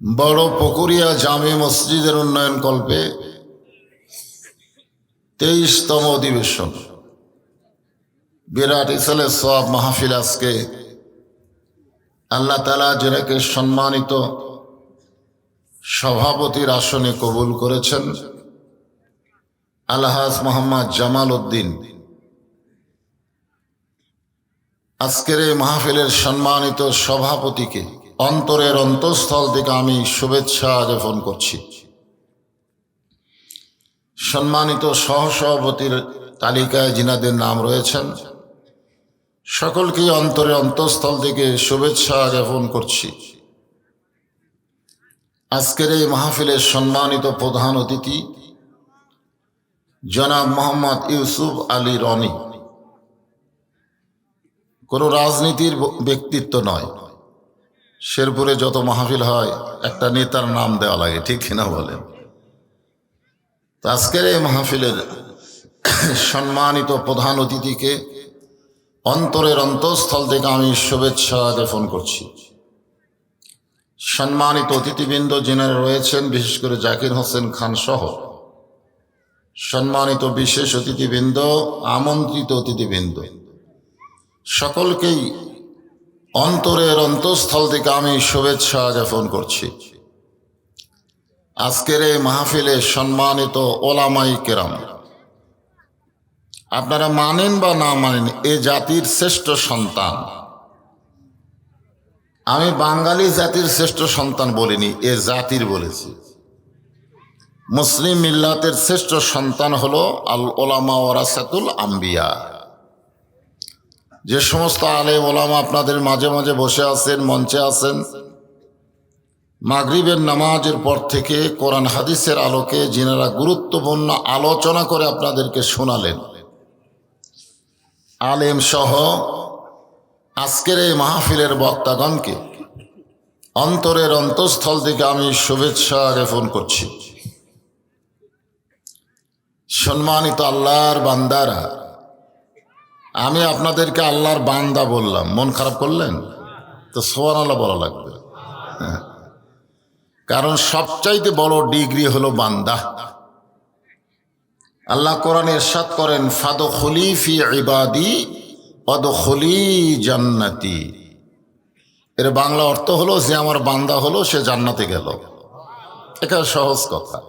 বড় পুকুরিয়া জামে মসজিদের উন্নয়ন কল্পে 23তম অধিবেশন বিরাট ইসালে সওয়াব মাহফিল। আজকে আল্লাহ তাআলা যাকে সম্মানিত সভাপতির আসনে কবুল করেছেন, আলহাজ মোহাম্মদ জামাল উদ্দিন, আজকের এই মাহফিলের সম্মানিত সভাপতিকে অন্তরের অন্তঃস্থল থেকে আমি শুভেচ্ছা জ্ঞাপন করছি। সম্মানিত সহসভাপতির তালিকায় যিনাদের নাম রয়েছেন সকলকেই অন্তরের অন্তঃস্থল থেকে শুভেচ্ছা জ্ঞাপন করছি। আজকের এই মাহফিলের সম্মানিত প্রধান অতিথি জনাব মোহাম্মদ ইউসুফ আলী রনি। কোনো রাজনীতির ব্যক্তিত্ব নয়, শেরপুরে যত মাহফিল হয় একটা নেতার নাম দেওয়া লাগে, ঠিক কিনা বলেন? তো আজকের এই মাহফিলের সম্মানিত প্রধান অতিথিকে অন্তরের অন্তঃস্থল থেকে আমি শুভেচ্ছা জ্ঞাপন করছি। সম্মানিত অতিথিবৃন্দ যিনারা রয়েছেন, বিশেষ করে জাকির হোসেন খান সহ সম্মানিত বিশেষ অতিথিবৃন্দ, আমন্ত্রিত অতিথিবৃন্দ, সকলকেই অন্তরের অন্তঃস্থল থেকে আমি শুভেচ্ছা জ্ঞাপন করছি। আজকের এই মাহফিলে সম্মানিত ওলামাই কেরাম, আপনারা মানেন বা না মানেন, এ জাতির শ্রেষ্ঠ সন্তান। আমি বাঙালি জাতির শ্রেষ্ঠ সন্তান বলিনি, এ জাতির বলেছি। মুসলিম মিল্লাতের শ্রেষ্ঠ সন্তান হলো আল ওলামা ওয়ারাসাতুল আম্বিয়া। যে সমস্ত আলেম ওলামা আপনাদের মাঝে মাঝে বসে আছেন, মঞ্চে আছেন, মাগরিবের নামাজের পর থেকে কোরআন হাদিসের আলোকে যিনারা গুরুত্বপূর্ণ আলোচনা করে আপনাদেরকে শোনালেন, আলেম সহ আজকের এই মাহফিলের বক্তাগণকে অন্তরের অন্তঃস্থল থেকে আমি শুভেচ্ছা জ্ঞাপন করছি। সম্মানিত আল্লাহর বান্দারা, আমি আপনাদেরকে আল্লাহর বান্দা বললাম, মন খারাপ করলেন তো সুবহানাল্লাহ বলা লাগবে, কারণ সবচাইতে বড় ডিগ্রি হলো বান্দা। আল্লাহ কোরআনে ইরশাদ করেন, ফাদখুলি ফি ইবাদি ওয়াদখুলি জান্নাতি। এর বাংলা অর্থ হলো, যে আমার বান্দা হলো সে জান্নাতে গেল। এটা সহজ কথা,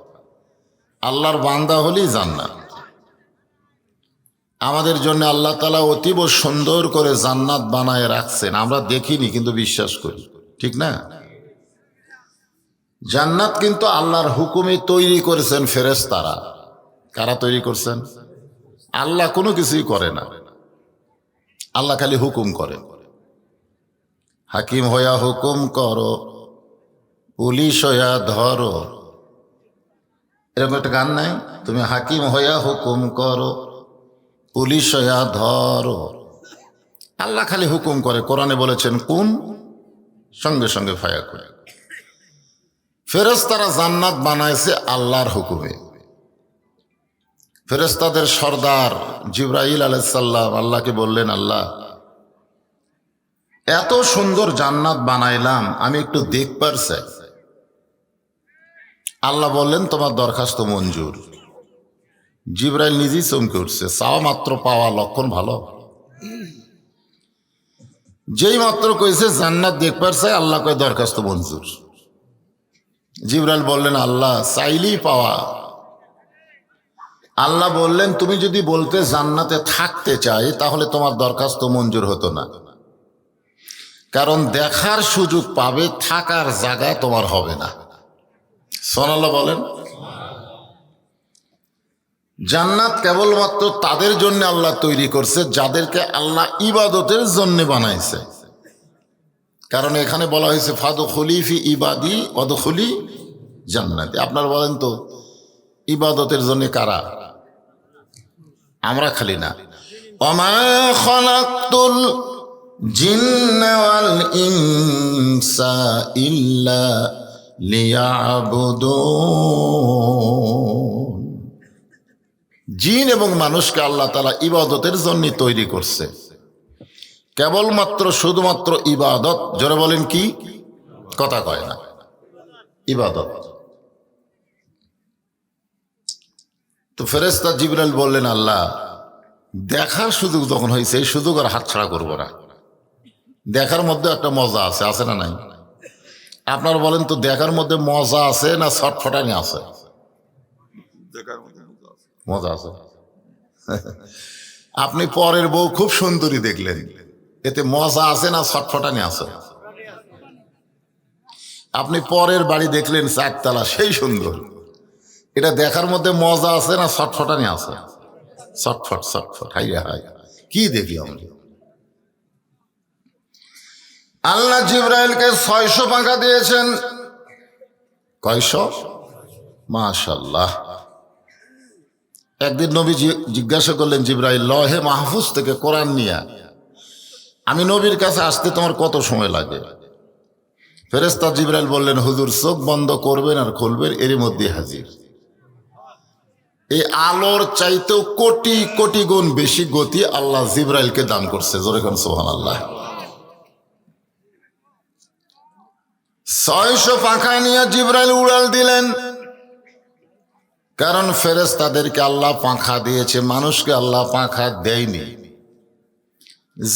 আল্লাহর বান্দা হলেই জান্নাত। আমাদের জন্য আল্লাহ তাআলা অতীব সুন্দর করে জান্নাত বানায় রাখছেন, আমরা দেখিনি কিন্তু বিশ্বাস করি, ঠিক না? জান্নাত কিন্তু আল্লাহর হুকুমে তৈরি করেছেন ফেরেশতারা। কারা তৈরি করছেন? আল্লাহ কোনো কিছুই করে না, আল্লাহ খালি হুকুম করে। হাকিম হইয়া হুকুম করো, পুলিশ হইয়া ধরো, এরকম একটা গান নাই? তুমি হাকিম হইয়া হুকুম করো, পুলিশ হইয়া ধরো। আল্লাহ খালি হুকুম করে। কোরআনে বলেছেন কোন, সঙ্গে সঙ্গে ফায়া করে। ফেরেশতারা জান্নাত বানাইছে আল্লাহর হুকুমে। ফেরেশতাদের সর্দার জিবরাইল আলাইহিস সালাম আল্লাহকে বললেন, আল্লাহ এত সুন্দর জান্নাত বানাইলাম, আমি একটু দেখবার চাই। আল্লাহ বললেন, তোমার দরখাস্ত মঞ্জুর। জিবরাইল নিজেই চমকে উঠছে, চাওয়া মাত্র পাওয়া লক্ষণ ভালো। যেই মাত্র কইছে জান্নাত দেখবার চাই, আল্লাহ কয় দরখাস্ত মঞ্জুর। জিবরাইল বললেন, আল্লাহ চাইলেই পাওয়া। আল্লাহ বললেন, তুমি যদি বলতে জান্নাতে থাকতে চাই তাহলে তোমার দরখাস্ত মঞ্জুর হতো না, কারণ দেখার সুযোগ পাবে, থাকার জায়গা তোমার হবে না। সুবহানাল্লাহ বলেন। জান্নাত কেবলমাত্র তাদের জন্য আল্লাহ তৈরি করছে যাদেরকে আল্লাহ ইবাদতের জন্য বানাইছে। কারণ এখানে বলা হয়েছে ফাদখুলি ফি ইবাদি ওয়াদখুলি জান্নাতি। আপনারা বলেন তো, ইবাদতের জন্য কারা? আমরা খালি না। ওমা খালাকতুল জিন্না ওয়াল ইনসা ইল্লা লিয়াবুদুন। জিন এবং মানুষকে আল্লাহ তাআলা ইবাদতের জন্য তৈরি করছে, কেবলমাত্র শুধুমাত্র ইবাদত। জোরে বলেন কি? কথা কয় না। ইবাদত। তো ফেরেশতা জিবরাইল বললেন, আল্লাহ, দেখার সুযোগ যখন হয়েছে এই সুযোগ আর হাতছাড়া করবো না। দেখার মধ্যে একটা মজা আছে, আছে না নাই? আপনার বলেন তো, দেখার মধ্যে মজা আছে না ছটফটানি আছে? মজা আছে। আপনি পরের বউ খুব সুন্দরী দেখলেন, এতে মজা আছে না ছটফটানি আছে? আপনি পরের বাড়ি দেখলেন চারতলা, সেই সুন্দর, এটা দেখার মধ্যে মজা আছে না ছটফটানি আছে? ছটফট ছটফট, হাই হাই, কি দেখি আমরা। আল্লাহ জিবরাইলকে 600 পাখা দিয়েছেন। কয়শো? মাশাআল্লাহ। একদিন নবী জিজ্ঞাসা করলেন, জিবরাইল, লহে মাহফুজ থেকে কোরআন নিয়ে আমি নবীর কাছে আসতে তোমার কত সময় লাগে? ফেরেশতা জিবরাইল বললেন, হুজুর, চোখ বন্ধ করবেন আর খুলবেন, এরই মধ্যে হাজির। এই আলোর চাইতেও কোটি কোটি গুণ বেশি গতি আল্লাহ জিবরাইলকে দান করছে। জোরে কোন সুবহানাল্লাহ। 600 পাখা নিয়ে জিবরাইল উড়াল দিলেন। কারণ ফেরেশতাদেরকে আল্লাহ পাখা দিয়েছে, মানুষকে আল্লাহ পাখা দেয়নি।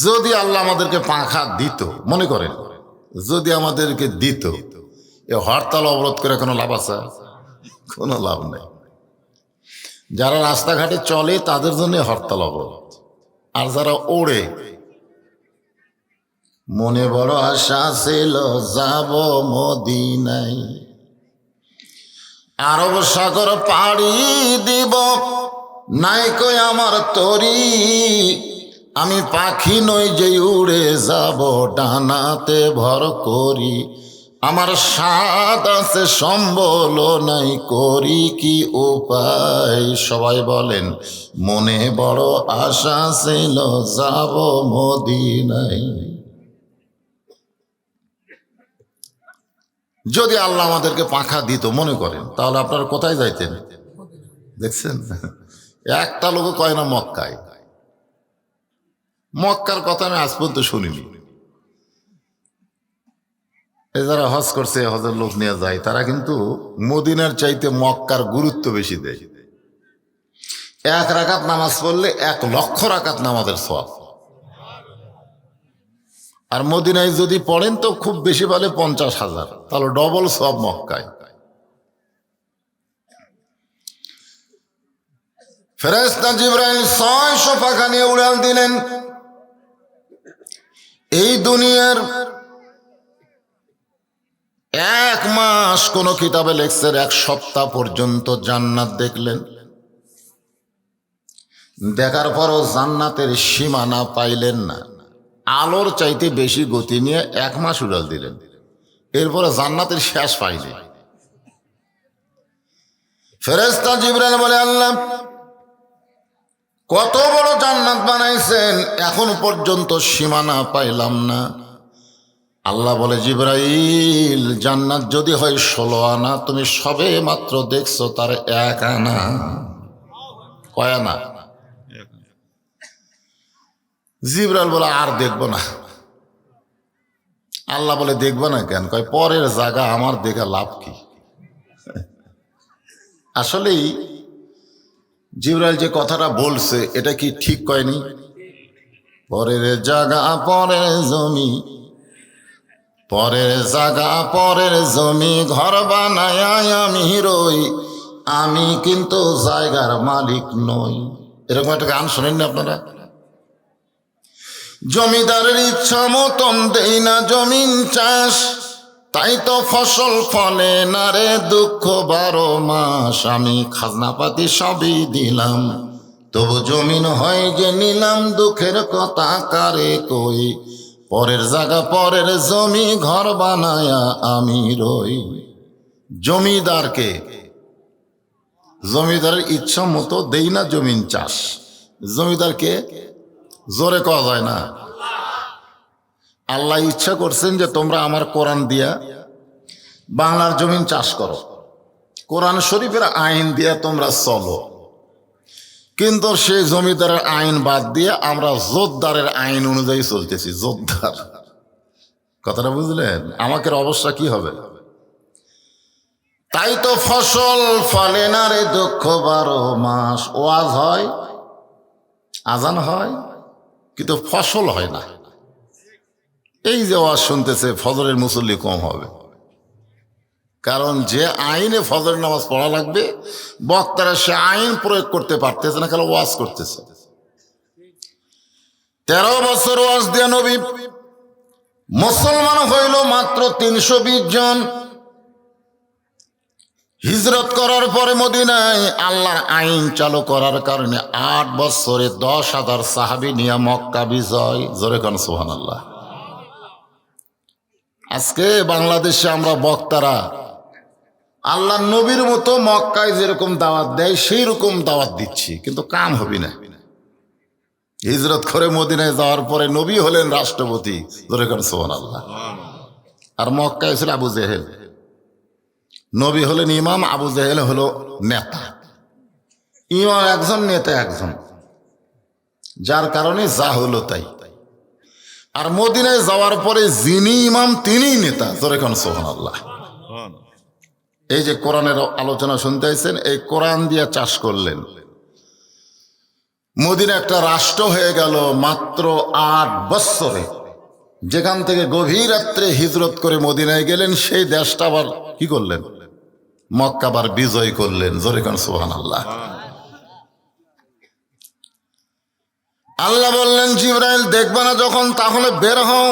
যদি আল্লাহ আমাদেরকে পাখা দিত, মনে করেন যদি আমাদেরকে দিত, এ হরতাল অবরোধ করে কোনো লাভ আছে? কোনো লাভ নেই। যারা রাস্তাঘাটে চলে তাদের জন্য হরতাল অবরোধ, আর যারা ওড়ে, মনে বড় আশা ছিল যাব মদিনায়, আরব সাগর পাড়ি দিব, নাই কই আমার তরি, আমি পাখি নই যে উড়ে যাব ডানাতে ভর করি, আমার স্বাদ আছে সম্বল নাই, করি কি উপায়। সবাই বলেন, মনে বড় আশা ছিল যাব মদিনায়। যদি আল্লাহ আমাদেরকে পাখা দিত, মনে করেন, তাহলে আপনারা কোথায় যাইতেন? দেখছেন, একটা লোক কয় না মক্কায়। মক্কার কথা আমি আজ পর্যন্ত শুনিনি। এ যারা হজ করছে, হজের লোক নিয়ে যায়, তারা কিন্তু মদিনার চাইতে মক্কার গুরুত্ব বেশি দেয়। 1 রাকাত নামাজ পড়লে 1 লক্ষ রাকাত নামাজের সওয়াব। আর মদিনায় যদি পড়েন তো খুব বেশি বলে 50,000, তাহলে ডবল সওয়াব মক্কায়। ফেরেশতা জিবরাইল 600 পাখা নিয়ে উড়াল দিলেন। এই দুনিয়ার 1 মাস, কোন কিতাবে লেখছে 1 সপ্তাহ পর্যন্ত জান্নাত দেখলেন। দেখার পরও জান্নাতের সীমানা পাইলেন না। আলোর চাইতে বেশি গতি নিয়ে 1 মাস উড়াল দিলেন, এরপরে জান্নাতের শেষ পাইলেন। ফেরেশতা জিবরাইল বলে, আল্লাহ, কত বড় জান্নাত বানাইছেন, এখন পর্যন্ত সীমানা পাইলাম না। আল্লাহ বলে, জিবরাইল, জান্নাত যদি হয় 16 আনা, তুমি সবে মাত্র দেখছো তার 1 আনা। কয় আনা? জিবরাইল বলে, আর দেখবো না। আল্লাহ বলে, দেখবো না কেন? কয়, পরের জায়গা আমার দেখা লাভ কি? আসলেই জিবরাইল যে কথাটা বলছে, এটা কি ঠিক কয়নি? পরের জায়গা পরের জমি, পরের জায়গা পরের জমি, ঘর বানায় আমি রই, আমি কিন্তু জায়গার মালিক নই। এরকম একটা গান শোনেননি আপনারা? জমিদারের ইচ্ছা মতন দেই না জমিন চাষ, তাই তো ফসল ফলে না রে দুঃখ 12 মাস। আমি খাজনাপাতি সবই দিলাম, তবু জমিন হয় যে নিলাম, দুঃখের কথা কারে কই, পরের জায়গা পরের জমি, ঘর বানায়া আমি রই। জমিদারকে, জমিদারের ইচ্ছা মতো দেই না জমিন চাষ। জমিদারকে জোরে কওয়া যায় না। আল্লাহ ইচ্ছা করছেন যে তোমরা আমার কোরআন দিয়া বাংলার জমিন চাষ করো, কোরআন শরীফের আইন দিয়া তোমরা চলো, কিন্তু সেই জমিদারের আইন বাদ দিয়ে আমরা জোরদারের আইন অনুযায়ী চলতেছি। জোরদার, কথাটা বুঝলেন? আমাকে অবস্থা কি হবে? তাই তো ফসল ফলে না রে দুঃখ 12 মাস। ওয়াজ হয়, আজান হয়, কিন্তু ফসল হয় না। এই যে ওয়াজ শুনতেছে ফজরের মুসল্লি কম হবে, কারণ যে আইনে ফজরের নামাজ পড়া লাগবে বক্তারা সে আইন প্রয়োগ করতে পারতেছে না, খালি ওয়াজ করতেছে। 13 বছর ওয়াজ দিয়া নবী, মুসলমান হইল মাত্র 320 জন। হিজরত করার পরে মদিনায় আল্লাহর আইন চালু করার কারণে 8 বছরে 10,000 সাহাবী নিয়ে মক্কা বিজয়। জোরে কোন সুবহানাল্লাহ। আজকে বাংলাদেশে আমরা বক্তারা আল্লাহ নবীর মতো মক্কায় যেরকম দাওয়াত দেয় সেই রকম দাওয়াত দিচ্ছি, কিন্তু কাম হবি না। হিজরত করে মদিনায় যাওয়ার পরে নবী হলেন রাষ্ট্রপতি। জোরে কোন সুবহানাল্লাহ। আর মক্কায় ছিল আবু জেহেল। নবী হলেন ইমাম, আবু জেহেল হলো নেতা। ইমাম একজন, নেতা একজন, যার কারণে যা হলো তাই। আর মদিনায় যাওয়ার পরে যিনি ইমাম তিনিই নেতা। জোরে কোন সুবহানাল্লাহ। এই যে কোরআনের আলোচনা শুনতে আইছেন, এই কোরআন দিয়ে চাষ করলেন। মদিনা একটা রাষ্ট্র হয়ে গেল মাত্র 8 বছরে। যেখান থেকে গভীর রাত্রে হিজরত করে মদিনায় গেলেন, সেই দেশটা আবার কি করলেন? মক্কা আবার বিজয় করলেন। জোরে কোন সুবহানাল্লাহ। আল্লাহ বললেন, জিবরাইল দেখবে না যখন, তাহলে বের হও।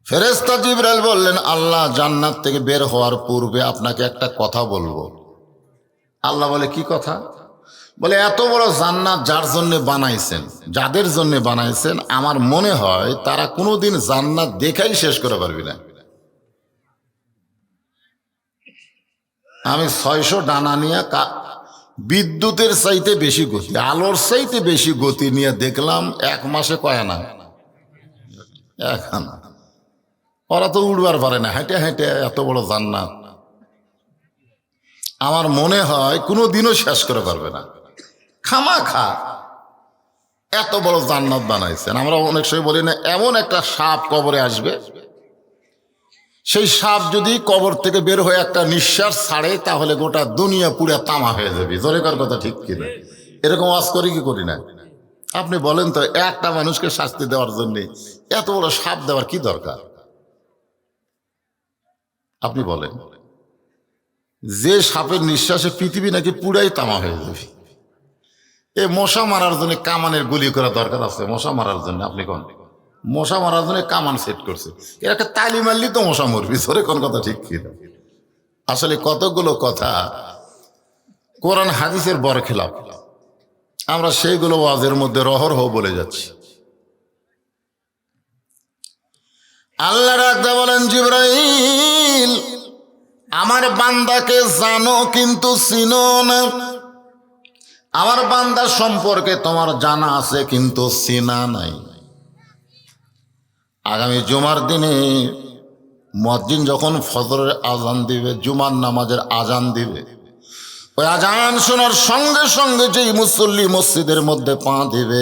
ফেরেশতা জিবরাইল বললেন, আল্লাহ জান্নাত থেকে বের হওয়ার পূর্বে আপনাকে একটা কথা বলবো। আল্লাহ বলে, কি কথা? বলে, এত বড় জান্নাত যার জন্য বানাইছেন, যাদের জন্য বানাইছেন, আমার মনে হয় তারা কোনোদিন জান্নাত দেখাই শেষ করে পারবি না। আমি 600 ডানা নিয়ে বিদ্যুতের চাইতে বেশি গতি, আলোর চাইতে বেশি গতি নিয়ে দেখলাম 1 মাসে কয় আনা? 1 আনা। ওরা তো উড়বার পারে না, হেঁটে হেঁটে এত বড় জান্নাত আমার মনে হয় কোনোদিনও শেষ করে পারবে না। খামাখা এত বড় জান্নাত বানাইছেন। আমরা অনেক সময় বলি না, এমন একটা সাপ কবরে আসবে, সেই সাপ যদি কবর থেকে বের হয়ে একটা নিঃশ্বাস ছাড়ে, তাহলে গোটা দুনিয়া পুরা তামা হয়ে যাবে। জোরেকার কথা ঠিক কিনা? এরকম ওয়াজ করি কি করি না? আপনি বলেন তো, একটা মানুষকে শাস্তি দেওয়ার জন্য এত বড় সাপ দেওয়ার কি দরকার? আপনি বলেন, যে সাপের নিঃশ্বাসে পৃথিবী নাকি পুরাই তামা হয়ে যাবে। এই মশা মারার জন্য কামানের গুলি করা দরকার আছে? মশা মারার জন্য আপনি কোন মশা মারার জন্য কামান সেট করছে, এর একটা তালি মারলি তো মশা মরবি। ধরে কোন কথা ঠিক কি? আসলে কতগুলো কথা কোরআন হাদিসের বরখেলাপ, আমরা সেইগুলো ওয়াজের মধ্যে রহরহ বলে যাচ্ছি। আল্লাহ রাখতে বলেন, জিবরাইল আমার বান্দাকে জানো কিন্তু চিনো না। আমার বান্দা সম্পর্কে তোমার জানা আছে কিন্তু চিনা নাই। আগামী জুমার দিনে মুয়াজ্জিন যখন ফজরের আজান দিবে, জুমার নামাজের আজান দিবে, ওই আজান শোনার সঙ্গে সঙ্গে যেই মুসল্লি মসজিদের মধ্যে পা দিবে,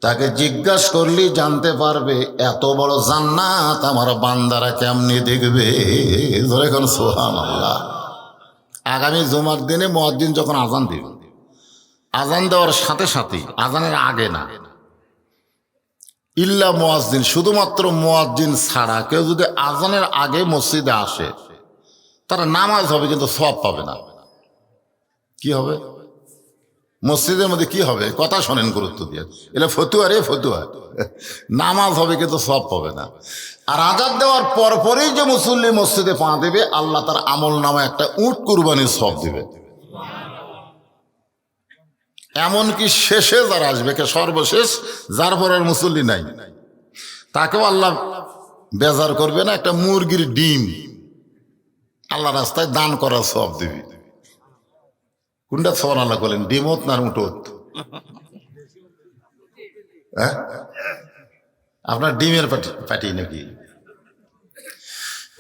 তাকে জিজ্ঞাসা করলি জানতে পারবে এত বড় জান্নাত আমার বান্দারা কেমনি দেখবে। ধরে কোন সুবহানাল্লাহ। আগামী জুমার দিনে মুয়াজ্জিন যখন আজান দিবে, আজান দেওয়ার সাথে সাথে, আজানের আগে না, ইল্লা মুয়াজ্জিন, শুধুমাত্র মুয়াজ্জিন ছাড়া কেউ যদি আজানের আগে মসজিদে আসে, তারা নামাজ হবে কিন্তু সওয়াব পাবে না। কি হবে? মসজিদের মধ্যে কি হবে? কথা শোনেন গুরুত্ব দিয়ে, এটা ফতুয়া রে ফতুয়া। নামাজ হবে কিন্তু সওয়াব পাবে না। আর আজান দেওয়ার পরপরই যে মুসল্লি মসজিদে পা দেবে, আল্লাহ তার আমল নামে একটা উট কুরবানির সওয়াব দিবে। এমনকি শেষে যারা আসবে, কে সর্বশেষ, যার পর আর মুসল্লি নাই, তাকেও আল্লাহ বেজার করবে না, একটা মুরগির ডিম আল্লাহ রাস্তায় দান করার সওয়াব দিবি। কোনটা সুবহানাল্লাহ বলেন? ডিমত না উঠত? হ্যাঁ, আপনার ডিমের পাটি নাকি?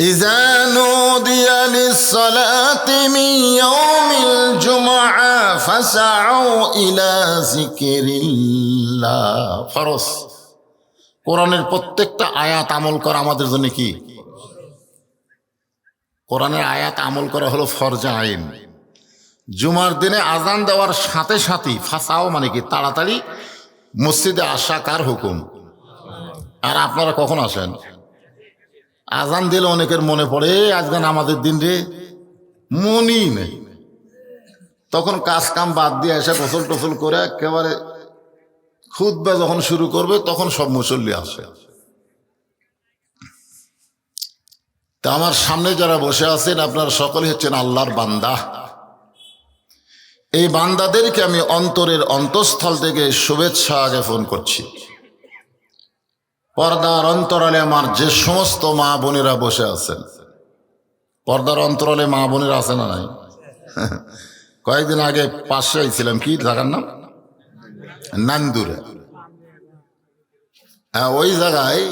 ইযা নুদিয়া লিস-সালাতি মিন ইয়াউমিল জুমআ ফাসআউ ইলা যিকরিল্লাহ। ফরজ। কোরআনের প্রত্যেকটা আয়াত আমল করা আমাদের জন্য কি? কোরআনের আয়াত আমল করা হলো ফরজে আইন। জুমার দিনে আজান দেওয়ার সাথে সাথেই ফাসাও মানে কি তাড়াতাড়ি মসজিদে আসা কার হুকুম? আর আপনারা কখন আসেন? আজান দিলে অনেকের মনে পড়ে আজকে আমাদের দিন রে, মনই নেই। তখন কাজ কাম বাদ দিয়ে এসে গোসল টোসল করে একেবারে খুতবা যখন শুরু করবে তখন সব মুসল্লি আসে। তা আমার সামনে যারা বসে আছেন আপনারা সকলে হচ্ছেন আল্লাহর বান্দা। এই বান্দাদেরকে আমি অন্তরের অন্তঃস্থল থেকে শুভেচ্ছা জ্ঞাপন করছি। পর্দার অন্তরালে আমার যে সমস্ত মা বোনেরা বসে আছেন, পর্দার অন্তরালে মা বোনেরা আছে না নাই? কয়েকদিন আগে পাশে আইছিলাম, কি জায়গার নাম? নান্দুরে। হ্যাঁ, ওই জায়গায়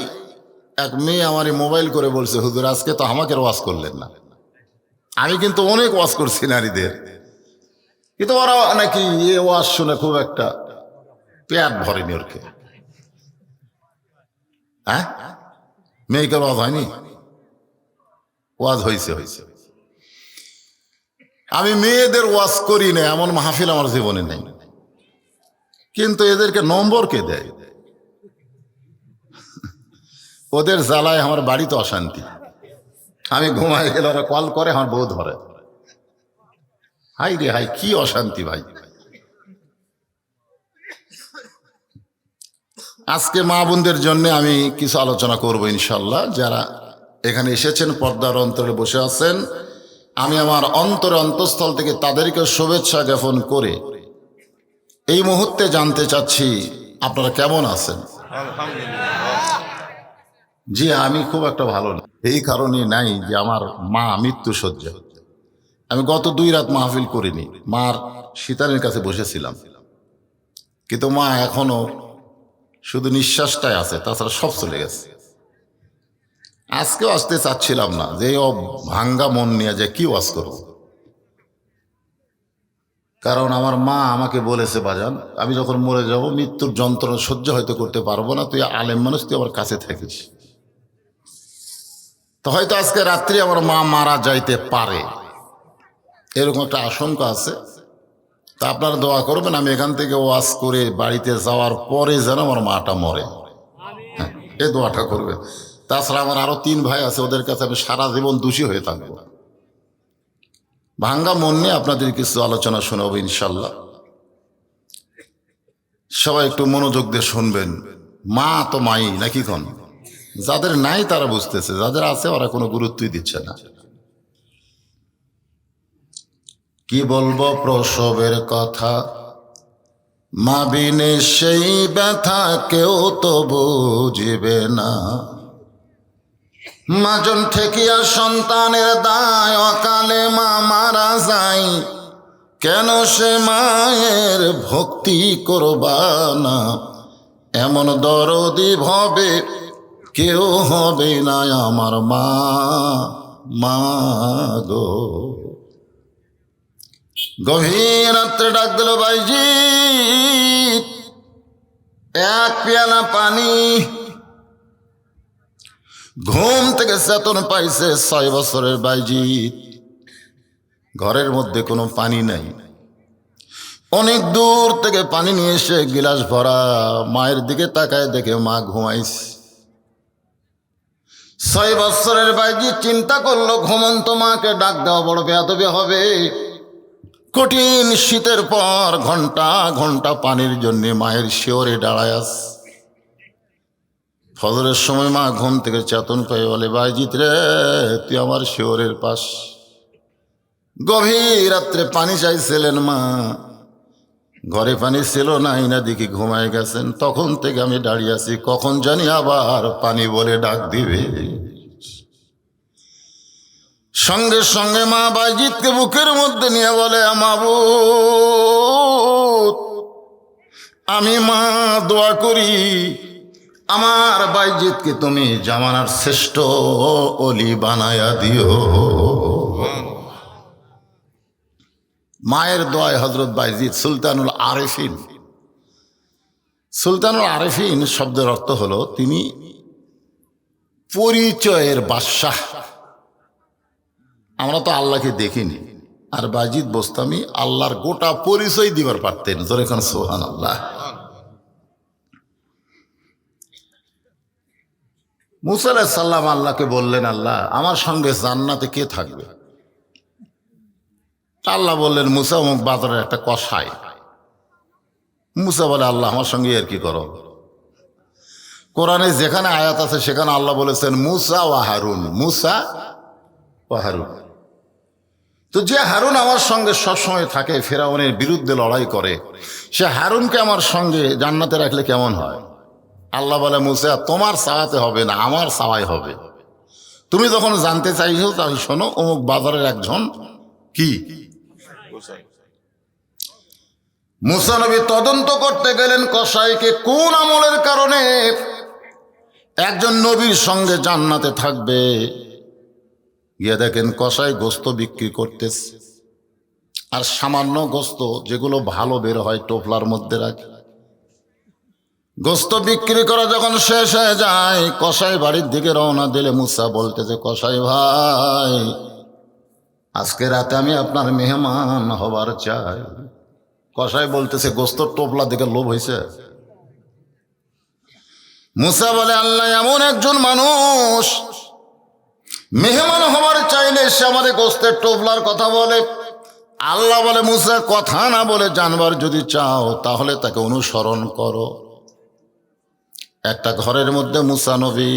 এক মেয়ে আমার মোবাইল করে বলছে, হুজুর আজকে তো আমাকে ওয়াজ করলেন না। আমি কিন্তু অনেক ওয়াজ করছি নারীদের, কিন্তু ওরা নাকি এ ওয়াজ শুনে খুব একটা পেট ভরেনি ওরকে। হ্যাঁ, মেয়েকে ওয়াজ হয়নি? ওয়াজ হয়েছে হয়েছে। আমি মেয়েদের ওয়াজ করি না এমন মাহফিল আমার জীবনে নেই, কিন্তু এদেরকে নম্বর কে দেয়? ওদের জ্বালায় আমার বাড়িতে অশান্তি। আমি ঘুমাই গেলে ওরা কল করে, আমার বউ ধরে। হাই রে হাই, কি অশান্তি ভাই। আজকে মা বোনদের জন্য আমি কিছু আলোচনা করব ইনশাল্লাহ। যারা এখানে এসেছেন, পর্দার অন্তরে বসে আছেন, আমি আমার অন্তরে অন্তঃস্থল থেকে তাদেরকে শুভেচ্ছা জ্ঞাপন করে এই মুহূর্তে জানতে চাচ্ছি আপনারা কেমন আছেন। জি, আমি খুব একটা ভালো না। এই কারণে নাই যে আমার মা মৃত্যু শয্যা। আমি গত 2 রাত মাহফিল করিনি, মার সীতানের কাছে বসেছিলাম, কিন্তু মা এখনো শুধু নিঃশ্বাসটাই আছে, তাছাড়া সব চলে গেছে। আজকেও আসতে চাচ্ছিলাম না, যে ভাঙ্গা মন নিয়ে যে কি ওয়াজ করব। কারণ আমার মা আমাকে বলেছে, বাজান আমি যখন মরে যাব, মৃত্যুর যন্ত্রণা সহ্য হয়তো করতে পারবো না, তুই আলেম মানুষ, তুই আমার কাছে থাকিস। তো হয়তো আজকে রাত্রি আমার মা মারা যাইতে পারে, এরকম একটা আশঙ্কা আছে। তা আপনারা দোয়া করবেন আমি এখান থেকে ওয়াজ করে বাড়িতে যাওয়ার পরে যেন আমার মাটা মরে। হ্যাঁ, এই দোয়াটা করবেন। তাছাড়া আমার আরো 3 ভাই আছে, ওদের কাছে আমি সারা জীবন দোষী হয়ে থাকবো। ভাঙ্গা মন নিয়ে আপনাদের কিছু আলোচনা শোনাবো ইনশাল্লাহ। সবাই একটু মনোযোগ দিয়ে শুনবেন। মা তো মাই নাকি কোন? যাদের নাই তারা বুঝতেছে, যাদের আছে ওরা কোনো গুরুত্বই দিচ্ছে না। কি বলবো প্রসবের কথা, মা বিনে সেই ব্যথা কেউ তো বুঝবে না। মাজন ঠেকিয়া সন্তানের দায়, অকালে মা মারা যায়, কেন সে মায়ের ভক্তি করবা না? এমন দরদি ভবে কেউ হবে না আমার মা, মা গো। গভীর রাত্রে ডাক দিল, ভাইজি 1 পেয়ালা পানি। ঘুম থেকে চেতন পাইছে 6 বছরের বাইজি। ঘরের মধ্যে কোনো পানি নাই, অনেক দূর থেকে পানি নিয়ে এসে গিলাস ভরা মায়ের দিকে তাকায়, দেখে মা ঘুমাইছে। 6 বছরের বাইজি চিন্তা করলো, ঘুমন্ত মাকে ডাক দেওয়া বড় বেয়াদবি হবে। কঠিন শীতের পর ঘন্টা ঘন্টা পানির জন্য মায়ের শিওরে দাঁড়ায় আছে। ফজরের সময় মা ঘুম থেকে চেতন পেয়ে বলে, বাইজিৎ রে, তুই আমার শিওরের পাশ। গভীর রাত্রে পানি চাইছিলেন মা, ঘরে পানি ছিল না, না দেখি ঘুমায় গেছেন। তখন থেকে আমি দাঁড়িয়ে আছি, কখন জানি আবার পানি বলে ডাক দিবে। সঙ্গে সঙ্গে মা বাইজিৎকে বুকের মধ্যে নিয়ে বলে, মাবুদ আমি মা দোয়া করি, আমার বাইজিৎকে তুমি জামানার শ্রেষ্ঠ অলি বানায়া দিও। মায়ের দোয়ায় হযরত বাইজিৎ সুলতানুল আরেফিন। সুলতানুল আরেফিন শব্দের অর্থ হলো তিনি পরিচয়ের বাদশাহ। আমরা তো আল্লাহকে দেখিনি, আর বাজিদ বোস্তামি আল্লাহর গোটা পরিচয় দিবার পারতেন। জোরে খান সুবহানাল্লাহ। মুসা আলাইহিস সালাম আল্লাহকে বললেন, আল্লাহ আমার সঙ্গে জান্নাতে কে থাকবে? আল্লাহ বললেন, মুসা অমুক বাজারের একটা কসাই। মুসা বলে, আল্লাহ আমার সঙ্গে আর কি করো? কোরআনে যেখানে আয়াত আছে সেখানে আল্লাহ বলেছেন মুসা ওয়া হারুন, মুসা ওয়া হারুন। তো যে হারুন আমার সঙ্গে সবসময় থাকে, ফেরাউনের বিরুদ্ধে লড়াই করে, সে হারুনকে আমার সঙ্গে জান্নাতে রাখলে কেমন হয়? আল্লাহ বলে, মুসা তোমার চাওয়াতে হবে না, আমার চাওয়াই হবে। তুমি যখন জানতে চাইছো তাহলে শোনো, অমুক বাজারের একজন কি মুসা নবী তদন্ত করতে গেলেন কসাইকে কোন আমলের কারণে একজন নবীর সঙ্গে জান্নাতে থাকবে। গিয়ে দেখেন কসাই গোস্ত বিক্রি করতেছে, আর সামান্য গোস্ত যেগুলো ভালো বের হয় টোপলার মধ্যে রাখে। গোস্ত বিক্রি করা যখন শেষ হয়ে যায়, কসাই বাড়ির দিকে রওনা দিলে মুসা বলতেছে, কসাই ভাই আজকে রাতে আমি আপনার মেহমান হবার চাই। কসাই বলতেছে, গোস্তর টোপলা দেখে লোভ হয়েছে? মুসা বলে, আল্লাহ এমন একজন মানুষ মেহমান হবার চাইলে সে আমাদের গোস্তের টোপলার কথা বলে। আল্লাহ বলে, মুসা কথা না বলে জানবার যদি চাও তাহলে তাকে অনুসরণ করো। একটা ঘরের মধ্যে মুসা নবী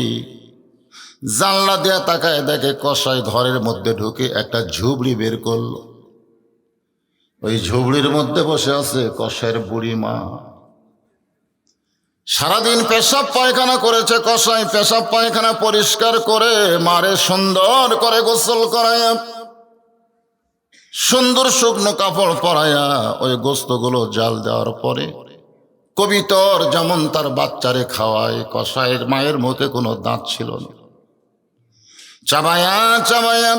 জানলা দেয়া তাকায় দেখে কসাই ঘরের মধ্যে ঢুকে একটা ঝুবড়ি বের করলো। ওই ঝুবড়ির মধ্যে বসে আছে কসাইয়ের বুড়ি মা। সারাদিন পেশাব পায়খানা করেছে কসাই, পেশাব পায়খানা পরিষ্কার করে মারে সুন্দর করে গোসল করায়া, সুন্দর শুকনো কাপড় পরায়া ওই গোস্তগুলো জাল দেওয়ার পরে কবিতর যেমন তার বাচ্চারে খাওয়ায়, কসাইয়ের মায়ের মুখে কোনো দাঁত ছিল না, চাবায়া চাবায়া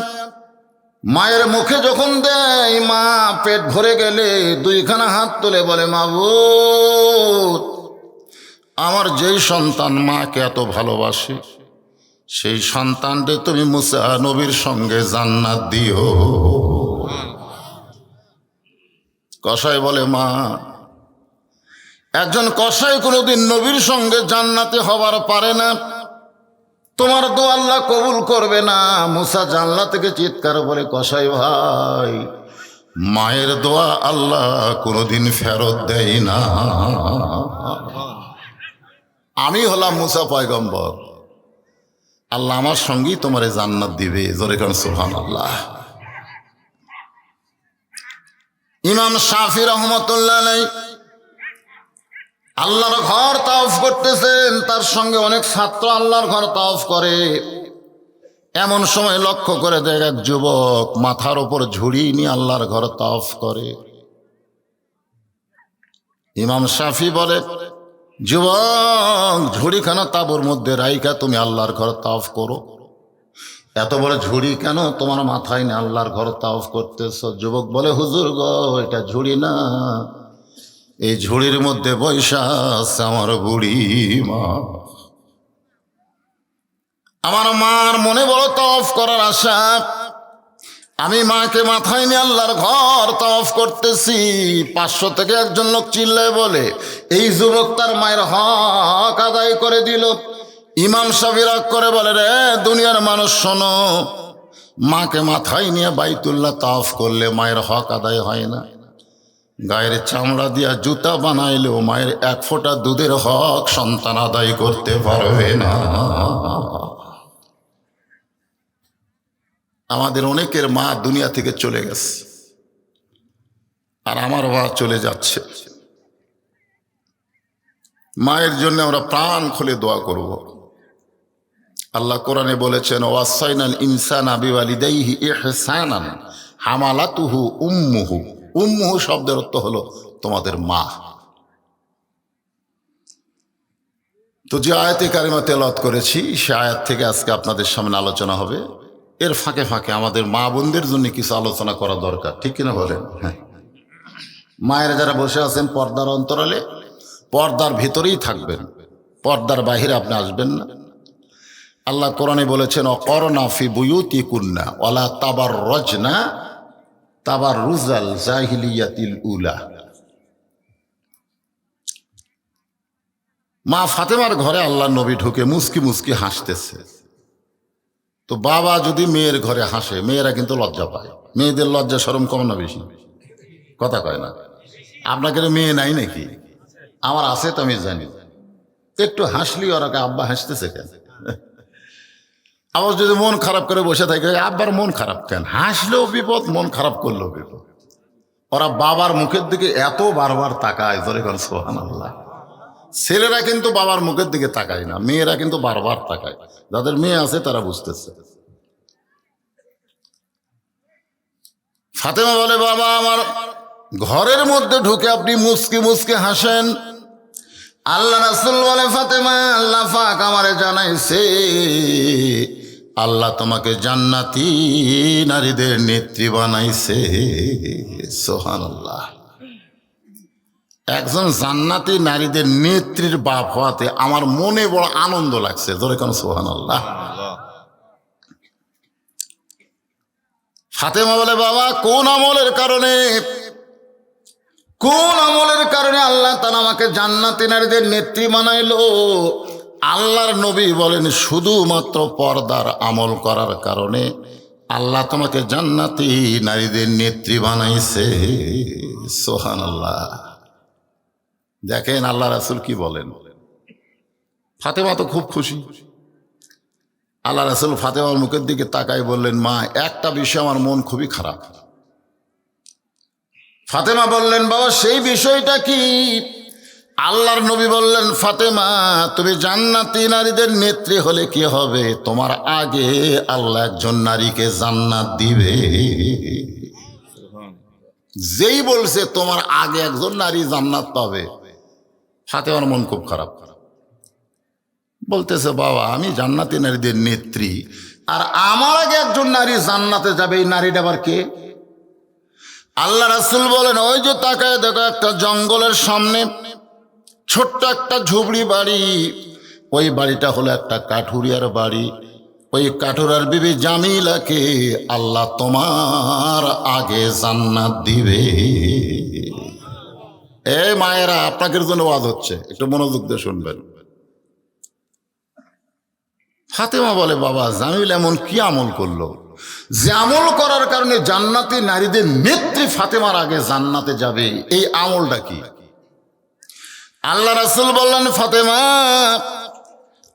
মায়ের মুখে যখন দেয়, মা পেট ভরে গেলে দুইখানা হাত তুলে বলে, মাবুদ আমার যেই সন্তান মাকে এত ভালোবাসে সেই সন্তানকে তুমি মুসা নবীর সঙ্গে জান্নাত দিও। কসাই বলে, মা একজন কসাই কোনোদিন নবীর সঙ্গে জান্নাতে হবার পারে না, তোমার দোয়া আল্লাহ কবুল করবে না। মুসা জানলা থেকে চিৎকার বলে, কসাই ভাই মায়ের দোয়া আল্লাহ কোনোদিন ফেরত দেয় না। আমি হলাম মুসা পয়গম্বর, আল্লাহ আমার সঙ্গেই তোমারে জান্নাত দিবে। জোরে কারণ সুবহানাল্লাহ। ইমাম শাফি রহমতুল্লাহ আলাইহি আল্লাহর ঘর তাওয়াফ করতেছেন, তার সঙ্গে অনেক ছাত্র আল্লাহর ঘর তাওয়াফ করে। এমন সময় লক্ষ্য করে দেখ এক যুবক মাথার উপর ঝুড়ি নিয়ে আল্লাহর ঘর তাওয়াফ করে। ইমাম শাফি বলে, যুবক ঝুড়িখানা তাঁবুর মধ্যে রাইখা তুমি আল্লাহর ঘর তাওয়াফ করো। এত বড় ঝুড়ি কেন তোমার মাথায় নিয়ে আল্লাহর ঘর তাওয়াফ করতেছ? যুবক বলে, হুজুর গো এটা ঝুড়ি না, এই ঝুড়ির মধ্যে বৈশা আছে আমার বুড়ি মা। আমার মার মনে বড় তাওয়াফ করার আশা, আমি মাকে মাথায় নিয়ে আল্লাহর ঘর তাওয়াফ করতেছি। 500 থেকে একজন লোক চিল্লায় বলে, এই যুবক তার মায়ের হক আদায় করে দিল। ইমাম শাফি রাগ করে বলে, রে দুনিয়ার মানুষ শোনো, মাকে মাথায় নিয়ে বাইতুল্লাহ তাওয়াফ করলে মায়ের হক আদায় হয় না। গায়ের চামড়া দিয়া জুতা বানাইলেও মায়ের 1 ফোঁটা দুধের হক সন্তান আদায় করতে পারবে না। আমাদের অনেকের মা দুনিয়া থেকে চলে গেছে, আর আমার মা চলে যাচ্ছে। মায়ের জন্য আমরা প্রাণ খুলে দোয়া করব। আল্লাহ কোরআনে বলেছেন, ওয়াসাইনাল ইনসানা বিওয়ালিদাইহি ইহসানান হামালাতুহু উম্মুহু। উম্মুহু শব্দের অর্থ হলো তোমাদের মা। তো যে আয়াতে কারিমা তেলাওয়াত করেছি সে আয়াত থেকে আজকে আপনাদের সামনে আলোচনা হবে। এর ফাঁকে ফাঁকে আমাদের মা বোনদের জন্য কিছু আলোচনা করা দরকার, ঠিক কিনা বলেন? হ্যাঁ, মায়েরা যারা বসে আছেন পর্দার অন্তরালে, পর্দার ভিতরেই থাকবেন, পর্দার বাহিরে আপনি আসবেন না। আল্লাহ কোরআনে বলেছেন অকরনা ফি বুয়ুতিকুন্না ওয়ালা তাবাররাজনা তাবাররুজাল জাহিলিয়াতিল উলা। মা ফাতেমার ঘরে আল্লাহ নবী ঢুকে মুস্কি মুস্কি হাসতেছে। তো বাবা যদি মেয়ের ঘরে হাসে মেয়েরা কিন্তু লজ্জা পায়। মেয়েদের লজ্জা শরম কম না বেশি? কথা কয় না? আপনাকে মেয়ে নাই নাকি? আমার আছে তো আমি জানি। একটু হাসলি ওরাকে আব্বা হাসতেছে কেন? আবার যদি মন খারাপ করে বসে থাকে আব্বার মন খারাপ কেন? হাসলেও বিপদ, মন খারাপ করলেও বিপদ। ওরা বাবার মুখের দিকে এত বারবার তাকায়, ধরে কর সুবহানাল্লাহ। ছেলেরা কিন্তু বাবার মুখের দিকে তাকায় না, মেয়েরা কিন্তু বারবার তাকায়। যাদের মেয়ে আছে তারা বুঝতেছে। ফাতেমা বলে বাবা আমার ঘরের মধ্যে ঢুকে আপনি মুস্কি মুস্কি হাসেন। আল্লাহ রাসূল বলে ফাতেমা আল্লাহ পাক আমারে জানাইছে আল্লাহ তোমাকে জান্নাতি নারীদের নেত্রী বানাইছে। সুবহানাল্লাহ। একজন জান্নাতি নারীদের নেত্রীর বাপ হওয়াতে আমার মনে বড় আনন্দ লাগছে। ধরে কেন সুবহানাল্লাহ। ফাতেমা বলে বাবা কোন আমলের কারণে আল্লাহ তাআলা আমাকে জান্নাতি নারীদের নেত্রী বানাইলো? আল্লাহর নবী বলেন শুধুমাত্র পর্দার আমল করার কারণে আল্লাহ তোমাকে জান্নাতি নারীদের নেত্রী বানাইছে। সুবহানাল্লাহ। দেখেন আল্লাহ রাসূল কি বলেন। ফাতেমা তো খুব খুশি। আল্লাহ রাসূল ফাতেমার মুখের দিকে তাকাই বললেন মা একটা বিষয় আমার মন খুবই খারাপ। ফাতেমা বললেন বাবা সেই বিষয়টা কি? আল্লাহর নবী বললেন ফাতেমা তুমি জান্নাতি নারীদের নেত্রী হলে কি হবে, তোমার আগে আল্লাহ একজন নারীকে জান্নাত দিবে। যেই বলছে তোমার আগে একজন নারী জান্নাত পাবে, ফাতেমার মন খুব খারাপ। বলতেছে বাবা আমি জান্নাতি নারীদের নেত্রী, আর আমার আগে একজন নারী জান্নাতে যাবে, এই নারীটা আবার কে? আল্লাহ রাসূল বলেন ওই যে তাকায় দেখো একটা জঙ্গলের সামনে ছোট্ট একটা ঝুপড়ি বাড়ি, ওই বাড়িটা হলো একটা কাঠুরিয়ার বাড়ি। ওই কাঠুরার বিবি জামিলাকে আল্লাহ তোমার আগে জান্নাত দিবে। এই মায়েরা আপনাদের জন্য ওয়াজ হচ্ছে, একটু মনোযোগ দিয়ে শুনবেন। ফাতেমা বলে বাবা জামিল এমন কি আমল করলো যে আমল করার কারণে জান্নাতি নারীদের নেত্রী ফাতেমার আগে জান্নাতে যাবে? এই আমলটা কি? আল্লাহ রাসূল বললেন ফাতেমা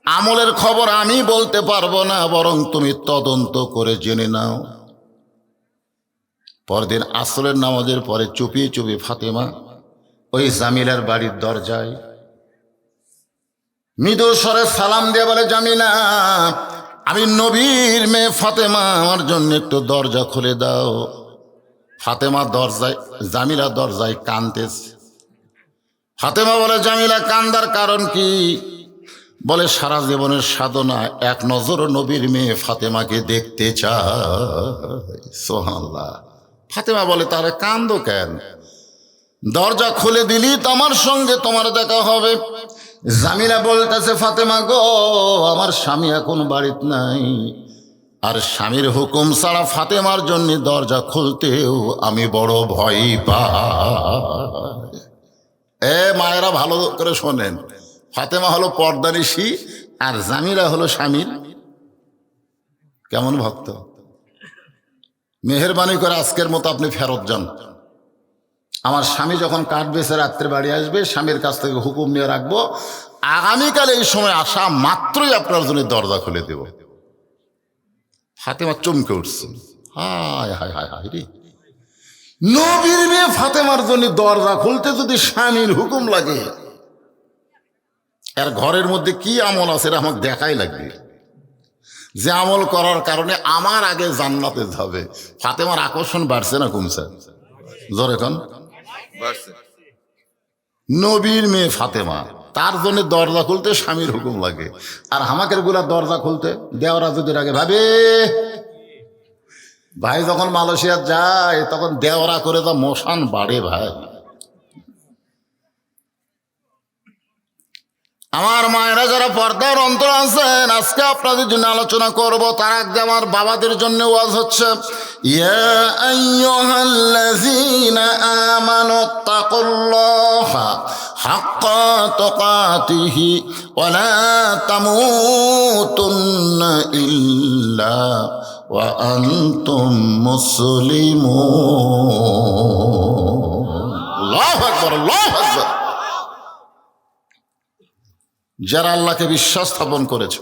আমলের খবর আমি বলতে পারবো না, বরং তুমি তদন্ত করে জেনে নাও। পরদিন আসরের নামাজের পরে চুপিয়ে চুপিয়ে ফাতেমা ওই জামিলার বাড়ির দরজায় মৃদু স্বরে সালাম দিয়ে বলে জামিলা আমি নবীর মেয়ে ফাতেমা, আমার জন্য একটু দরজা খুলে দাও। ফাতেমা জামিলা দরজায় কাঁদতেছে। ফাতেমা বলে জামিলা কান্দার কারণ কি? বলে সারা জীবনের সাধনা এক নজর নবীর মেয়ে ফাতেমাকে দেখতে চায়। সুবহানাল্লাহ। ফাতেমা বলে তারে কান্দো কেন? দরজা খুলে দিলি তো আমার সঙ্গে তোমার দেখা হবে। জামিলা বলতেছে ফাতেমা গো আমার স্বামী এখন বাড়িতে নাই, আর স্বামীর হুকুম ছাড়া ফাতেমার জন্য দরজা খুলতেও আমি বড় ভয় পাই। মায়েরা ভালো করে শোনেন, ফাতেমা হলো পর্দানিশী আর জামিলা হলো স্বামীর কেমন ভক্ত। মেহেরবানি করে আজকের মতো আপনি ফেরত যান। আমার স্বামী যখন কাঠ বেছে রাত্রে বাড়ি আসবে স্বামীর কাছ থেকে হুকুম নিয়ে রাখবো, আগামীকাল এই সময় আসা মাত্রই আপনার জন্য দরজা খুলে দেব। ফাতেমা চমকে উঠছে, হায় হায় হায় হায় রে, নবীর মেয়ে ফাতেমার জন্য দরজা খুলতে যদি স্বামীর হুকুম লাগে, আর ঘরের মধ্যে কি আমল আছে আমাকে দেখাই লাগবে, যে আমল করার কারণে আমার আগে জান্নাতে যাবে। ফাতেমার আকর্ষণ বাড়ছে না কমছে? জোরে এখন নবীর মেয়ে ফাতেমা, তার জন্য দরজা খুলতে স্বামীর হুকুম লাগে, আর হামাকের গুলা দরজা খুলতে দেওয়ারা যদি রাগে ভাবে। ভাই যখন মালয়েশিয়া যায় তখন দেওয়ারা করে তো মশান বাড়ে ভাই। আমার মায়েরা যারা পর্দার অন্তর আছেন, আজকে আপনাদের জন্য আলোচনা করব, তার আগে আমার বাবাদের জন্য ওয়াজ হচ্ছে। ইয়া আইয়ুহাল্লাযীনা আমানুত্তাকুল্লাহা হাক্কা তুকাতিহি ওয়া লা তামুতুন্না ইল্লা ওয়া আনতুম মুসলিমুন। আল্লাহু আকবার, আল্লাহু আকবার। যারা আল্লাহকে বিশ্বাস স্থাপন করেছ,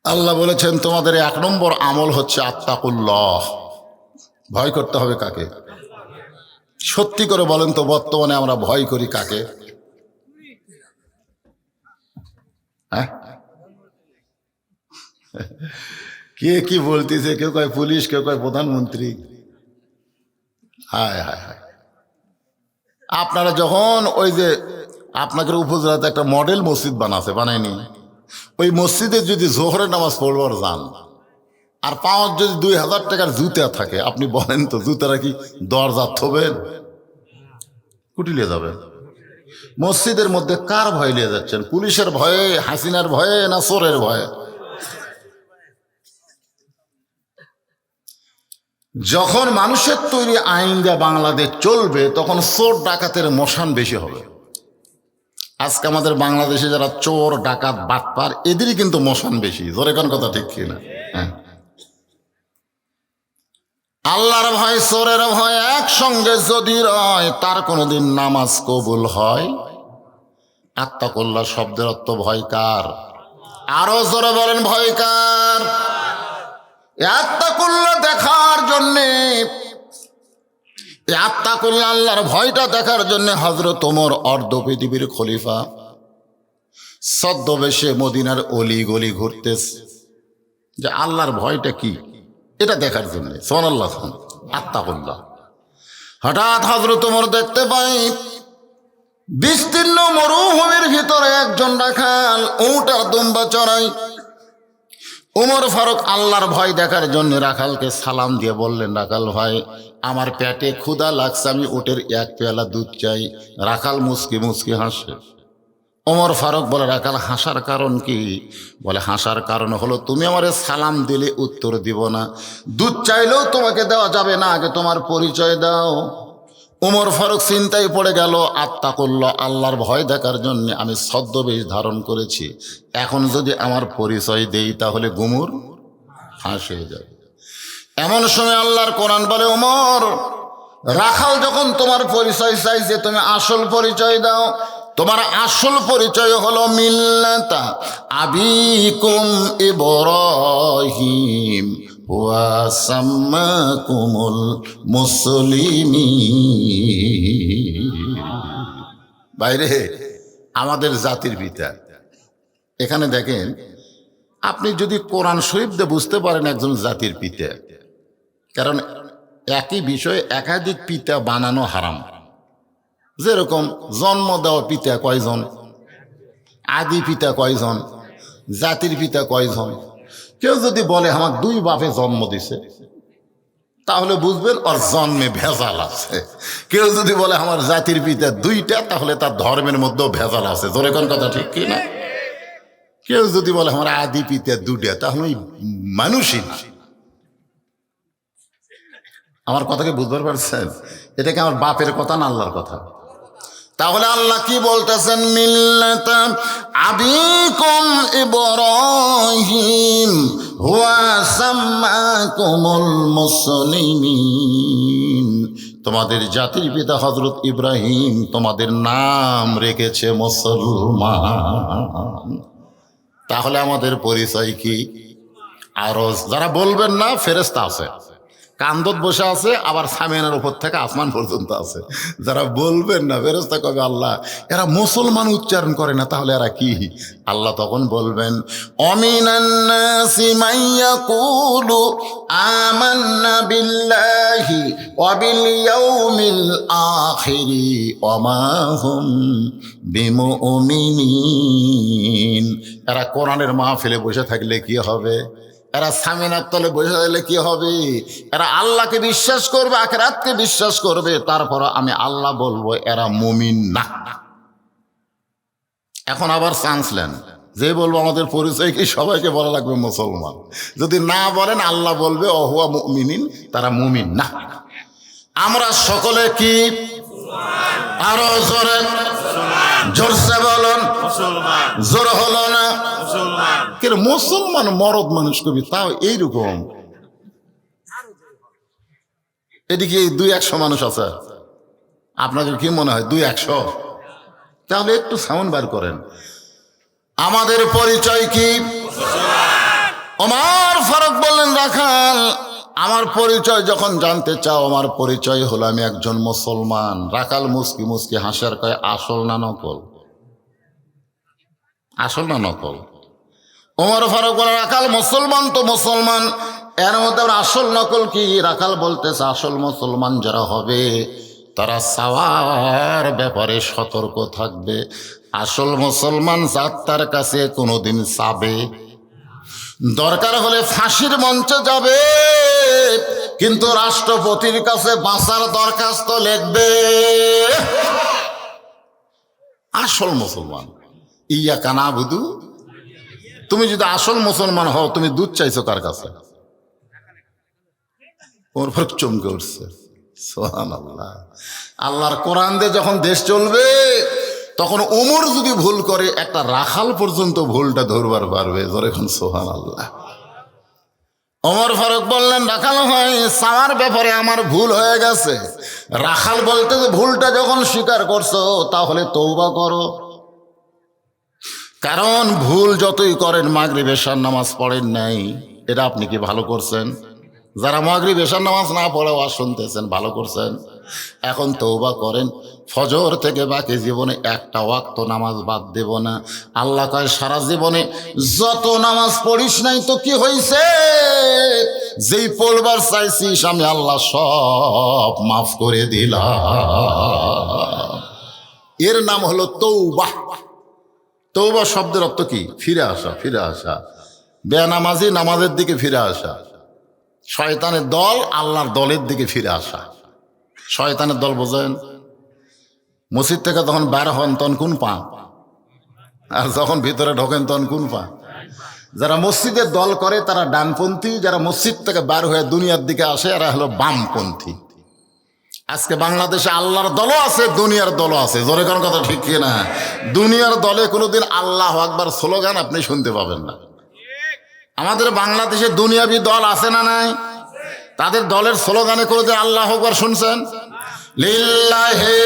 আল্লাহ বলেছেন তোমাদের 1 নম্বর আমল হচ্ছে আত্তাকুল্লাহ। ভয় করতে হবে কাকে? সত্যি করে বলেন তো, বর্তমানে আমরা ভয় করি কাকে? হ্যাঁ, কে কি বলতেছে? কেউ কয় পুলিশ, কেউ কয় প্রধানমন্ত্রী। হায় হায় হায়। আপনারা যখন ওই যে আপনাদের উপজেলাতে একটা মডেল মসজিদ বানায়নি, ওই মসজিদে যদি জোহরের নামাজ পড়বার যান আর পাওয়ার যদি 2000 টাকার জুতা থাকে, আপনি বলেন তো জুতারা কি দরজা থবেন? কুটিলে যাবেন। মসজিদের মধ্যে কার ভয় নিয়ে যাচ্ছেন? পুলিশের ভয়ে, হাসিনার ভয়ে, না চোরের ভয়ে? যখন মানুষের তৈরি আইন যা বাংলাদেশ চলবে, তখন চোর ডাকাতের মশান বেশি হবে। আজকে আমাদের বাংলাদেশে যারা চোর ডাকাত বাটপার, এদেরই কিন্তু মশান বেশি। জোরে কোন কথা ঠিক কিনা? হ্যাঁ, আল্লাহর ভয় চোরের ভয় একসঙ্গে যদি রয়, তার কোনোদিন নামাজ কবুল হয়? আত্তাকুল্লাহ শব্দের অর্থ ভয় কার? আরো জোরে বলেন, ভয় কার? আত্তাকুল্লাহ দেখার জন্যে, আত্তাকুল্লাহ আল্লাহর ভয়টা দেখার জন্য হযরত ওমর অর্ধ পৃথিবীর খলিফা ছদ্মবেশে মদিনার অলি গলি ঘুরতেছে, যে আল্লাহর ভয়টা কি এটা দেখার জন্য। সুবহানাল্লাহ, আত্তাকুল্লাহ। হঠাৎ হযরত ওমর দেখতে পাই বিস্তীর্ণ মরুভূমির ভিতরে একজন রাখাল উট আর দুম্বা চড়াই। ওমর ফারুক আল্লাহর ভয় দেখার জন্য রাখালকে সালাম দিয়ে বললেন, রাখাল ভাই, আমার পেটে ক্ষুধা লাগছে, আমি উটের 1 পেয়ালা দুধ চাই। রাখাল মুচকি মুচকি হাসে। ওমর ফারুক বলে, রাখাল হাসার কারণ কি? বলে, হাসার কারণ হলো তুমি আমারে সালাম দিলে উত্তর দিব না, দুধ চাইলেও তোমাকে দেওয়া যাবে না, আগে তোমার পরিচয় দাও। ওমর ফারুক চিন্তায় পড়ে গেল, আত্তাকুল্লাহ আল্লাহর ভয় দেখার জন্য আমি ছদ্মবেশ ধারণ করেছি, এখন যদি আমার পরিচয় দেই তাহলে গুমুর ফাঁস হয়ে যাবে। এমন সময় আল্লাহর কোরআন বলে, ওমর, রাখাল যখন তোমার পরিচয় চাইছে, তুমি আসল পরিচয় দাও। তোমার আসল পরিচয় হলো মিল্লাতা আবিকুম ইব্রাহিম ওয়া সাম্মাকুমুল মুসলিমিন। বাইরে আমাদের জাতির পিতা। এখানে দেখেন, আপনি যদি কোরআন শরীফ দিয়ে বুঝতে পারেন একজন জাতির পিতা, কারণ একই বিষয়ে একাধিক পিতা বানানো হারাম। যেরকম জন্ম দেওয়া পিতা কয়জন, আদি পিতা কয়জন, জাতির পিতা কয়জন। কেউ যদি বলে আমার 2 বাপে জন্ম দিছে, তাহলে বুঝবেন ওর জন্মে ভেজাল আছে। কেউ যদি বলে আমার জাতির পিতা 2টা, তাহলে তার ধর্মের মধ্যেও ভেজাল আছে। জোরে কোন কথা ঠিক কি না? কেউ যদি বলে আমার আদি পিতা 2টা, তাহলে মানুষই না। আমার কথাকে বুঝতে পারছেন? এটা কি আমার বাপের কথা না আল্লাহর কথা? তাহলে আল্লাহ কি বলতেছেন? মিল্লাতা আবিকুম ইব্রাহিম ওয়া সাম্মাকুমুল মুসলিমিন। তোমাদের জাতির পিতা হযরত ইব্রাহিম তোমাদের নাম রেখেছে মুসলমান। তাহলে আমাদের পরিচয় কি? আরজ। যারা বলবেন না, ফেরেশতা আছে, কান্দত বসে আছে, আবার সামিয়ানার উপর থেকে আসমান পর্যন্ত আছে। যারা বলবেন না, ফেরেশতা কবে আল্লাহ এরা মুসলমান উচ্চারণ করে না, তাহলে এরা কি? আল্লাহ তখন বলবেন, অমিনান নাসি মাইয়াকুলু আমান্না বিল্লাহি ওয়া বিল ইয়াউমিল আখিরি ওয়া মা হুম বিমুমিনিন। এরা কোরআনের মাহফিলে বসে থাকলে কি হবে? এরা সামিনার তলে বসে থাকলে কি হবে? এরা আল্লাহকে বিশ্বাস করবে, আখিরাতকে বিশ্বাস করবে, তারপর আমি আল্লাহ বলবো এরা মুমিন না। এখন আবার চান্স নেন, যে বলবো আমাদের পরিচয় কি সবাইকে বলা লাগবে মুসলমান। যদি না বলেন আল্লাহ বলবে অহুয়া মুমিনিন, তারা মুমিন না। আমরা সকলে কি? আরো জোরে, জোরসে বলুন। জোর হলো না? মুসলমান মরদ মানুষ কবি, তাও এইরকম। এদিকে 200 মানুষ আছে, আপনাদের কি মনে হয় 200? তাহলে একটু সাউন্ড বার করেন। আমাদের পরিচয় কি? ওমর ফারুক বললেন, রাখাল আমার পরিচয় যখন জানতে চাও, আমার পরিচয় হলো আমি একজন মুসলমান। রাখাল মুস্কি মুস্কি হাসার কয়, আসল না নকল? আসল না নকল? ওমর ফারুক বলে, রাখাল মুসলমান তো মুসলমান, এর মধ্যে আসল নকল কি? রাখাল বলতেছে, আসল মুসলমান যারা হবে তারা সাওয়ার ব্যাপারে সতর্ক থাকবে। আসল মুসলমান যাত্রার কাছে কোনোদিন চাবে, দরকার হলে ফাঁসির মঞ্চে যাবে, কিন্তু রাষ্ট্রপতির কাছে বাঁচার দরখাস্ত লিখবে। আসল মুসলমান। ইয়া কানা বুধু, তুমি যদি আসল মুসলমান হও, তুমি দুধ চাইছো কার কাছে? ওর পর চমকে উঠছে। সুবহানাল্লাহ। আল্লাহর কোরআন দিয়ে যখন দেশ চলবে, তখন ওমর যদি ভুল করে, একটা রাখাল পর্যন্ত ভুলটা ধরবার পারবে। যখন সুবহানাল্লাহ। ওমর ফারুক বললেন, রাখাল ভাই, সামার ব্যাপারে আমার ভুল হয়ে গেছে। রাখাল বলতে, ভুলটা যখন স্বীকার করছো তাহলে তওবা করো। কারণ ভুল যতই করেন, মাগরিব এশার নামাজ পড়েন নাই, এটা আপনি কি ভালো করছেন? যারা মাগরিব এশার নামাজ না পড়ে ওয়াজ শুনতেছেন, ভালো করছেন। এখন তওবা করেন, ফজর থেকে বাকি জীবনে একটা ওয়াক্ত নামাজ বাদ দেব না। আল্লাহ কয়, সারা জীবনে যত নামাজ পড়িস নাই তো কি হইছে? যেই পড়বার চাইছিস আমি আল্লাহ সব মাফ করে দিলাম। এর নাম হলো তওবা। তওবা শব্দের অর্থ কি? ফিরে আসা, ফিরে আসা। বেনামাজি নামাজের দিকে ফিরে আসা, শয়তানের দল আল্লাহর দলের দিকে ফিরে আসা। শয়তানের দল বোঝেন? মসজিদ থেকে যখন বের হন তখন কোন পা, আর যখন ভিতরে ঢোকেন তখন কোন পা। যারা মসজিদের দল করে তারা ডানপন্থী, যারা মসজিদ থেকে বের হয়ে দুনিয়ার দিকে আসে এরা হলো বামপন্থী। আজকে বাংলাদেশে আল্লাহর দলও আছে, দুনিয়ার দলও আছে। জোরে কোন কথা ঠিক না? দুনিয়ার দলে কোনোদিন আল্লাহু আকবার স্লোগান আপনি শুনতে পাবেন না। আমাদের বাংলাদেশে দুনিয়াবি দল আছে না নাই? তাদের দলের স্লোগানে কোনোদিন আল্লাহু আকবার শুনছেন? লিল্লাহি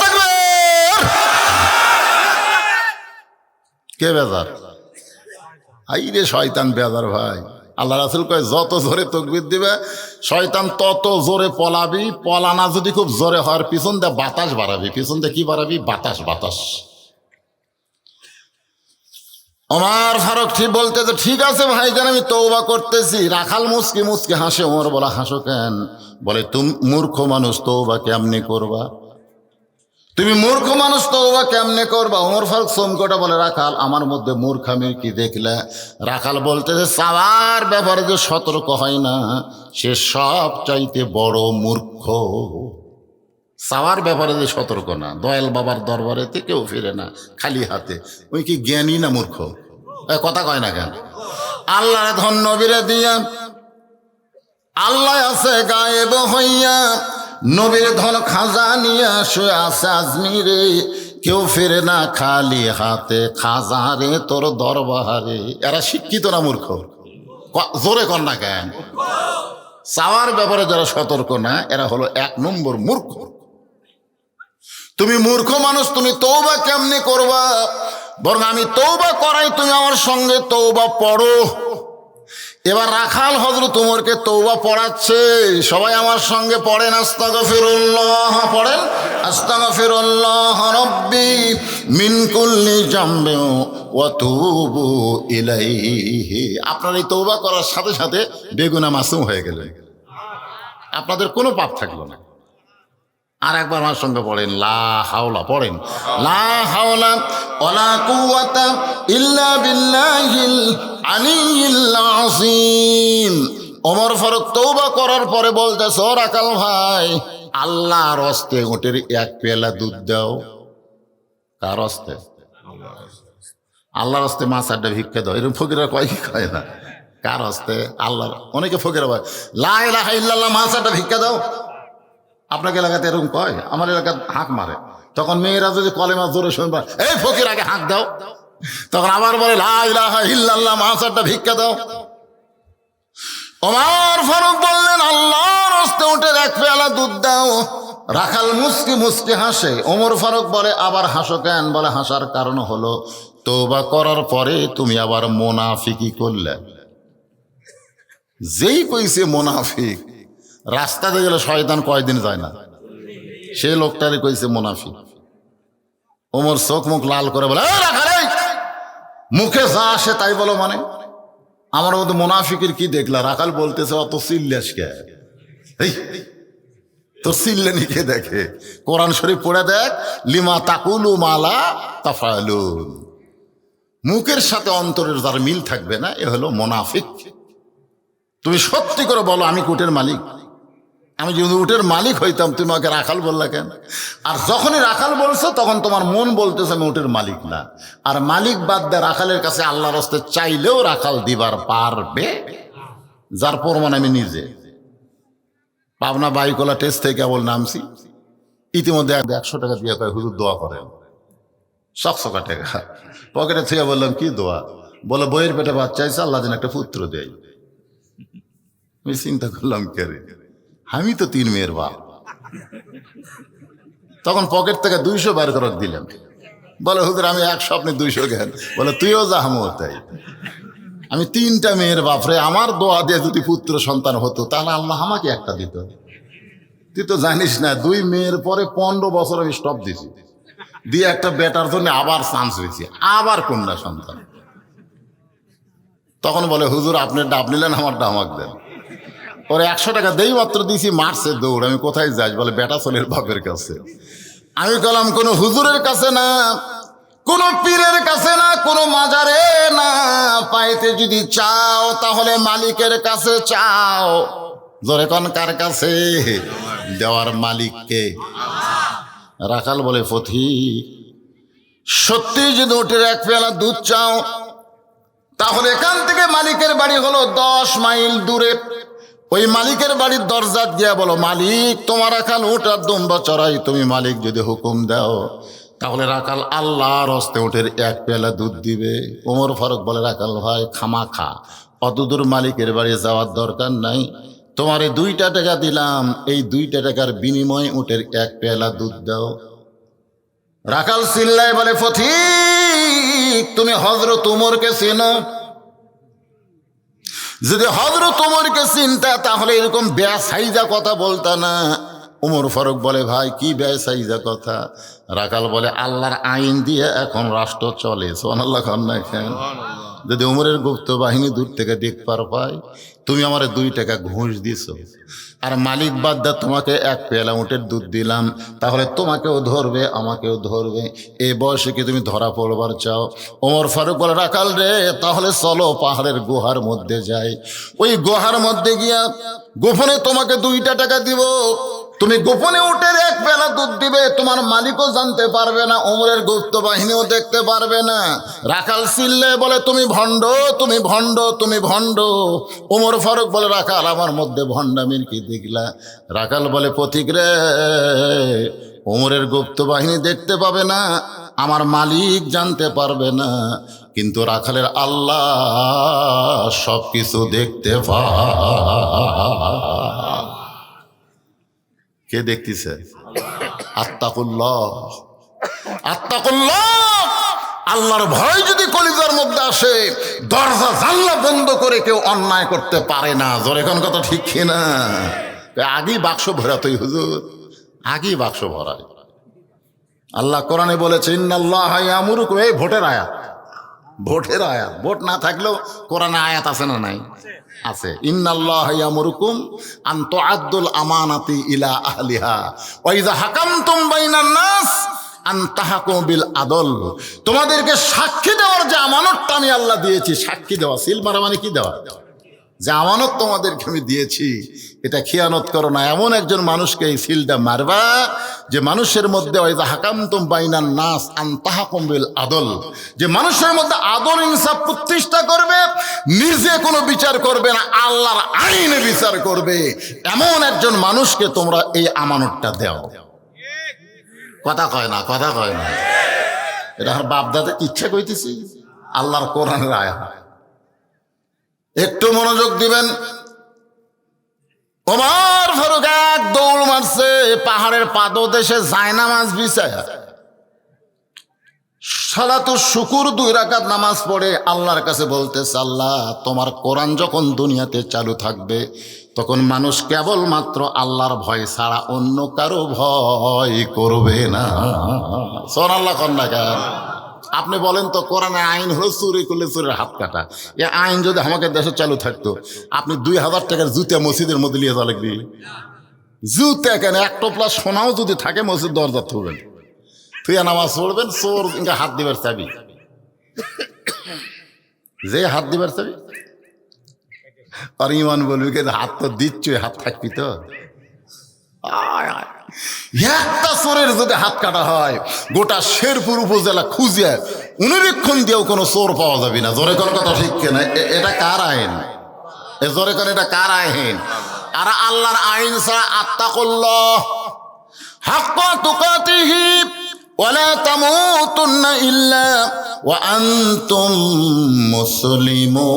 তাকবীর। কে বেজার? আইরে শয়তান বেজার ভাই। আল্লাহ রাসূল কয়, যত জোরে তাকবীর দিবে শয়তান তত জোরে পলাবি। পলানা যদি খুব জোরে হওয়ার পিছন দিয়ে বাতাস বাড়াবি। পিছন দিয়ে কি বাড়াবি? বাতাস, বাতাস। ওমর ফারুক ঠিক বলতেছে, ঠিক আছে ভাইজান, আমি তওবা করতেছি। রাখাল মুস্কি মুস্কি হাসে। ওমর বলা, হাসো কেন? বলে, তুমি মূর্খ মানুষ, তওবা কেমনে করবা? তুমি মূর্খ মানুষ, তওবা কেমনে করবা? ওমর ফারুক চমকটা বলে, রাখাল আমার মধ্যে মূর্খামি কি দেখলে? রাখাল বলতেছে, চাওয়ার ব্যাপারে যে সতর্ক হয় না সে সব চাইতে বড় মূর্খ। চাওয়ার ব্যাপারে যে সতর্ক না, দয়াল বাবার দরবারেতে কেউ ফিরে না খালি হাতে, ওই কি জ্ঞানী না মূর্খ? কথা কয় না কেন? আল্লাহর ধন নবীরে দিয়া, আল্লাহ আছে গায়েব হইয়া, নবীর ধন খাজা নিয়া শুয়ে আছে আজমিরে, কেউ ফিরে না খালি হাতে, খাজা রে তোর দরবারে। এরা শিক্ষিত না মূর্খ? জোরে কর না কেন? চাওয়ার ব্যাপারে যারা সতর্ক না এরা হলো 1 নম্বর মূর্খ। তুমি মূর্খ মানুষ, তুমি তওবা কেমনে করবা? বরং আমি তওবা করাই, তুমি আমার সঙ্গে তওবা পড়ো। এবার রাখাল হযরত ওমরকে তওবা পড়াচ্ছে। সবাই আমার সঙ্গে পড়েন, আস্তাগফিরুল্লাহ। পড়েন, আস্তাগফিরুল্লাহ রাব্বি মিন কুল্লি জামবি ওয়া তুবু ইলাইহি। আপনার এই তওবা করার সাথে সাথে বেগুনাহ মাসুম হয়ে গেলেন, আপনাদের কোনো পাপ থাকলো না। আর একবার আমার সঙ্গে পড়েন, লা হাওলা। পড়েন, লা হাওলা ওয়ালা কুওয়াতা ইল্লা বিল্লাহিল আলিয়্যিল আযীম। ওমর ফারুক তওবা করার পরে বলতেছে, ও রাখাল ভাই, আল্লাহর হস্তে ওটের 1 পেয়ালা দুধ দাও। কার হস্তে? আল্লাহর হস্তে মাছ আড্ডা ভিক্ষা দাও, এরকম ফকিরা কয় কি কয় না? কার হস্তে? আল্লাহর। অনেকে ফকিরা বলে লা ইলাহা ইল্লাল্লাহ মাছ আড্ডা ভিক্ষা দাও। আপনাকে এলাকাতে এরকম কয়? আমার এলাকায় হাঁক মারে। তখন মেয়েরা যদি কলেমা জোরে শুনবা, এই ফকির আগে হাঁক দাও, তখন আবার বলে লা ইলাহা ইল্লাল্লাহ মাছ আড্ডা ভিক্ষা দাও। ওমর ফারুক বললেন আল্লাহর হস্তে উঠে এক পেয়ালা দুধ দাও। রাখাল মুস্কি মুস্কি হাসে। ওমর ফারুক বলে আবার হাসো কেন? বলে হাসার কারণ হলো তওবা করার পরে তুমি আবার মুনাফিকি করলে। যেই কইছে মুনাফিক, রাস্তাতে গেলে শয়তান কয়দিন যায় না, সেই লোকটারই কইছে মুনাফিক। ওমর চোখ মুখ লাল করে বলে রাখাল, মুখে যা আসে তাই বলো মানে? আমার মধ্যে মুনাফিকের কি দেখলা? রাখাল বলতেছে অত চিল্লাস কে? তোর চিল্লানি কে দেখে? কোরআন শরীফ পড়ে দেখ, লিমা তাকুলু মালা তাফালুন। মুখের সাথে অন্তরের যার মিল থাকবে না, এ হলো মুনাফিক। তুমি সত্যি করে বলো আমি উটের মালিক। আমি যদি উটের মালিক হইতাম তুমি আমাকে রাখাল বললা কেন? আর যখনই রাখাল বলছো তখন তোমার মন বলতেছে আমি উটের মালিক না। আর মালিক বাদ দিয়ে রাখালের কাছে আল্লাহর হস্তে চাইলেও রাখাল দিবার পারবে, যার প্রমাণ আমি নিজে। পাবনা বাইকলা টেস্ট থেকে কেবল নামছি, ইতিমধ্যে 100 টাকা দিয়ে কয় হুজুর দোয়া করেন। সকসকা টাকা পকেটে থেকে বললাম কি দোয়া? বলে বইয়ের পেটে বাচ্চা আছে, আল্লাহ যেন একটা পুত্র দেয়। আমি চিন্তা করলাম কে রে, আমি তো 3 মেয়ের বাপ। তখন পকেট থেকে 200 বার করে দিলাম। বলে হুজুর আমি 1 স্বপ্নে 200 জ্ঞান। বলে তুইও যা আমিও তাই। আমি 3টা মেয়ের বাপ রে, আমার দোয়া দিয়ে যদি পুত্র সন্তান হতো তাহলে আল্লাহ আমাকে একটা দিত। তুই তো জানিস না 2 মেয়ের পরে 15 বছর আমি স্টপ দিছি, দিয়ে একটা বেটার জন্য আবার চান্স হয়েছি, আবার কন্যা সন্তান। তখন বলে হুজুর আপনার ডাব নিলেন, আমার ডাব আমাকে দেন। ওরে 100 টাকা দেই মাত্র দিয়েছি, মারছে দৌড়। আমি কোথায় যাই? বলে বেটা ছেলের বাপের কাছে। আমি বললাম কোনো হুজুরের কাছে না, কোনো পীরের কাছে না, কোনো মাজারে না, পাইতে যদি চাও তাহলে মালিকের কাছে চাও। জোরে কোন কার কাছে? দেওয়ার মালিককে। রাখাল বলে পথিক সত্যি যদি উটের 1 পেয়ালা দুধ চাও তাহলে এখান থেকে মালিকের বাড়ি হলো 10 মাইল দূরে। ওই মালিকের বাড়ির দরজা গিয়া বলো মালিক তোমার রাখাল উট আর দুম্বা চড়াই, তুমি মালিক যদি হুকুম দাও তাহলে রাখাল আল্লাহর হস্তে উটের 1 পেয়ালা দুধ দিবে। ওমর ফারুক বলে রাখাল ভাই খামাখা অত দূর মালিকের বাড়ি যাওয়ার দরকার নাই, তোমারে 2টা টাকা দিলাম, এই 2টা টাকার বিনিময়ে উটের 1 পেয়ালা দুধ দাও। রাখাল চিল্লায় বলে পথিক তুমি হযরত উমরকে চেনো? যদি হযরত উমরকে চিনতা তাহলে এরকম বেসাইজা কথা বলতা না। উমর ফারুক বলে ভাই কি বেসাইজা কথা? রাখাল বলে আল্লাহর আইন দিয়ে এখন রাষ্ট্র চলে। সুবহানাল্লাহ খান না খান? যদি উমরের গুপ্ত বাহিনী দূর থেকে দেখবার পায় তুমি আমারে 2 টাকা ঘুষ দিছো, আর মালিক বাদ দা তোমাকে 1 পেয়ালা উটের দুধ দিলাম, তাহলে তোমাকেও ধরবে আমাকেও ধরবে। এই বয়সে কি তুমি ধরা পড়বার চাও? ওমর ফারুক বলে রাখাল রে তাহলে চলো পাহাড়ের গুহার মধ্যে যাই, ওই গুহার মধ্যে গিয়া গোপনে তোমাকে 2টা টাকা দিব, তুমি গোপনে উটের 1 পেয়ালা দুধ দিবে, তোমার মালিকও জানতে পারবে না, ওমরের গুপ্ত বাহিনীও দেখতে পারবে না। রাখাল চিল্লে বলে তুমি ভণ্ড, তুমি ভণ্ড, তুমি ভণ্ড। ওমর ফারুক বলে রাখাল আমার মধ্যে ভণ্ডামির কি দেখলা? রাখাল বলে পথিক রে ওমরের গুপ্ত বাহিনী দেখতে পাবে না, আমার মালিক জানতে পারবে না, কিন্তু রাখালের আল্লাহ সব কিছু দেখতে পায়। কে দেখতেছে? আত্তাকুল্লাহ, আত্তাকুল্লাহ। আল্লাহর ভয় যদি কলিজার মধ্যে আসে দরজা জানলা বন্ধ করে কেউ অন্যায় করতে পারে না। জোরে কোন কথা ঠিক কিনা? আগেই বাক্স ভরাতই হুজুর, আগেই বাক্স ভরায়। আল্লাহ কোরআনে বলেছে ইন্নাল্লাহা ইয়ামুরুকুম, এই ভোটের আয়াত, ভোটের আয়াত। ভোট না থাকলেও কোরআনে আয়াত আছে না নাই? আছে। ইন্নাল্লাহা ইয়ামুরুকুম আন তুআদ্দুল আমানাতি ইলা আহলিহা ওয়া ইযা হাকামতুম বাইনান নাস আন তাহকুমু বিল আদল। তোমাদেরকে সাক্ষী দেওয়ার যে আমানতটা আমি আল্লাহ দিয়েছি, সাক্ষী দেওয়া, সিল মারা মানে কি দেওয়া? যে আমানত তোমাদেরকে আমি দিয়েছি এটা খিয়ানত করো না। এমন একজন মানুষকে এই সিলটা মারবা যে মানুষের মধ্যে ওয়াইদা হাকামতুম বাইনান নাস আন তাহকুম বিল আদল, যে মানুষের মধ্যে আদল ইনসাফ প্রতিষ্ঠা করবে, নিজে কোনো বিচার করবে না, আল্লাহর আইনে বিচার করবে, এমন একজন মানুষকে তোমরা এই আমানতটা দাও। কথা কয় না, কথা কয় না। এটা আমার বাপদাদা ইচ্ছা কইতেছি, আল্লাহর কোরআনের আয়াত। একটু মনোযোগ দিবেন। ওমর ফারুক এক দৌড় মারছে পাহাড়ের পাদদেশে জায়নামাজ বিছায়া, সালাতুল শুকুর 2 রাকাত নামাজ পড়ে আল্লাহর কাছে বলতেছে, আল্লাহ তোমার কোরআন যখন দুনিয়াতে চালু থাকবে তখন মানুষ কেবলমাত্র আল্লাহর ভয় ছাড়া অন্য কারো ভয় করবে না। সুবহানাল্লাহ কন্যা কেন? আপনি বলেন তো, কোরআনের আইন হলো চুরি করলে চোরের হাত কাটা। এই আইন যদি আমাদের দেশে চালু থাকতো, আপনি 2000 টাকার জুতা মসজিদের মধ্যে নিয়ে যাওয়া লাগবে। জুতা কেন, 1 টোপলা সোনাও যদি থাকে মসজিদ দরজা থুবেন, তুই নামাজ পড়বেন, চোর ইনকা হাত দিবার চাবি, যে হাত দিবার চাবি আর ইমান বলবি কিন্তু হাত তো দিচ্ছ, হাত থাকবি তো। একটা চোরের যদি হাত কাটা হয় গোটা শেরপুর উপজেলা খুঁজে অনুরীক্ষণ দিয়েও কোনো চোর পাওয়া যাবে না। জোরে কোন কথা ঠিক কেনা? এটা কার আইন? জোরে কোন এটা কার আইন? আর আল্লাহর আইন ছাড়া আত্তাকুল্লাহ হাক্কা তুকাতিহি ওয়ালা তামুতুন্না ইল্লা ওয়া আনতুম মুসলিমুন।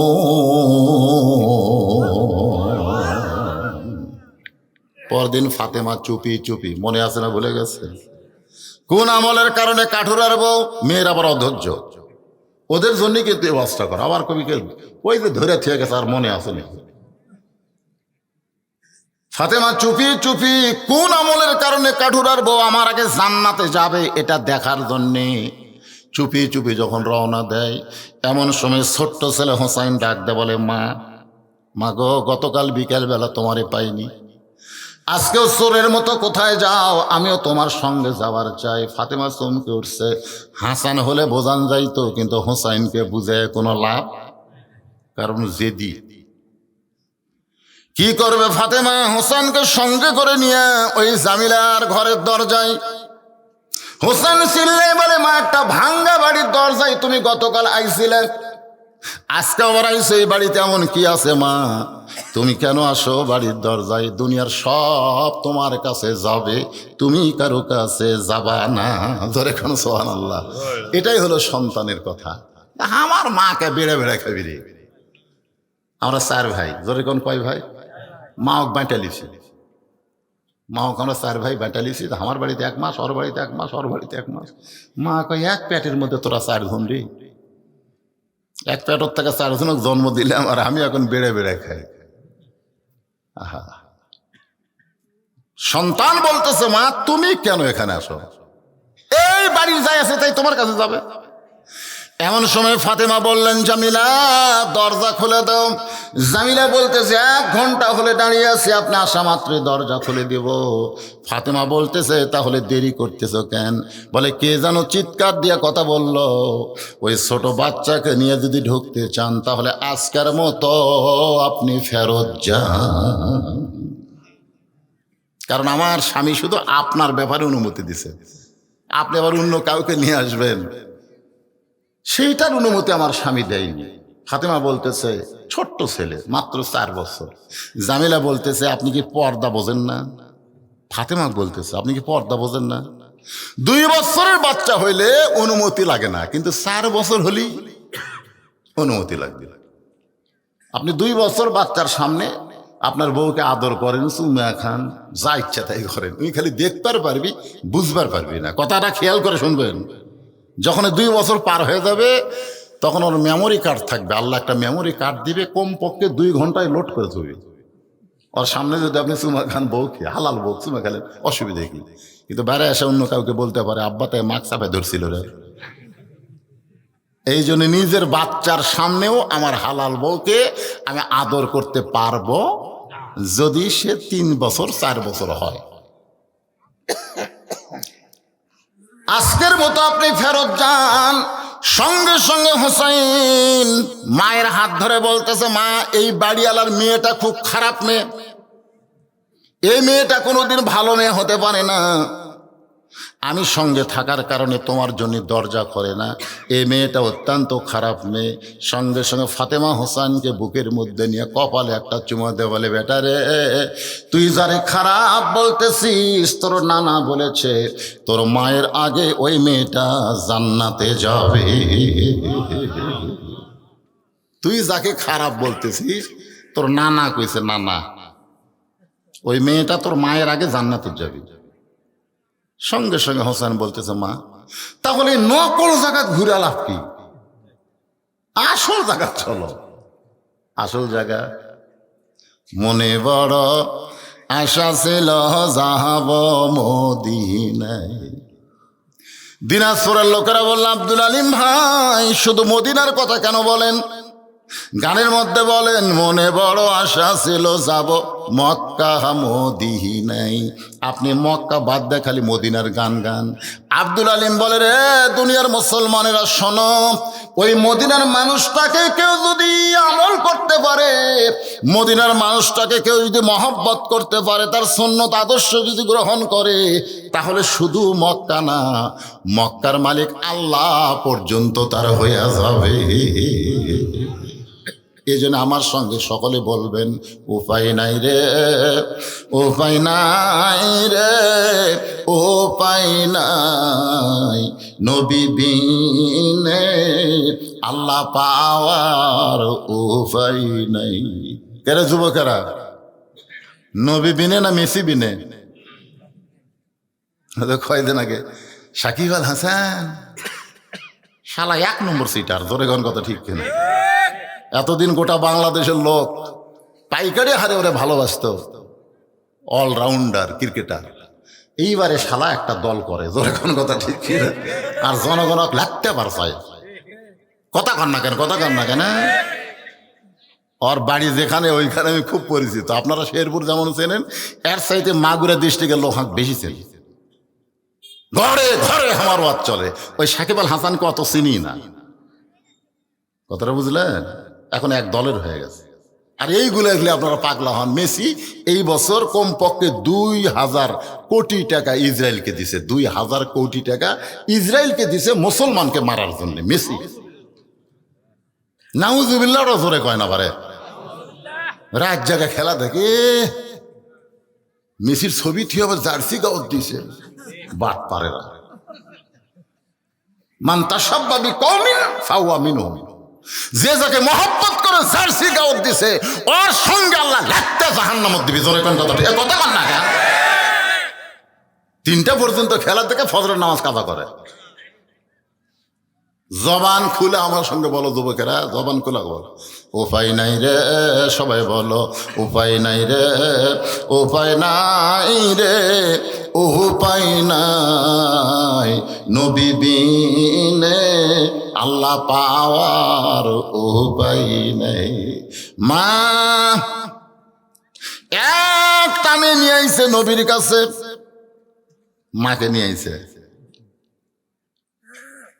পরদিন ফাতেমা চুপি চুপি, মনে আছে না ভুলে গেছে? কোন আমলের কারণে কাঠুরার বউ, মেয়ের আবার অধৈর্য, ওদের জন্য কিন্তু এই অবস্থা করা। আবার কবিকে ওই যে ধরে থেকে গেছে, আর মনে আসেনি। ফাতেমা চুপি চুপি কোন আমলের কারণে কাঠুরার বউ আমার আগে জান্নাতে যাবে এটা দেখার জন্যে চুপি চুপি যখন রওনা দেয়, এমন সময় ছোট্ট ছেলে হোসাইন ডাক দে, বলে, মা মা গো, গতকাল বিকেলবেলা তোমারে পাইনি, আজকেও চোরের মতো কোথায় যাও? আমিও তোমার সঙ্গে যাওয়ার চাই। ফাতেমা চমকে উঠছে। হাসান হলে বোঝান যাইতো, কিন্তু হোসাইনকে বুঝে কোনো লাভ, কারণ জেদি। কি করবে ফাতেমা? হোসেনকে সঙ্গে করে নিয়ে ওই জামিলার ঘরের দরজায়, হোসেন চিল্লাই বলে, মা একটা ভাঙ্গা বাড়ির দরজায় তুমি গতকাল আইছিলে, আজকে আবার আইসো, এই বাড়িতে এমন কি আছে মা? তুমি কেন আসো বাড়ির দরজায়? দুনিয়ার সব তোমার কাছে যাবে, তুমি কারো কাছে যাবা না। ধরে কোন সুবহানাল্লাহ। এটাই হলো সন্তানের কথা। আমার মাকে বেড়ে বেড়ে খাবি রে। আমরা 4 ভাই, ধরে কোন কয় ভাই? মা হোক বাঁটা লিছি, মা হোক আমরা 4 ভাই বাঁটা লিছি। আমার বাড়িতে 1 মাস, ওর বাড়িতে 1 মাস, ওর বাড়িতে 1 মাস। মা কয়, এক পেটের মধ্যে তোরা 4 জন রে, এক পেটের থেকে 4 জনক জন্ম দিলাম, আর আমি এখন বেড়ে বেড়ে খাই। আহা, সন্তান বলতেছে, মা তুমি কেন এখানে আসো? এই বাড়ির যাই আছে তাই তোমার কাছে যাবে। এমন সময় ফাতেমা বললেন, জামিলা দরজা খুলে দাও। জামিলা বলতেছে, 1 ঘন্টা হলে দাঁড়িয়ে আছি, আপনি আসা মাত্রই দরজা খুলে দেব। ফাতেমা বলতেছে, তাহলে দেরি করতেছো কেন? বলে, কে যেন চিৎকার দিয়ে কথা বলল, ওই ছোট বাচ্চাকে নিয়ে যদি ঢুকতে চান তাহলে আজকের মতো আপনি ফেরত যান, কারণ আমার স্বামী শুধু আপনার ব্যাপারে অনুমতি দিছে, আপনি আবার অন্য কাউকে নিয়ে আসবেন সেইটার অনুমতি আমার স্বামী দেয়নি। ফাতেমা বলতেছে, ছোট্ট ছেলে, মাত্র 4 বছর। জামিলা বলতেছে, আপনি কি পর্দা বোঝেন না? ফাতেমা বলতেছে, আপনি কি পর্দা বোঝেন না? 2 বছরের বাচ্চা হইলে অনুমতি লাগে না, কিন্তু 4 বছর হলেই অনুমতি লাগবে। আপনি 2 বছর বাচ্চার সামনে আপনার বউকে আদর করেন, চুমা খান, যা ইচ্ছা তাই করেন, তুমি খালি দেখতে পারবি, বুঝবার পারবি না। কথাটা খেয়াল করে শুনবেন। যখন 2 বছর পার হয়ে যাবে তখন ওর মেমোরি কার্ড থাকবে, আল্লাহ একটা মেমোরি কার্ড দিবে, কমপক্ষে 2 ঘন্টায় লোড করে দেবে। ওর সামনে যদি আপনি চুমা খান, বউকে হালাল বউ চুমা খেলেন, অসুবিধা কি? কিন্তু বাইরে এসে অন্য কাউকে বলতে পারে, আব্বা তাই মাস্ক চাপে ধরছিল রে। এই জন্য নিজের বাচ্চার সামনেও আমার হালাল বউকে আমি আদর করতে পারবো যদি সে 3 বছর 4 বছর হয়। আজকের মতো আপনি ফেরত যান। সঙ্গে সঙ্গে হোসাইন মায়ের হাত ধরে বলতেছে, মা এই বাড়িওয়ালার মেয়েটা খুব খারাপ মেয়ে, এই মেয়েটা কোনোদিন ভালো মেয়ে হতে পারে না, আমি সঙ্গে থাকার কারণে তোমার জন্য দরজা করে না। এই মেয়েটা অত্যন্ত খারাপ মেয়ে। সঙ্গে সঙ্গে ফাতেমা হোসেনকে বুকের মধ্যে নিয়ে কপালে একটা চুমা দিয়ে বলে, বেটা রে, তুই যারে খারাপ বলতেছিস তোর নানা বলেছে তোর মায়ের আগে ওই মেয়েটা জান্নাতে যাবে। তুই যাকে খারাপ বলতেছিস তোর নানা কইছে, নানা ওই মেয়েটা তোর মায়ের আগে জান্নাতে যাবে। সঙ্গে সঙ্গে হোসেন বলতেছে, মা তাহলে নকল জায়গা ঘুরে লাভ কি, আসল জায়গা চলো। আসল জায়গা মনে বড় আশা ছিল যাহাব মদিনায়। দিনাজপুরের লোকেরা বলল, আব্দুল আলিম ভাই শুধু মদিনার কথা কেন বলেন? গানের মধ্যে বলেন, মনে বড় আশা ছিল যাব মক্কা মদিনায়। আপনি মক্কা বাদ দিয়ে খালি মদিনার গান গান। আব্দুল আলিম বলে, রে দুনিয়ার মুসলমানেরা শোনো, ওই মদিনার মানুষটাকে কেউ যদি আমল করতে পারে, মদিনার মানুষটাকে কেউ যদি মহব্বত করতে পারে, তার সুন্নত আদর্শ যদি গ্রহণ করে, তাহলে শুধু মক্কা না, মক্কার মালিক আল্লাহ পর্যন্ত তার হয়ে যাবে। এই জন্য আমার সঙ্গে সকলে বলবেন, উপায় নাই রে, উপায় নাই রে, উপায় নাই নবী বিনে আল্লাহ পাওয়ার উপায় নাই। কেরে যুবকেরা, নবী বিনে না মেসি বিনে? কয়দিন আগে সাকিব আল হাসান শালা 1 নম্বর সিটার, জোরে গান কথা ঠিক কিনা? এতদিন গোটা বাংলাদেশের লোক পাইকারি হারে ওরে ভালোবাসত, অলরাউন্ডার ক্রিকেটার। এইবারে শালা একটা দল করে, জোরে কোন কথা ঠিক কিনা? আর জনগণ লাগতে পারছায়। কথা কন না কেন, কথা কন না কেন? ওর বাড়ি যেখানে ওইখানে আমি খুব পরিচিত। আপনারা শেরপুর যেমন চেনেন, এর সাইতে মাগুরা ডিস্ট্রিক্টের লোক বেশি চেন। ঘরে ঘরে আমার ওয়াজ চলে। ওই সাকিব আল হাসানকে অত চিনি না, কথাটা বুঝলেন? এখন এক দলের হয়ে গেছে। আর এইগুলো এগুলো আপনারা পাগলা হন। মেসি এই বছর কমপক্ষে 2000 কোটি টাকা ইসরায়েলকে দিছে, 2000 কোটি টাকা ইসরায়েলকে দিছে মুসলমানকে মারার জন্য। মেসি নাউজুবিল্লাহ জোরে কয় না পারে, রাত জায়গা খেলা দেখে মেসির ছবি ঠিক আবার জার্সি গাওয়াত দিছে। বাট পারে না, মান তাসাব্বা বিকওমিন ফাহুয়া মিনহুম। যে যাকে মহব্বত করে জার্সি গাওয়াত দিছে, ওর সঙ্গে আল্লাহ লাগতে জাহান্নামত দিবে। জোরে কোন কথা, এ কথা কন না কেন? 3টা পর্যন্ত খেলা থেকে ফজরের নামাজ কাজা করে। জবান খুলে আমার সঙ্গে বলো যুবকেরা, জবান খুলে বলো, উপায় নাই রে, সবাই বলো উপায় নাই রে, উপায় নাই রে, উপায় নাই নবী বিনে আল্লাহ পাওয়ার উপায় নেই। মা এক টানে নিয়ে আইছে নবীর কাছে, মাকে নিয়ে আইছে।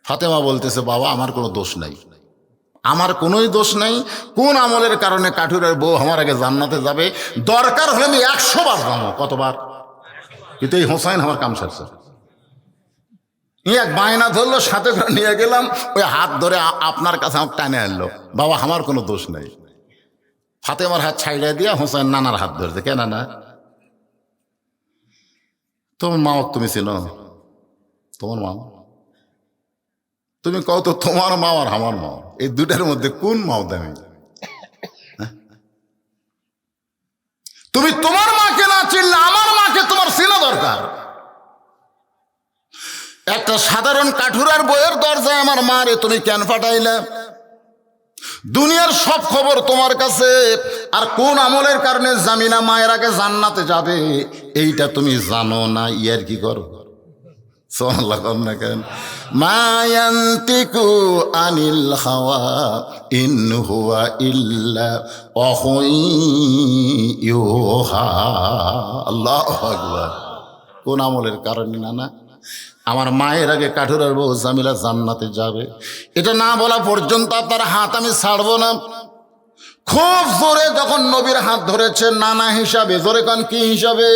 ফাতেমা বলতেছে, বাবা আমার কোনো দোষ নাই, আমার কোনোই দোষ নাই। কোন আমলের কারণে কাঠুরের বউ আমার আগে জান্নাতে যাবে? দরকার হলে আমি 100 বার যাবো। কতবার? কিন্তু এই হোসাইন আমার কাম সারছে। এক বায়না ধরলো, সাথে করে নিয়ে গেলাম, ওই হাত ধরে আপনার কাছে আমার টানে আনলো। বাবা আমার কোনো দোষ নাই। ফাতেমার হাত ছাইড়ে দিয়া হোসাইন নানার হাত ধরছে। কেন না? তোমার মা তুমি ছিল, তোমার মা, তুমি কও তো তোমার মা আর আমার মা, এই দুটার মধ্যে কোন মাও দামি? তুমি তোমার মাকে না চিনলে আমার মাকে তোমার চেনা দরকার। একটা সাধারণ কাঠুরার বইয়ের দরজায় আমার মা রে তুমি কেন পাঠাইলে? দুনিয়ার সব খবর তোমার কাছে, আর কোন আমলের কারণে জামিনা মায়ের আগে জান্নাতে যাবে এইটা তুমি জানো না। ইয়ার কি করো? মায়ান্তিকু আনিল হাওয়া ইন হুয়া ইল্লা ওয়াহয়ুহা। আল্লাহু আকবার। কোন আমলের কারণে না আমার মায়ের আগে কাঠুরার বউ জামিলা জান্নাতে যাবে, এটা না বলা পর্যন্ত আপনার হাত আমি ছাড়বো না। খুব জোরে যখন নবীর হাত ধরেছে নানা হিসাবে, জোরে কান কি হিসাবে,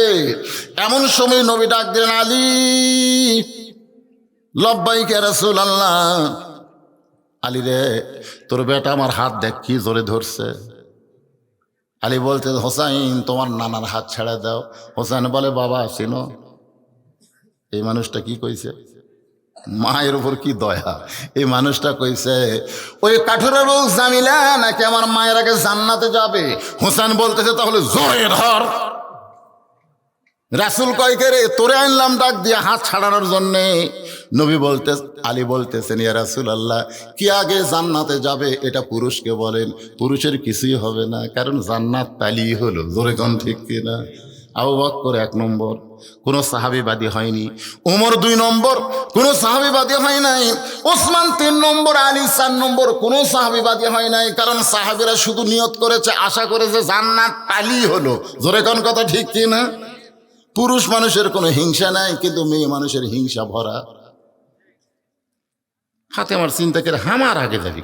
এমন সময় নবী ডাক দিলেন, আলী। লব্বাইক ইয়া রাসূলুল্লাহ। আলী রে, তোর বেটা আমার হাত দেখ কি জোরে ধরছে। আলী বলতে, হোসাইন তোমার নানার হাত ছেড়ে দাও। হোসাইন বলে, বাবা চিনো এই মানুষটা কি কইছে? মায়ের উপর কি দয়া! এই মানুষটা কইছে ওই কাঠুরের বউ জামিলা নাকি আমার মায়ের আগে জান্নাতে যাবে। হোসেন বলতেছে, তাহলে জোরে ধর। রাসূল কয়কে রে, তোরে আনলাম ডাক দিয়ে হাত ছাড়ানোর জন্যে। নবী বলতে, আলী বলতেছেন, ইয়া রাসূলুল্লাহ, কি আগে জান্নাতে যাবে এটা পুরুষকে বলেন, পুরুষের কিছুই হবে না, কারণ জান্নাত তালি হলো। জোরে কোন ঠিক কিনা? আবু বকর 1 নম্বর, কোনো সাহাবীবাদী হয়নি। উমর 2 নম্বর, কোনো সাহাবীবাদী হয় নাই। ওসমান 3 নম্বর, আলী 4 নম্বর, কোনো সাহাবীবাদী হয় নাই। কারণ সাহাবীরা শুধু নিয়ত করেছে, আশা করেছে জান্নাত তালি হলো। জোরে কোন কথা ঠিক কিনা? পুরুষ মানুষের কোনো হিংসা নাই, কিন্তু মেয়ে মানুষের হিংসা ভরা। হাতে আমার চিন্তা করে হামার আগে যাবি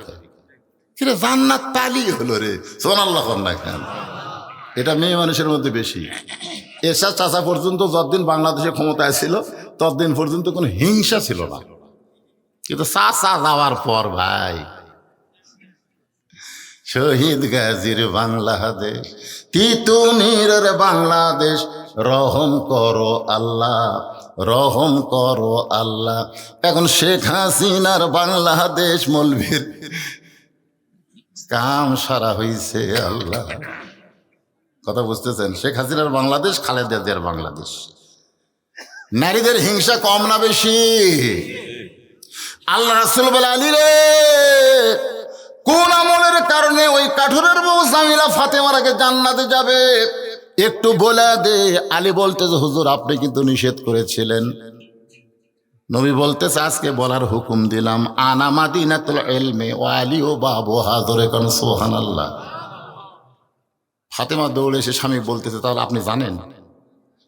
কিরে, জান্নাত তালি হলো রে। সুবহানাল্লাহ না কেন? এটা মেয়ে মানুষের মধ্যে বেশি। এরশাদ চাচা পর্যন্ত যতদিন বাংলাদেশে ক্ষমতায় ছিল ততদিন পর্যন্ত কোনো হিংসা ছিল না, কিন্তু চাচা যাওয়ার পর ভাই, শহীদ গাজীর বাংলাদেশ, তিতুমিরের বাংলাদেশ, রহম করো আল্লাহ, রহম করো আল্লাহ। এখন শেখ হাসিনার বাংলাদেশ, মৌলভীর কাম সারা হইছে আল্লাহ। কথা বুঝতেছেন? শেখ হাসিনার বাংলাদেশ, খালেদা জিয়ার বাংলাদেশ। নারীদের হিংসা কম না বেশি? আল্লাহ রাসূল বলে, আলী রে, কোন আমলের কারণে ওই কাঠুরের বউ জামিলা ফাতেমার আগে জান্নাতে যাবে একটু বলে দে। আলী বলতেছে, হুজুর আপনি কিন্তু নিষেধ করেছিলেন। নবী বলতেছে, আজকে বলার হুকুম দিলাম, আনা মাদিনাতুল ইলমি ওয়া আলী ও বাবুহা। জোরে কোন সুবহানাল্লাহ। ফাতেমা দৌড়ে এসে স্বামী বলতেছে, তাহলে আপনি জানেন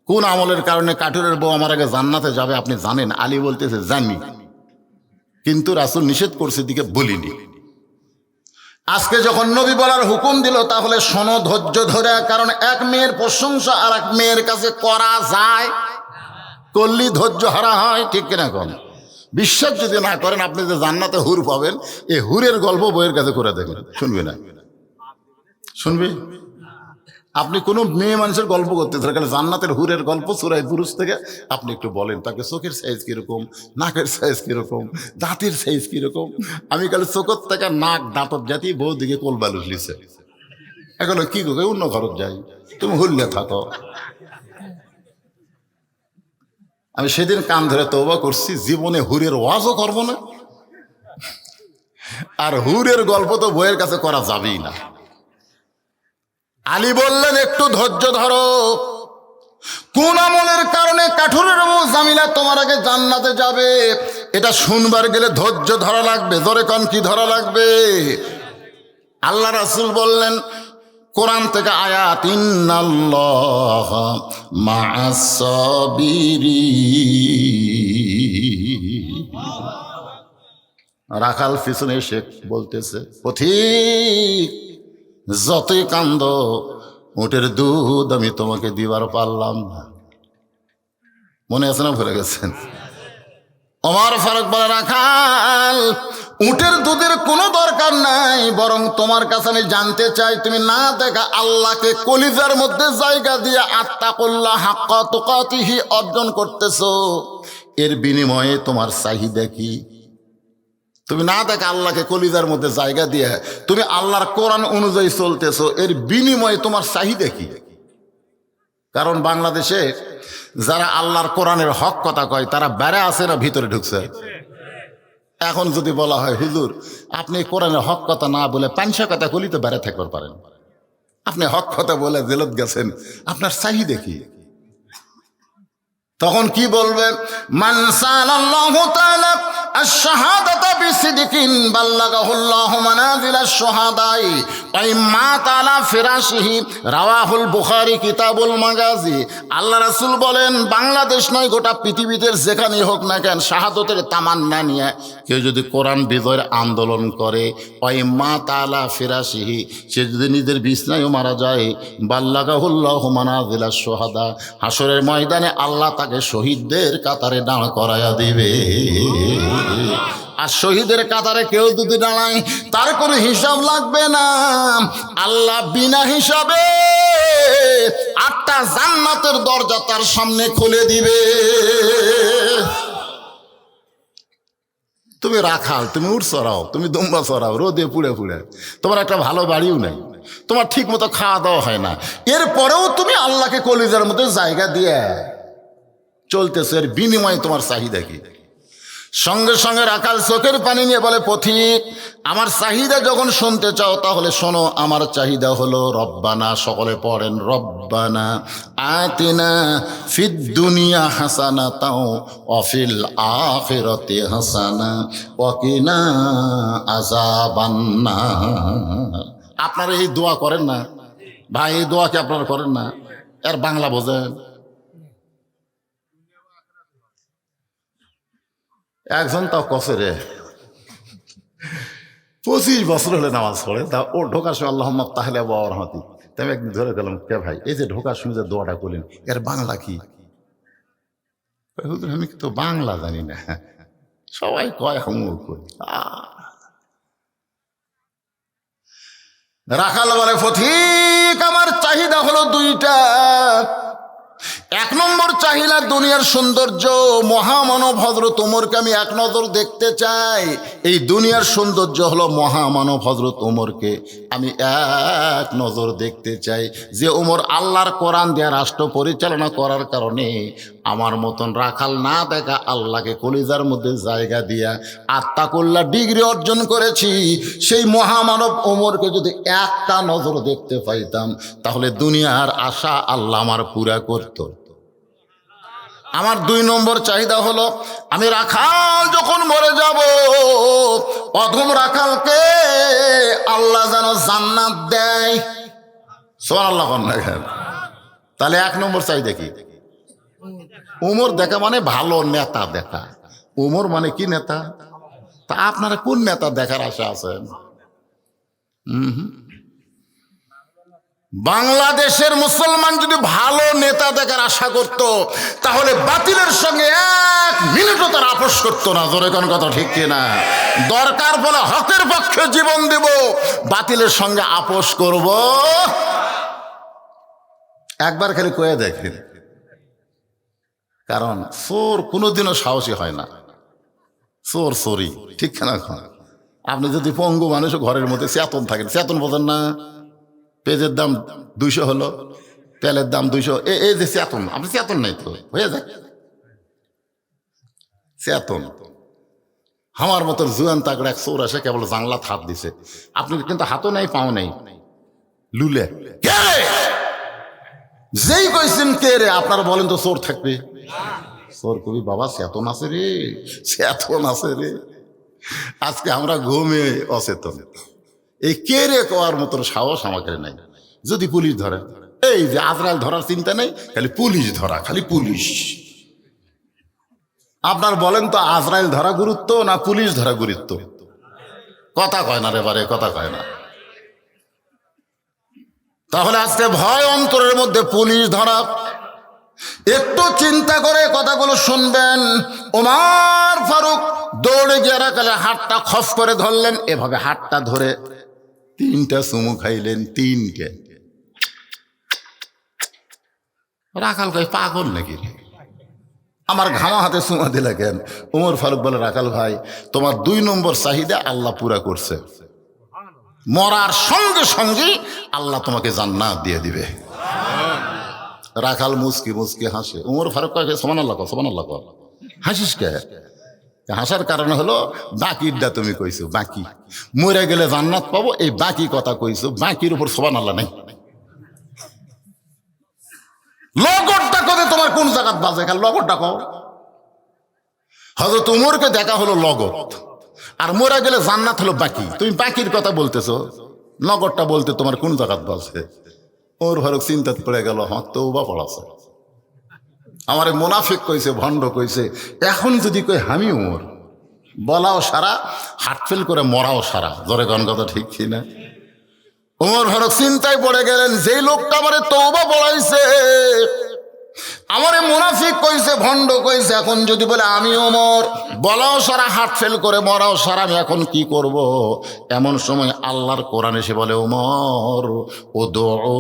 কোন আমলের কারণে কাঠুরের বউ আমার আগে জান্নাতে যাবে? আপনি জানেন? আলী বলতেছে, জানি, কিন্তু রাসূল নিষেধ করছে দিকে বলিনি। আজকে যখন নবী বলার হুকুম দিল, তাহলে শোনো ধৈর্য ধরে, কারণ এক মেয়ের প্রশংসা আর এক মেয়ের কাছে করা যায়, করলি ধৈর্য হারা হয়। ঠিক কিনা কম? বিশ্বাস যদি না করেন, আপনি যে জান্নাতে হুর পাবেন, এই হুরের গল্প বইয়ের কাছে করে দেখবেন। শুনবি না? শুনবি? আপনি কোনো মেয়ে মানুষের গল্প করতে থাকেন, জান্নাতের হুরের গল্প সূরা বুরুজ থেকে আপনি একটু বলেন, তাকে চোখের সাইজ কিরকম, নাকের সাইজ কিরকম, দাঁতের সাইজ কিরকম। আমি কাল চোখের থেকে নাক দাঁতর জাতি বউ দিকে কোল বালুস লিছে, এখন কি গো অন্য ঘরত যাই, তুমি হুল্লে থাকো। আমি সেদিন কান ধরে তওবা করছি, জীবনে হুরের ওয়াজও করবো না, আর হুরের গল্প তো বইয়ের কাছে করা যাবেই না। আলী বললেন, একটু ধৈর্য ধরো। কোন আমলের কারণে কাঠুরের বউ জামিলা তোমার আগে জান্নাতে যাবে, এটা শুনবার গেলে ধৈর্য ধরা লাগবে। জোরে কোন কি ধরা লাগবে? আল্লাহ রাসূল বললেন, কোরআন থেকে আয়াত, ইন্নাল্লাহা মা'আস সাবিরিন। রাখাল পিছনে এসে বলতেছে, পথিক যতই কান্দ, উটের দুধ আমি তোমাকে দিবার পারলাম না। মনে আছে না? ভুলে গেছেন? ওমর ফারুক বলে, রাখাল উটের দুধের কোনো দরকার নাই, বরং তোমার কাছে আমি জানতে চাই, তুমি না দেখা আল্লাহকে কলিজার মধ্যে জায়গা দিয়ে আত্তাকুল্লাহ হাক্কা তুকাতিহি অর্জন করতেছো, এর বিনিময়ে তোমার চাহিদা কি? তুমি না দেখা আল্লাহকে কলিজার মধ্যে জায়গা দিয়ে তুমি আল্লাহর কোরআন অনুযায়ী চলতেছো, এর বিনিময়ে তোমার চাহিদা কি? কারণ বাংলাদেশে যারা আল্লাহর কোরআনের হক কথা কয়, তারা বেড়ে আছে না ভিতরে ঢুকছে? এখন যদি বলা হয়, হুজুর আপনি কোরআনের হক কথা না বলে পাঁচশো কথা কলি তো বেড়ে থাকতে পারেন, আপনি হক কথা বলে জেলত গেছেন, আপনার চাহিদা কি? তখন কি বলবে? মান সালাল্লাহু তাআলা আশ-শাহাদাতা বিসিদকিন বাল্লাগাহুল্লাহু মানাজিলাশ শুহাদাই ওয়া ইম্মাত আলা ফিরাশিহি রাওয়াহুল বুখারী কিতাবুল মাগাজি। আল্লাহ রাসূল বলেন, বাংলাদেশ নয় গোটা পৃথিবীতে যেখানেই হোক না কেন, শাহাদতের তামান্না নিয়ে কেউ যদি কোরআন বিজয়ের আন্দোলন করে, ওয়া ইম্মাত আলা ফিরাশিহি, সে যদি নিজের বিছনায়ও মারা যায়, বাল্লাগাহুল্লাহু মানাজিলাশ শুহাদা, হাসরের ময়দানে আল্লাহ তাকে শহীদদের কাতারে দাঁড় করায়া দিবে। আর শহীদের কাতারে কেউ যদি দাঁড়ায়, তার কোনো হিসাব লাগবে না। আল্লাহ বিনা হিসাবে 8টা জান্নাতের দরজা তার সামনে খুলে দিবে। তুমি রাখাল, তুমি উট চড়াও, তুমি দুম্বা চড়াও, রোদে পুড়ে পুড়ে, তোমার একটা ভালো বাড়িও নাই, তোমার ঠিক মতো খাওয়া দাওয়া হয় না, এরপরেও তুমি আল্লাহকে কলিজার মধ্যে জায়গা দিয়ে চলতেছো, এর বিনিময়ে তোমার চাহিদা কি? সঙ্গে সঙ্গে রাখাল চোখের পানি নিয়ে বলে, পথিক, আমার চাহিদা যখন শুনতে চাও তাহলে শোনো। আমার চাহিদা হলো রব্বানা, সকলে পড়েন, রব্বানা আতিনা ফিদ দুনিয়া হাসানাতাও ওয়া ফিল আখিরাতি হাসানা ওয়া কিনা আযাবান্নার। আপনারা এই দোয়া করেন না ভাই? এই দোয়া কি আপনারা করেন না? এর বাংলা বোঝেন? একজন তাও কসে রে 25 বছর হলে নামাজ পড়ে, তা ও ঢোকার সময় আল্লাহুম্মা তাহলে বাবা রহমতি। তাই আমি একদিন ধরে গেলাম, কে ভাই এই যে ঢোকার সময় যে দোয়াটা করলেন, এর বাংলা কি? আমি তো বাংলা জানি না। সবাই কয় হুমুর করি। রাখাল বলে, পথিক, আমার চাহিদা হলো 2টা। 1 নম্বর চাহিদা দুনিয়ার সৌন্দর্য। মহামানব হযরত ওমরকে আমি এক নজর দেখতে চাই। এই দুনিয়ার সৌন্দর্য হলো মহামানব হযরত ওমরকে আমি এক নজর দেখতে চাই, যে ওমর আল্লাহর কোরআন দিয়ে রাষ্ট্র পরিচালনা করার কারণে আমার মতন রাখাল না দেখা আল্লাহকে কলিজার মধ্যে জায়গা দিয়া আত্মাকুল্লাহ ডিগ্রি অর্জন করেছি। সেই মহামানব ওমরকে যদি একটা নজর দেখতে পাইতাম, তাহলে দুনিয়ার আশা আল্লাহ আমার পুরা করত। আমার 2 নম্বর চাহিদা হলো, আমি রাখাল যখন মরে যাব, অধম রাখালকে আল্লাহ যেন জান্নাত দেয়। সুবহানাল্লাহ। তাহলে 1 নম্বর চাহিদা কি? ওমর দেখা মানে ভালো নেতা দেখা। ওমর মানে কি নেতা? তা আপনারা কোন নেতা দেখার আশা আছেন? বাংলাদেশের মুসলমান যদি ভালো নেতা দেখার আশা করত, তাহলে বাতিলের সঙ্গে 1 মিনিটও তার আপোষ করতো না। জোরে কোন কথা ঠিক কিনা? দরকার বলে হকের পক্ষে জীবন দেব, বাতিলের সঙ্গে আপোষ করব। একবার খালি কয়ে দেখেন, কারণ চোর কোনোদিনও সাহসী হয় না। চোর চোরই, ঠিক না? আপনি যদি পঙ্গু মানুষ ঘরের মধ্যে চেতন থাকেন, চেতন বোঝেন না? পেঁয়াজের দাম 200 হলো, তেলের দাম 200, এই যে চেতন, আপনি চেতন নাই তো হয়ে যায় চেতন। আমার মতো জুয়ান তাগড়া এক চোর আসে, কেবল জানলা হাত দিছে, আপনি কিন্তু হাতও নাই পাও নাই, লুলে কে রে? যেই কইছেন কে রে, আপনারা বলেন তো চোর থাকবে? চোর কবি বাবা চেতন আছে রে, চেতন আছে রে। আজকে আমরা ঘুমে অচেতন। এই কে রে কওয়ার মতন সাহস আমাকে নাই। যদি পুলিশ ধরে, এই যে আজরাইল ধরার চিন্তা নেই, খালি পুলিশ ধরা, খালি পুলিশ। আপনার বলেন তো আজরাইল ধরা গুরুত্ব না পুলিশ ধরা গুরুত্ব? কথা কয় না রে বারে, কথা কয় না। তাহলে আজকে ভয় অন্তরের মধ্যে পুলিশ ধরা। একটু চিন্তা করে কথাগুলো শুনবেন। ওমর ফারুক দৌড়ে গিয়ে রাখালের হাতটা খস করে ধরলেন, এভাবে হাতটা ধরে 3টা চুমু খাইলেন, 3টে। রাখাল কয় পাগল নাকি, আমার ঘামা হাতে চুমা দিলে কেন? ওমর ফারুক বলে, রাখাল ভাই, তোমার 2 নম্বর চাহিদা আল্লাহ পুরা করছে। মরার সঙ্গে সঙ্গে আল্লাহ তোমাকে জান্নাত দিয়ে দিবে। রাখাল মুচকি মুচকি হাসে। ওমর ফারুক কয়, সুবহানাল্লাহ কর, সুবহানাল্লাহ কর। হাসিস কে? হাসার কারণ হলো বাকিরটা তুমি কইছো, বাকি মরে গেলে জান্নাত পাবো, এই বাকি কথা কইছো, বাকির উপর সুবহানাল্লাহ নাই। লগরটা কবে তোমার কোন জায়গাত বাজে? খালি লগরটা কও। হযরত উমরকে দেখা হলো লগত, আর মরে গেলে জান্নাত হলো বাকি। তুমি বাকির কথা বলতেছো, নগরটা বলতে তোমার কোন জায়গাত বলছে? ওর ফারুক চিন্তাত পড়ে গেল, হ্যাঁ তওবা পড়াছে, আমারে মুনাফিক কইছে, ভণ্ড কইছে। এখন যদি কই আমি উমর, বলাও সারা, হার্ট ফেল করে মরাও সারা। জোরে গান কথা ঠিক কি না? ওমর ফারুক চিন্তায় পড়ে গেলেন, যেই লোকটা আমারে তওবা পড়াইছে, আমারে মুনাফিক কইছে, ভণ্ড কইছে, এখন যদি বলে আমি ওমর, বলাও সারা, হার্ট ফেল করে মরাও সারা, আমি এখন কি করব? এমন সময় আল্লাহর কোরআন এসে বলে, ওমর উদউ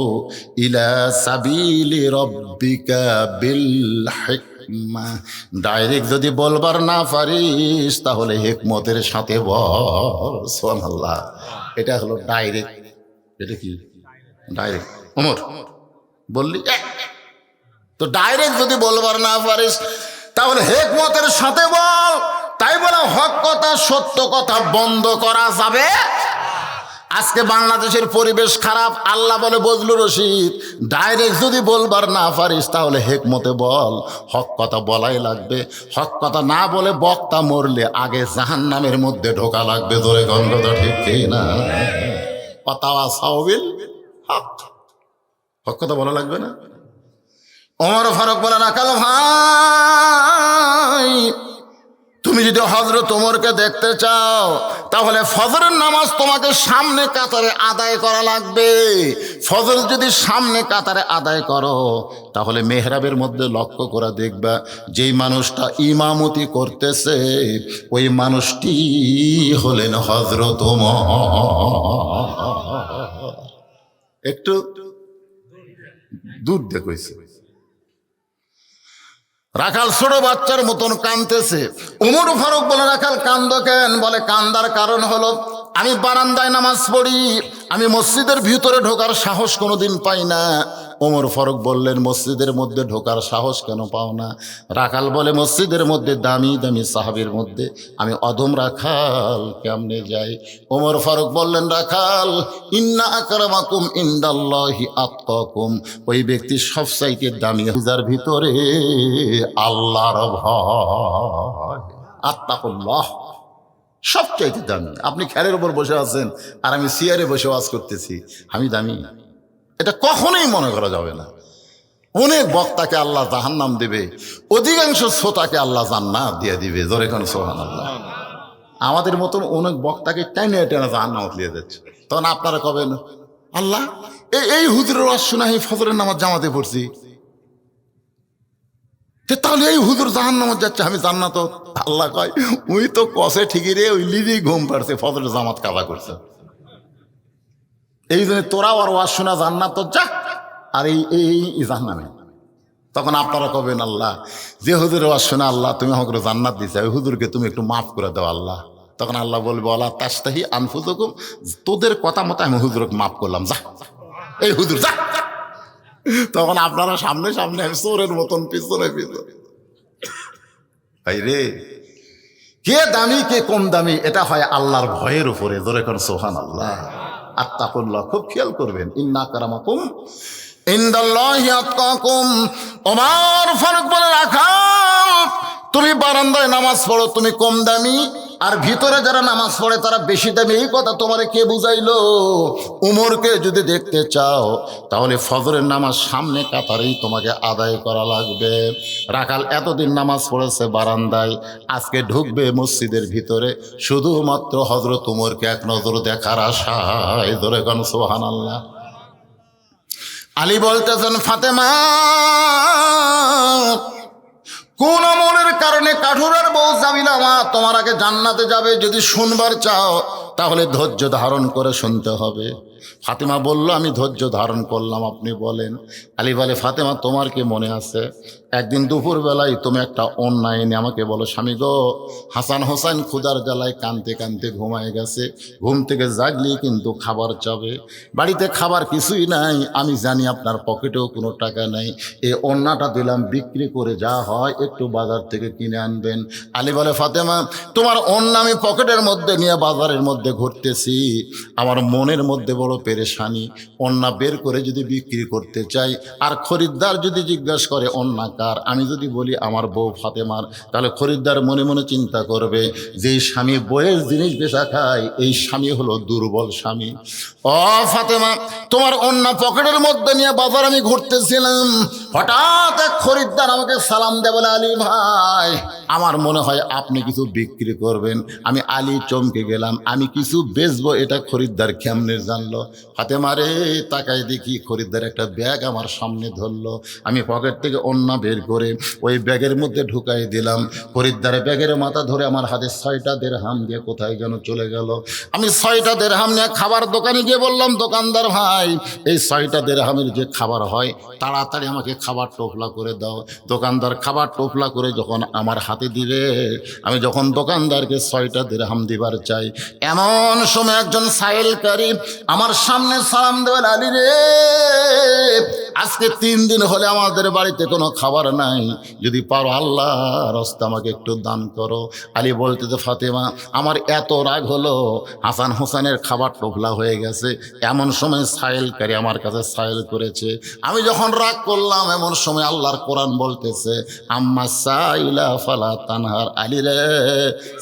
ইলা সাবিলি রাব্বিকা বিল হিকমা, ডাইরেক্ট যদি বলবার না পারিস তাহলে হিকমতের সাথে বল। সুবহানাল্লাহ। এটা হলো ডাইরেক্ট। এটা কি ডাইরেক্ট? ওমর বললি তো ডাইরেক্ট যদি বলবার না পারিস তাহলে হিকমতের সাথে বল। তাই বলে হক কথা, সত্য কথা বন্ধ করা যাবে? আজকে বাংলাদেশের পরিবেশ খারাপ, আল্লাহ বলে বজলুর রশিদ, ডাইরেক্ট যদি বলবার না পারিস তাহলে হিকমতে বল। হক কথা বলাই লাগবে। হক কথা না বলে বক্তা মরলে আগে জাহান্নামের মধ্যে ঢোকা লাগবে। ধরে গন্ধটা ঠিক কি না? ওয়াতাওয়াসাউ বিল হক, হক কথা বলা লাগবে না? ওমর ফারুক বলে, রাখাল ভাই, তুমি যদি হযরত ওমরকে দেখতে চাও তাহলে ফজরের নামাজ তোমাকে সামনে কাতারে আদায় করা লাগবে। ফজর যদি সামনে কাতারে আদায় করো তাহলে মেহরাবের মধ্যে লক্ষ্য করে দেখবা যেই মানুষটা ইমামতি করতেছে ওই মানুষটি হলেন হযরত ওমর। একটু দূর দেখেছে। রাখাল ছোট বাচ্চার মতন কাঁদতেছে। ওমর ফারুক বলে, রাখাল কান্দো কেন? বলে, কান্দার কারণ হলো আমি বারান্দায় নামাজ পড়ি, আমি মসজিদের ভিতরে ঢোকার সাহস কোনোদিন পাই না। ওমর ফারুক বললেন, মসজিদের মধ্যে ঢোকার সাহস কেন পাও না? রাখাল বলে, মসজিদের মধ্যে দামি দামি সাহাবীর মধ্যে আমি অধম রাখাল কেমনে যাই? ওমর ফারুক বললেন, রাখাল, ইন্না আকরামাকুম ইনদাল্লাহি আতকাকুম, ওই ব্যক্তি সবচাইতে দামি যার ভিতরে আল্লাহর ভয়, আত্তাকুল্লাহ সবচাইতে দামি। আপনি খেলের উপর বসে আছেন আর আমি চেয়ারে বসে ওয়াজ করতেছি, আমি দামি? এটা কখনোই মনে করা যাবে না। অনেক বক্তাকে আল্লাহ জাহান্নাম দেবে, অধিকাংশ শ্রোতাকে আল্লাহ জান্নাত দিয়ে দিবে। জোরে কোন সুবহানাল্লাহ। আমাদের মতন অনেক বক্তাকে টেনে টেনে জাহান্নামত দিয়ে যাচ্ছে। তখন আপনারা কবেন, আল্লাহ এই হুজুরের ওয়াজ শোনা এই ফজরের নামাজ জামাতে পড়ছি, তাহলে এই হুজুর জাহান্নামত যাচ্ছে, আমি জান্নাত। আল্লাহ কয়, ওই তো কষে ঠিকই রে, ওই লিদি ঘুম পাড়ছে, ফজরের জামাত কাজা করছে। এই জন্য তোরা আর ওয়াজ শোনা জান্নাত যা, আর এই জাহান্নামে। তখন আপনারা কবেন, আল্লাহ যে হুজুরের ওয়াজ শোনা আল্লাহ তুমি আমাকে জান্নাত দিছে, ওই হুজুরকে তুমি একটু মাফ করে দাও আল্লাহ। তখন আল্লাহ বলবে, আল্লাহ তাস্তাহি আনফুসুকুম, তোদের কথা মতো আমি হুজুরকে মাফ করলাম, যা এই হুজুর যা। তখন আপনারা সামনে সামনে, আমি চোরের মতন পিছনে পিছনে। ভাই রে, কে দামি কে কম দামি এটা হয় আল্লাহর ভয়ের উপরে। ধরে কোন সুবহানাল্লাহ, আত্তাকুল্লাহ। খুব খেয়াল করবেন, ইন্না আকরামাকুম ইনদাল্লাহি আতকাকুম। ওমর ফারুক বলে, রাখাল, তুমি বারান্দায় নামাজ পড়ো, তুমি কম দামি, আর ভিতরে যারা নামাজ পড়ে তারা বেশি দামি। এই কথা তোমারে কে বুঝাইলো? উমরকে যদি দেখতে চাও তাহলে ফজরের নামাজ সামনে কাতারেই তোমাকে আদায় করা লাগবে। রাখাল এতদিন নামাজ পড়েছে বারান্দায়, আজকে ঢুকবে মসজিদের ভিতরে শুধুমাত্র হযরত উমরকে এক নজর দেখার আশায়। ধরে কোন সুবহানাল্লাহ। আলী বলতেছেন, ফাতেমা, কোন আমলের কারণে কাঠুরার বউ জামিলা মা তোমার আগে জান্নাতে যাবে? যদি শুনবার চাও তাহলে ধৈর্য ধারণ করে শুনতে হবে। ফাতেমা বলল, আমি ধৈর্য ধারণ করলাম, আপনি বলেন। আলী বলে, ফাতেমা, তোমার কি মনে আছে একদিন দুপুরবেলায় তুমি একটা অন্যায় এনে আমাকে বলো, স্বামী গো, হাসান হোসেন ক্ষুধার জ্বালায় কানতে কানতে ঘুমায় গেছে, ঘুম থেকে জাগলেই কিন্তু খাবার চাবে, বাড়িতে খাবার কিছুই নাই, আমি জানি আপনার পকেটেও কোনো টাকা নাই, এই অন্যটা দিলাম, বিক্রি করে যা হয় একটু বাজার থেকে কিনে আনবেন। আলী বলে, ফাতেমা, তোমার অন্য আমি পকেটের মধ্যে নিয়ে বাজারের মধ্যে ঘুরতেছি, আমার মনের মধ্যে বড় বড় পেরেশানি। ওন্না বের করে যদি বিক্রি করতে চাই, আর খরিদ্দার যদি জিজ্ঞাসা করে ওন্না কার, আমি যদি বলি আমার বউ ফাতেমার, তাহলে খরিদ্দার মনে মনে চিন্তা করবে যে এই স্বামী বইয়ের জিনিস বেচা খায়, এই স্বামী হলো দুর্বল স্বামী। ও ফাতেমা, তোমার ওন্না পকেটের মধ্যে নিয়ে বাজার আমি ঘুরতেছিলাম, হঠাৎ এক খরিদ্দার আমাকে সালাম দেয়, বলে আলী ভাই, আমার মনে হয় আপনি কিছু বিক্রি করবেন। আমি আলী চমকে গেলাম, আমি কিছু বেচবো এটা খরিদ্দার কেমনে জানলো? ফাতেমা রে, তাকায় দেখি খরিদ্দার একটা ব্যাগ আমার সামনে ধরলো। আমি পকেট থেকে ওন্না বের করে ওই ব্যাগের মধ্যে ঢুকাই দিলাম। খরিদ্দারের ব্যাগের মাথা ধরে আমার হাতে 6টা দিরহাম দিয়ে কোথায় যেন চলে গেল। আমি 6টা দিরহাম নিয়ে খাবার দোকানে গিয়ে বললাম, দোকানদার ভাই, এই 6টা দিরহামের যে খাবার হয় তাড়াতাড়ি আমাকে খাবার টোপলা করে দাও। দোকানদার খাবার টোপলা করে যখন আমার হাতে দিবে, আমি যখন দোকানদারকে 6টা দিরহাম দিবার চাই, এমন সময় একজন সাইলকারী আমার সামনে সালাম দেওয়াল, আলী রে, আজকে 3 দিন হলে আমাদের বাড়িতে কোনো খাবার নাই, যদি পারো আল্লাহ রাস্তা আমাকে একটু দান করো। আলী বলতে, তো ফাতেমা, আমার এত রাগ হলো, হাসান হোসেনের খাবার টোপলা হয়ে গেছে, এমন সময় সাইলকারী আমার কাছে সাইল করেছে। আমি যখন রাগ করলাম, এমন সময় আল্লাহর কোরআন বলতেছে, আম্মা সাইলা ফালা তানহার, আলী রে,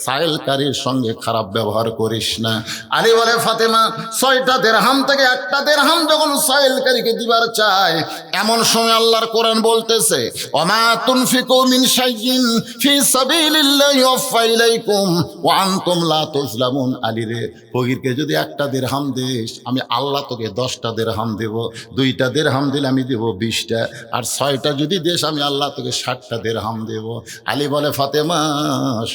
সাইলকারীর সঙ্গে খারাপ ব্যবহার করিস না। আলী বলে, ফাতেমা, 6টা দিরহাম থেকে একটা দিরহাম যখন সাইলকারীকে দিবার চায়, এমন সময় আল্লাহর কোরআন বলতেছে, ওমা তুনফিকু মিন শাইইন ফি সাবিলিল্লাহি ওয়াফা ইলাইকুম ওয়া আনতুম লা তুজলামুন। আলী রে, ফকিরকে যদি একটা দিরহাম দিস, আমি আল্লাহ তোকে 10টা দিরহাম দেব, 2টা দিরহাম দিলে আমি দেব 20টা, আর 6টা যদি দেশ আমি আল্লাহ তোকে 60টা দিরহাম দেব। আলী বলে, ফাতেমা,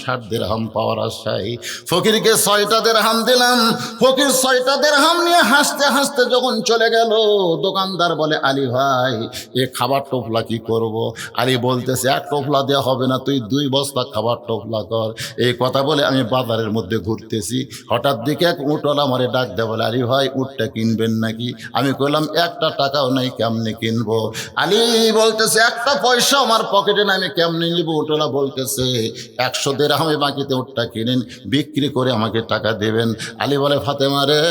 60 দিরহাম পাওয়ার আশায় ফকিরকে 6টা দিরহাম দিলাম। ফকির 6টা দিরহাম নিয়ে হাসতে হাসতে যখন চলে গেল, দোকানদার বলে, আলী ভাই, এ খাবার টোপলা কি করব? আলী বলতেছে, এক টোপলা দেওয়া হবে না, তুই 2 বস্তা খাবার টোপলা কর। এই কথা বলে আমি বাজারের মধ্যে ঘুরতেছি, হঠাৎ দিকে এক উটওয়ালা আমারে ডাক দেয়, বলে, আলী ভাই, উটটা কিনবেন নাকি? আমি কইলাম, একটা টাকাও নাই, কেমনে কিনবো? আলী বলতেছে, একটা পয়সা আমার পকেটে নাই, আমি কেমনে নিব? উটওয়ালা বলতেছে, 100 দিরহামে বাকিতে উটটা কিনেন, বিক্রি করে আমাকে টাকা দেবেন। আলী বলে, ফাতেমা রে,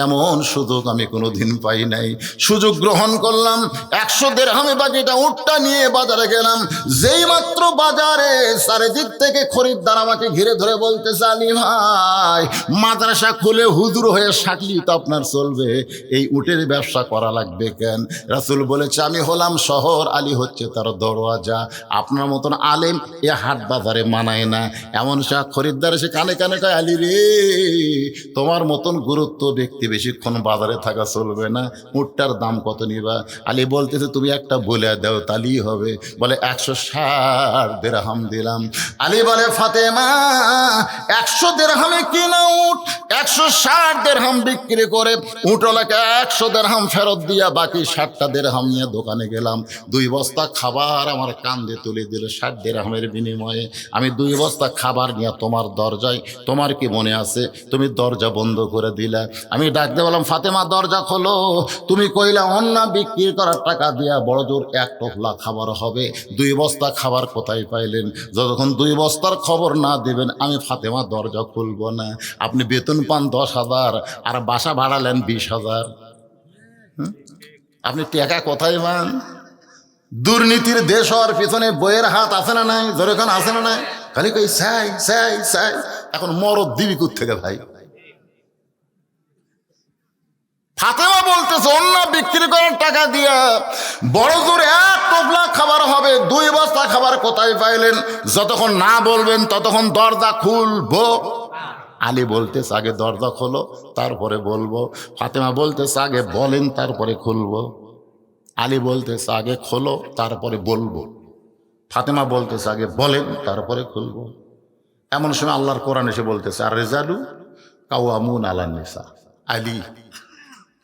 এমন সুযোগ আমি কোনোদিন পাই নাই, সুযোগ গ্রহণ করলাম। 100 দিরহামে বাকিটা উটটা নিয়ে বাজারে গেলাম। যেই মাত্র বাজারে চারিদিক থেকে খরিদ্দার আমাকে ঘিরে ধরে বলতেছে, আলী ভাই, মাদ্রাসা খুলে হুজুর হয়ে সাকলি তো আপনার চলবে, এই উটের ব্যবসা করা লাগবে কেন? রাসূল বলেছে, আমি হলাম শহর, আলী হচ্ছে তার দরওয়াজা, আপনার মতন আলেম এ হাট বাজারে মানায় না। এমন সে খরিদ্দার এসে কানে কানে কয়, আলী রে, তোমার মতন গুরুত্ব ব্যক্তি বেশিক্ষণ বাজারে থাকা চলবে না, উটটার দাম কত নিবা? আলী বলতেছে, তুমি একটা বলে দাও, তালি হবে। বলে, 160 দিরহাম দিলাম। আলী বলে, ফাতেমা, 100 দিরহামে কিনা উট, 160 দিরহাম বিক্রি করে উটওয়ালাকে 100 দিরহাম ফেরত দিয়া বাকি 60টা দিরহাম নিয়ে দোকানে গেলাম। 2 বস্তা খাবার আমার কান্দে তুলে দিল 60 দিরহামের বিনিময়ে। আমি 2 বস্তা খাবার নিয়ে তোমার দরজায়, তোমার কি মনে আছে, তুমি দরজা বন্ধ করে দিলা। আমি ডাকতে বললাম, ফাতেমা, দরজা খোলো। তুমি কইলা অন্য বিক্রি করার টাকা দিয়া বড় জোর 1 টোপলা খাবার হবে, 2 বস্তা খাবার কোথায় পাইলেন? যতক্ষণ 2 বস্তার খবর না দেবেন, আমি ফাতেমা দরজা খুলব না। আপনি বেতন পান 10,000 আর বাসা ভাড়ালেন 20,000, আপনি টাকা কোথায় পান? দুর্নীতির দেশ হওয়ার পিছনে বইয়ের হাত আছে না নাই? যেরকম আছে না নাই? খালি কই চাই চাই চাই। এখন মরদ দিবি কোথা থেকে ভাই? ফাতেমা বলতেছে, অন্য বিক্রি করার টাকা দিয়া বড় জোর 1 টোপলা খাবার হবে, 2 বস্তা খাবার কোথায় পাইলেন? যতক্ষণ না বলবেন ততক্ষণ দরজা খুলবো। আলী বলতেছে, আগে দরজা খোলো তারপরে বলবো। ফাতেমা বলতেছে, আগে বলেন তারপরে খুলবো। আলী বলতেছে, আগে খোলো তারপরে বলবো। ফাতেমা বলতেছে, আগে বলেন তারপরে খুলবো। এমন সময় আল্লাহর কোরআন এসে বলতেছে, আর রিজালু কাওয়ামুন আলান নিসা। আলী,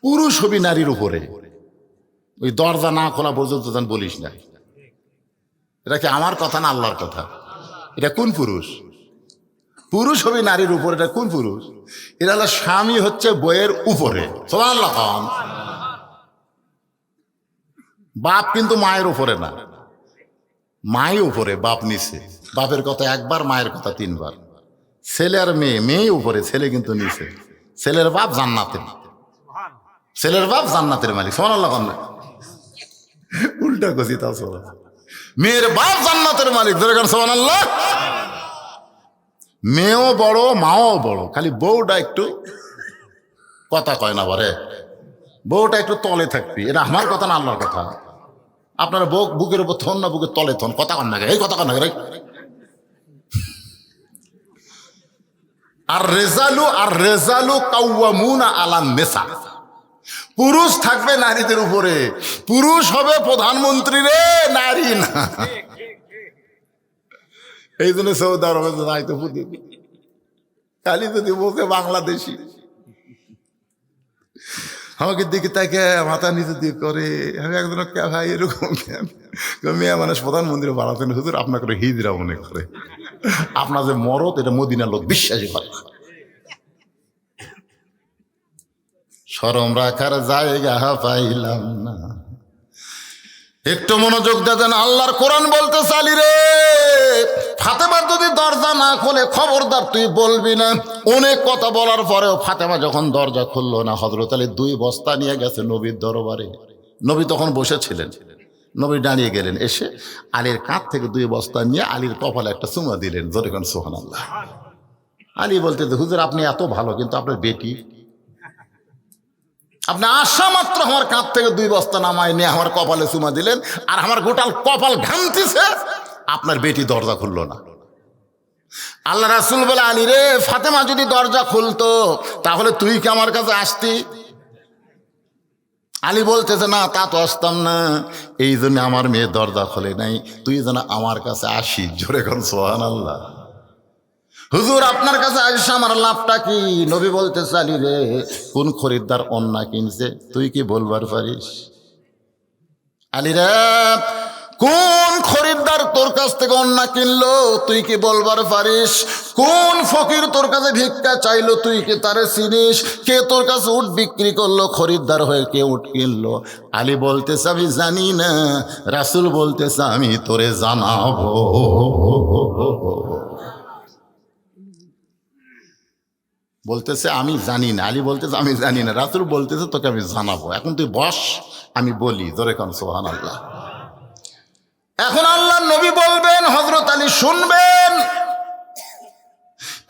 পুরুষ হবি নারীর উপরে, ওই দরজা না খোলা পর্যন্ত বলিস না। এটা কি আমার কথা না আল্লাহর কথা? এটা কোন পুরুষ? পুরুষ হবি নারীর উপরে, এটা কোন পুরুষ? এটা হলো স্বামী হচ্ছে বইয়ের উপরে। সুবহানাল্লাহ। বাপ কিন্তু মায়ের উপরে না, মাই উপরে, বাপ নিচে। বাপের কথা একবার, মায়ের কথা 3 বার। ছেলে আর মেয়ে, মেয়ে উপরে, ছেলে কিন্তু নিচে। ছেলের বাপ জান্নাতে, ছেলের বাপ জান্নাতের মালিক, সুবহানাল্লাহ। উল্টা কছি তা মেয়ের বাপ জান্নাতের মালিক, সুবহানাল্লাহ। মেয়েও বড়, মাও বড়, খালি বউটা একটু কথা কয় না, বলে বউটা একটু তলে থাকবি। এটা আমার কথা না, আল্লাহর কথা। আপনার বউ বুকের উপর থন না বুকের তলে থন, কথা কন না, এই কথা কন না। আর রেজালু কাওয়ামুনা আলান নিসা, পুরুষ থাকবে নারীদের উপরে, পুরুষ হবে প্রধানমন্ত্রী রে, নারী না। এই জন্য সৌদি আরবে যাইতে বুঝি খালি যদি বলতে বাংলাদেশি, আমাকে দিকে তাকে মাথা নিচে দিয়ে করে। আমি একজন ভাই এরকম মেয়ে মানুষ প্রধানমন্ত্রী বাড়াতেন, হুজুর আপনাকে হিজরা মনে করে, আপনার যে মরদ এটা মদিনার লোক বিশ্বাসই করে। শরম রাখার জায়গা পাইলাম না। একটু মনোযোগ দেন, আল্লাহর কোরআন বলতে চালি রে, ফাতেমা যদি দরজা না খোলে খবরদার তুই বলবি না। অনেক কথা বলার পরেও ফাতেমা যখন দরজা খুললো না, হযরত আলী 2 বস্তা নিয়ে গেছে নবীর দরবারে। নবী তখন বসেছিলেন, নবী দাঁড়িয়ে গেলেন, এসে আলীর কাঁধ থেকে 2 বস্তা নিয়ে আলীর কপালে একটা চুমা দিলেন, জোরে কোন সুবহানাল্লাহ। আলী বলতে, হুজুর আপনি এত ভালো, কিন্তু আপনার বেটি, আপনি আসা মাত্র আমার কাঁধ থেকে 2 বস্তা নামায় নিয়ে আমার কপালে চুমা দিলেন, আর আমার গোটাল কপাল ঘামতিছে, আপনার বেটি দরজা খুললো না। আল্লাহ রাসূল বলে, আলী রে, ফাতেমা যদি দরজা খুলতো তাহলে তুই কি আমার কাছে আসতি? আলী বলতেছে, না তা তো আসতাম না, এই জন্য আমার মেয়ে দরজা খোলে নাই, তুই যেন আমার কাছে আসি। জোরে কোন সুবহানাল্লাহ। হুজুর আপনার কাছে আসছে আমার লাভটা কি? নবী বলতেছে, আলী রে, কোন খরিদ্দার অন্না কিনছে তুই কি বলবার পারিস? আলী রে, কোন খরিদ্দার তোর কাছ থেকে অন্না কিনলো তুই কি বলবার পারিস? কোন ফকির তোর কাছে ভিক্ষা চাইলো তুই কি তারে চিনিস? কে তোর কাছে উট বিক্রি করলো খরিদ্দার হয়ে, কে উট কিনলো? আলী বলতেছে, আমি জানি না। রাসূল বলতেছে, আমি তোরে জানাবো। বলতেছে আমি জানি না, আলী বলতেছে আমি জানি না, রাসূল বলতেছে তোকে আমি জানাবো, এখন তুই বস, আমি বলি। জোরে কোন সুবহানাল্লাহ। এখন আল্লাহর নবী বলবেন, হযরত আলী শুনবেন।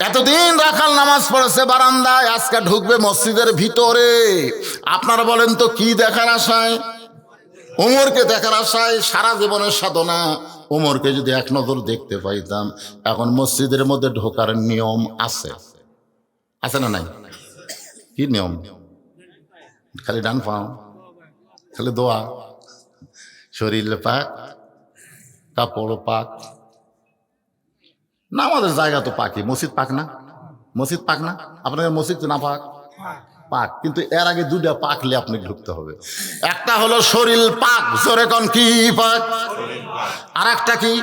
এতদিন রাখাল নামাজ পড়েছে বারান্দায়, আজকে ঢুকবে মসজিদের ভিতরে। আপনারা বলেন তো কি দেখার আশায়? ওমরকে দেখার আশায়। সারা জীবনের সাধনা, ওমরকে যদি এক নজর দেখতে পাইতাম। এখন মসজিদের মধ্যে ঢোকার নিয়ম আছে, আছে না নাই? কি নিয়ম? খালি ডান পাও, খালি দোয়া, শরীর পাক, কাপড় পাক। না আমাদের জায়গা তো পাকি, মসজিদ পাক না? মসজিদ পাক না? আপনাদের মসজিদ তো না পাক? পাক, কিন্তু এর আগে 2টা পাকলে আপনি ঢুকতে হবে। একটা হলো শরীর পাক, জোরে কোন কি পাক? আর একটা কি?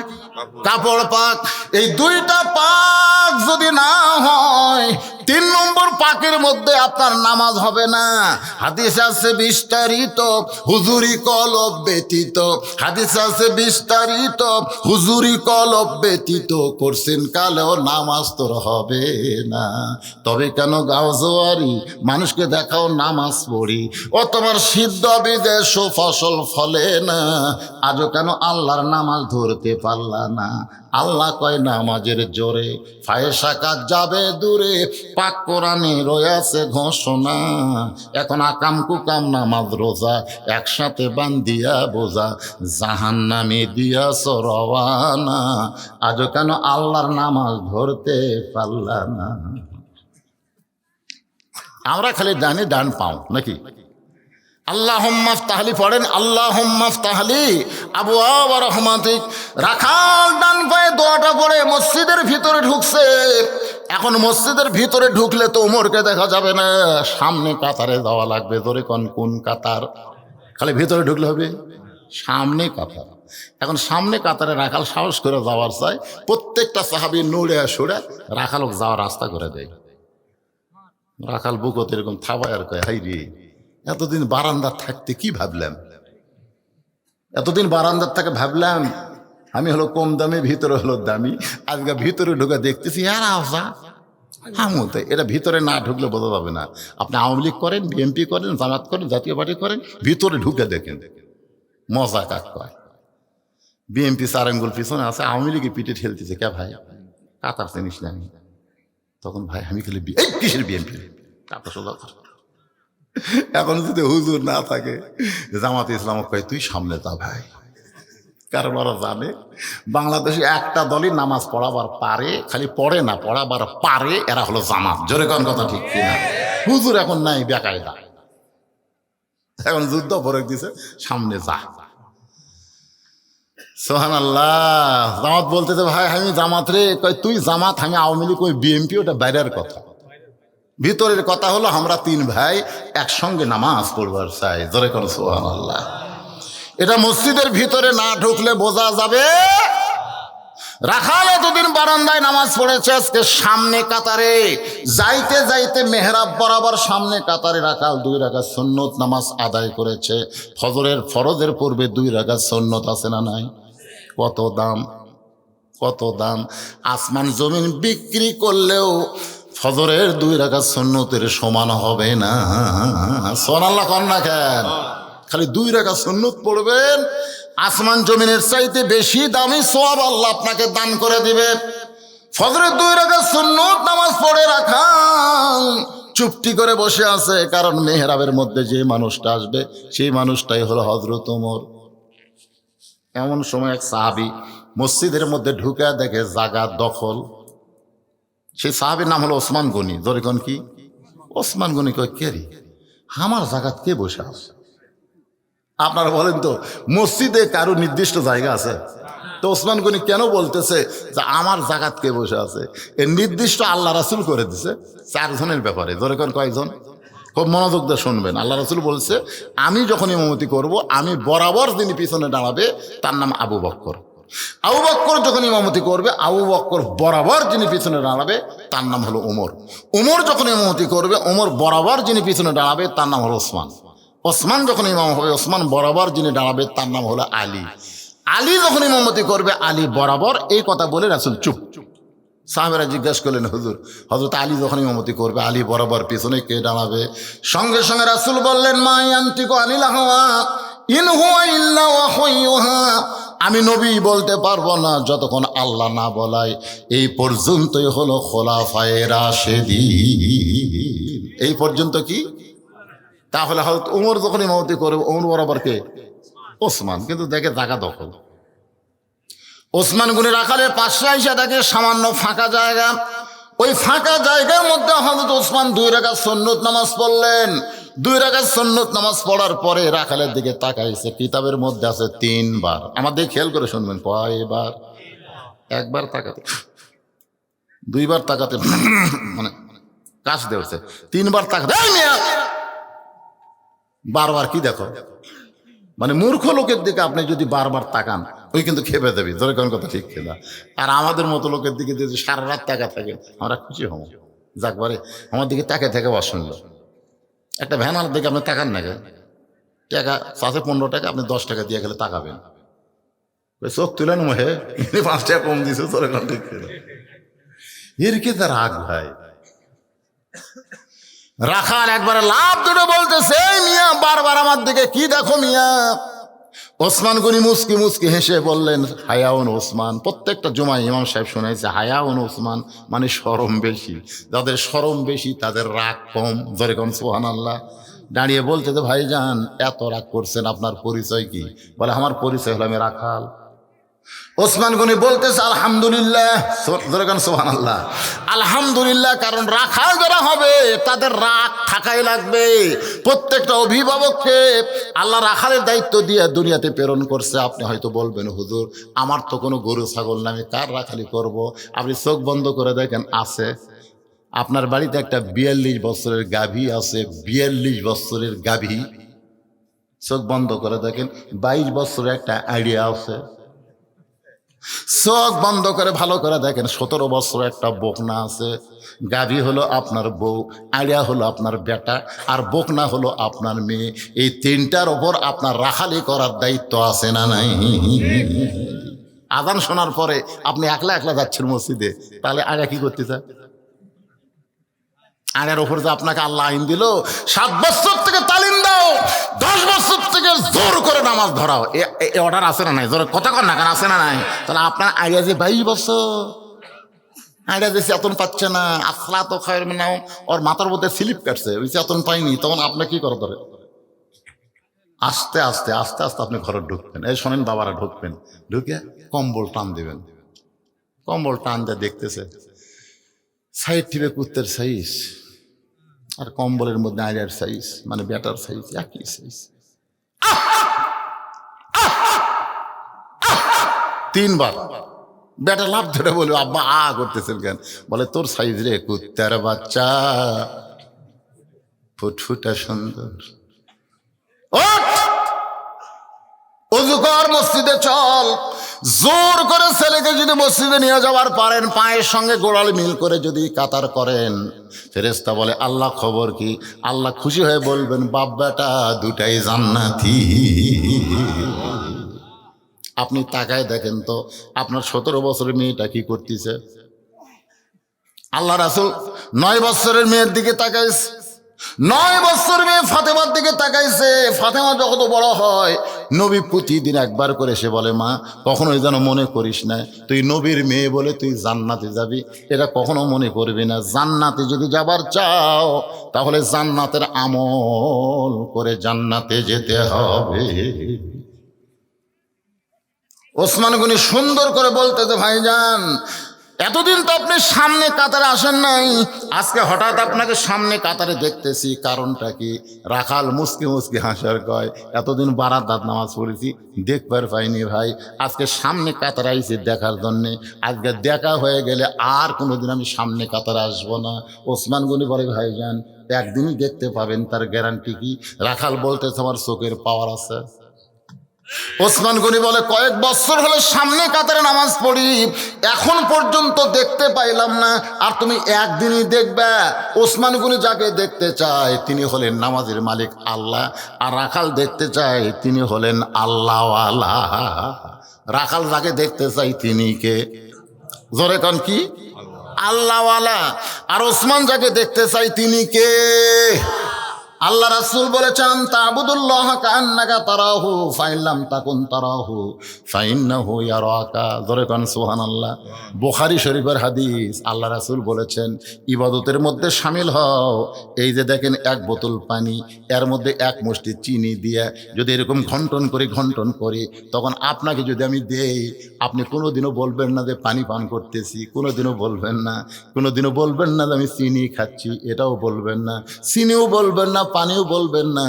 কাপড় পাক। এই 2টা পাক যদি না হয়, 3 নম্বর পাকের মধ্যে আপনার নামাজ হবে না। হাদিস আছে বিস্তারিত, হুজুরি কলব ব্যতীত। হাদিস আছে বিস্তারিত, হুজুরি কলব ব্যতীত করছেন কালেও নামাজ তোর হবে না। তবে কেন গাও জোয়ারি, মানুষকে দেখাও নামাজ পড়ি, ও তোমার সিদ্ধ বিদেশ ফসল ফলে না। আজও কেন আল্লাহর নামাজ ধরতে পারলা না? আল্লাহ কয় নামাজের জোরে ফায়সা কাজ যাবে দূরে, পাক কোরআনে রয়েছে ঘোষণা। এখন আকাম কুকাম নামাজ রোজা একসাথে বান্ধিয়া বোঝা, জাহান্নামে দিয়াছ রওয়ানা। আজও কেন আল্লাহর নামাজ ধরতে পারলা না? আমরা খালি ডানে ডান পাও নাকি? আল্লাহুম্মা ইফতাহলি পড়েন, আল্লাহুম্মা ইফতাহলি আবওয়াব রাহমাতিক। রাখাল ডান পায়ে দোয়াটা পড়ে মসজিদের ভিতরে ঢুকছে। এখন মসজিদের ভিতরে ঢুকলে তো ওমরকে দেখা যাবে না, সামনে কাতারে যাওয়া লাগবে। ধরে কোন কাতার? খালি ভিতরে ঢুকলে হবে? সামনে কাতার। এখন সামনে কাতারে রাখাল সাহস করে যাওয়ার চাই, প্রত্যেকটা সাহাবী নড়ে সরে রাখালক যাওয়ার রাস্তা করে দেয়। রাখাল বুকত এরকম থাবায় আর কয়, হাই রে, এতদিন বারান্দার থাকতে কি ভাবলাম, এতদিন বারান্দার থেকে ভাবলাম আমি হলো কম দামি, ভিতরে হলো দামি। আজকে ভিতরে ঢুকে দেখতেছি আর আওজা হামুতে এটা ভিতরে না ঢুকলে বোঝা যাবে না। আপনি আওয়ামী লীগ করেন, বিএনপি করেন, জামাত করেন, জাতীয় পার্টি করেন, ভিতরে ঢুকে দেখেন মজা কাক কয়। বিএনপি 4 আঙ্গুল পিছনে আছে, আওয়ামী লীগে পিঠে ঠেলতেছে, কে ভাই কাতার চিনিস না? আমি তখন ভাই আমি খেলে এই কিসের বিএনপি কাতা সোজা কর। এখন যদি হুজুর না থাকে, জামাতে ইসলাম কয় তুই সামনে তা ভাই, কারণ ওরা জানে বাংলাদেশে একটা দলই নামাজ পড়াবার পারে, খালি পড়ে না পড়াবার পারে, এরা হলো জামাত। জোরে কোন কথা ঠিক কিনা? হুজুর এখন নাই বেকায়দা, এখন যুদ্ধ ভরে দিছে, সামনে যা। সুবহানাল্লাহ। জামাত বলতেছে ভাই আমি জামাত রে, কয় তুই জামাত, আমি আওয়ামী লীগ, ওই বিএনপি, ওটা বাইরের কথা। ভিতরের কথা হলো আমরা 3 ভাই একসঙ্গে নামাজ পড়বার চাই। জোরে কোন সুবহানাল্লাহ। এটা মসজিদের ভিতরে না ঢুকলে বোঝা যাবে। রাখাল এতদিন বারান্দায় নামাজ পড়েছে, আজকে সামনে কাতারে যাইতে যাইতে মেহরাব বরাবর সামনে কাতারে রাখাল 2 রাকাত সুন্নত নামাজ আদায় করেছে। ফজরের ফরজের পূর্বে 2 রাকাত সুন্নত আছে না নাই? কত দাম, কত দাম! আসমান জমিন বিক্রি করলেও ফজরের 2 রাকাত সুন্নতের সমান হবে না। সুবহানাল্লাহ কর না কেন? খালি 2 রাকাত সুন্নত পড়বেন, আসমান জমিনের চাইতে বেশি দামি সওয়াব আল্লাহ আপনাকে দান করে দিবে। ফজরের 2 রাকাত সুন্নত নামাজ পড়ে রাখাল চুপটি করে বসে আছে, কারণ মেহরাবের মধ্যে যে মানুষটা আসবে সেই মানুষটাই হলো হযরত ওমর। এমন সময় এক সাহাবী মসজিদের মধ্যে ঢুকে দেখে জায়গা দখল। সেই সাহাবীর নাম হলো ওসমান গনি। ধরে কোন কি? ওসমান গনি কয় কে রে, আমার জায়গাত কে বসে আছে? আপনারা বলেন তো, মসজিদে কারো নির্দিষ্ট জায়গা আছে? তো ওসমান গনি কেন বলতেছে যে আমার জায়গাত কে বসে আছে? এর নির্দিষ্ট আল্লাহ রাসূল করে দিছে 4 জনের ব্যাপারে। ধরে কোন কয়জন? খুব মনোযোগ দিয়ে শুনবেন। আল্লাহ রাসূল বলছে আমি যখন ইমামতি করব, আমি বরাবর যিনি পিছনে দাঁড়াবে তার নাম আবু বকর। আবু বকর যখন ইমামতি করবে, আবু বকর বরাবর যিনি পিছনে দাঁড়াবে তার নাম হলো ওমর। ওমর যখন ইমামতি করবে, ওমর বরাবর যিনি পিছনে দাঁড়াবে তার নাম হলো ওসমান। ওসমান যখন ইমাম হবে, ওসমান বরাবর যিনি দাঁড়াবে তার নাম হলো আলী। আলী যখন ইমামতি করবে, আলী বরাবর। এই কথা বলে রাসূল চুপ। সাহাবেরা জিজ্ঞাসা করলেন হুজুর, হযরত আলী যখন ইমামতি করবে, আলী বরাবর পিছনে কে দাঁড়াবে? সঙ্গে সঙ্গে রাসূল বললেন মা ইয়ান্তিকু আনিল হাওয়া ইন হুয়া ইল্লা ওয়াহয়ুহা। আমি নবী বলতে পারবো না যতক্ষণ আল্লাহ না বলায়। এই পর্যন্তই হলো খোলাফায়ে রাশেদিন। এই পর্যন্ত কি? তাহলে হয়তো ওমর যখন ইমামতি করবে, ওমর বরাবর কে? ওসমান। কিন্তু দেখে জায়গা দখল। ওসমান গনি রাখালের পাশে এসে দেখে সামান্য ফাঁকা জায়গা। ওই ফাঁকা জায়গার মধ্যে হযরত ওসমান 2 রাকাত সুন্নত নামাজ পড়লেন। 2 রাকাত সুন্নত নামাজ পড়ার পরে রাখালের দিকে তাকাইছে। কিতাবের মধ্যে আছে 3 বার। আমাদের খেয়াল করে শুনবেন, কয়বার? 1 বার তাকাতে, 2 বার তাকাতে, মানে কাজ দেওয়াছে, 3 বার তাকাতে। বারবার কি দেখো? মানে মূর্খ লোকের দিকে আপনি যদি বারবার তাকান, ওই কিন্তু খেপে দেবে। ধরে কোন কথা ঠিক কিনা? আর আমাদের মতো লোকের দিকে যদি সারা রাত তাকা থাকে, আমরা খুশি হব। যাকবারে আমার দিকে তাকে থেকে অসুন্দর। একটা ভ্যানার দিকে আপনি তাকান না, টাকা আছে 15 টাকা, আপনি 10 টাকা দিয়ে গেলে তাকাবেন, চোখ তুলেন মুহে 5 টাকা কম দিছে। ধরে কোন ঠিক কিনা? এর কি তার রাগ ভাই? রাখাল একবারে লাভ দুটো বলতেছে মিয়া বারবার আমার দিকে কি দেখো মিয়া? ওসমান গনি মুস্কি মুস্কি হেসে বললেন হায়াউন ওসমান। প্রত্যেকটা জুমায় ইমাম সাহেব শোনাইছে হায়াউন ওসমান, মানে শরম বেশি। যাদের শরম বেশি তাদের রাগ কম। ধরে কোন সুবহানাল্লাহ। দাঁড়িয়ে বলতে তো ভাইজান এত রাগ করছেন, আপনার পরিচয় কি? বলে আমার পরিচয় হলো আমি রাখাল। ওসমান গনি বলতেছে আলহামদুলিল্লাহ। সুবহানাল্লাহ, আলহামদুলিল্লাহ। কারণ রাখাল যারা হবে তাদের রাগ থাকাই লাগবে। প্রত্যেকটা অভিভাবককে আল্লাহ রাখালের দায়িত্ব দিয়ে দুনিয়াতে প্রেরণ করছে। আপনি হয়তো বলবেন হুজুর আমার তো কোনো গরু ছাগল না, আমি কার রাখালি করব? আপনি চোখ বন্ধ করে দেখেন, আছে। আপনার বাড়িতে একটা 42 বছরের গাভী আছে, 42 বছরের গাভী। চোখ বন্ধ করে দেখেন, 22 বছরের একটা আইডিয়া আছে। চোখ বন্ধ করে ভালো করে দেখেন, 17 বছর একটা বকনা আছে। গাভী হলো আপনার বউ, আড়িয়া হলো আপনার বেটা, আর বকনা হলো আপনার মেয়ে। এই 3টার ওপর আপনার রাখালি করার দায়িত্ব আছে না নাই? আজান শোনার পরে আপনি একলা একলা যাচ্ছেন মসজিদে, তাহলে আড়িয়া কি করতে চায়? আড়ের ওপর যে আপনাকে আল্লাহ আইন দিল 7 বছর থেকে তালিম দাও, 10 বছর থেকে জোর করে নামাজ ধরাও, এ অর্ডার আছে না নাই? জোরে কথা কর না, কেন আছে না নাই? তাহলে আপনার আইডিয়া যে 22 বছর আইডিয়া যে চেতন পাচ্ছে না, আসলা তো খায়ের নাও, ওর মাথার মধ্যে স্লিপ কাটছে, ওই চেতন পাইনি, তখন আপনার কি করা ধরে? আস্তে আস্তে আস্তে আস্তে আপনি ঘরে ঢুকবেন। এই শোনেন বাবারা, ঢুকবেন, ঢুকে কম্বল টান দেবেন। কম্বল টান দিয়ে দেখতেছে সাইড টিপে কুত্তের সাইজ আর কম্বলের মধ্যে আইডিয়ার সাইজ, মানে ব্যাটার সাইজ একই সাইজ। 3 বার বেটা লাভ ধরে বলবে, আব্বা করতেছেন কেন? বলে তোর সাইজ রে কুত্তার বাচ্চা, ফুটফুটা সুন্দর, ওযু কর, মসজিদে চল। জোর করে ছেলেকে যদি মসজিদে নিয়ে যাওয়ার পারেন, পায়ের সঙ্গে গোড়ালি মিল করে যদি কাতার করেন, ফেরেশতা বলে আল্লাহ খবর কি? আল্লাহ খুশি হয়ে বলবেন বাপ বেটা দুটাই জান্নাতি। আপনি তাকায় দেখেন তো আপনার 17 বছরের মেয়েটা কি করতেছে। আল্লাহ রাসূল 9 বছরের মেয়ের দিকে তাকাইছে, 9 বছর মেয়ে ফাতেমার দিকে তাকাইছে। ফাতেমা যত বড় হয়, নবী প্রতিদিন একবার করে সে বলে, মা কখনোই যেন মনে করিস না তুই নবীর মেয়ে বলে তুই জান্নাতে যাবি, এটা কখনো মনে করবি না। জান্নাতে যদি যাবার চাও তাহলে জান্নাতের আমল করে জান্নাতে যেতে হবে। ওসমান গনি সুন্দর করে বলতেছে, ভাইজান এতদিন তো আপনি সামনে কাতারে আসেন নাই, আজকে হঠাৎ আপনাকে সামনে কাতারে দেখতেছি, কারণটা কি? রাখাল মুসকি মুসকি হাসার কয়, এতদিন বারাত নামাজ পড়েছি, দেখবার পাইনি ভাই, আজকে সামনে কাতারে আইছি দেখার জন্যে, আজকে দেখা হয়ে গেলে আর কোনোদিন আমি সামনে কাতারে আসবো না। ওসমান গনি বলে, ভাইজান একদিনই দেখতে পাবেন, তার গ্যারান্টি কি? রাখাল বলতেছে, আমার চোখের পাওয়ার আছে। ওসমান গনি বলে, কয়েক বছর হলে সামনে কাতারে নামাজ পড়ি, এখন পর্যন্ত দেখতে পাইলাম না, আর তুমি একদিনই দেখবে। ওসমান গনি যাকে দেখতে চায় তিনি হলেন নামাজের মালিক আল্লাহ, আর রাখাল দেখতে চায় তিনি হলেন আল্লাহওয়ালা। রাখাল যাকে দেখতে চাই তিনি কে? জোরে কান কি? আল্লাহওয়ালা। আর ওসমান যাকে দেখতে চাই তিনি কে? আল্লাহ রাসূল বলেছেন, তা'বুদুল্লাহ কাআন্নাকা তারাহু ফাইন লাম তাকুন তারাহু ফাইন্নাহু ইয়ারাকা। জোরে কান সুবহানাল্লাহ। বুখারী শরীফের হাদিস। আল্লাহ রাসূল বলেছেন, ইবাদতের মধ্যে শামিল হও, এই যে দেখেন 1 বোতল পানি, এর মধ্যে 1 মুষ্টি চিনি দিয়ে যদি এরকম ঘন্টন করি, তখন আপনাকে যদি আমি দেই, আপনি কোনোদিনও বলবেন না যে পানি পান করতেছি, কোনোদিনও বলবেন না, কোনোদিনও বলবেন না যে আমি চিনি খাচ্ছি, এটাও বলবেন না, চিনিও বলবেন না, পানিও বলবেন না,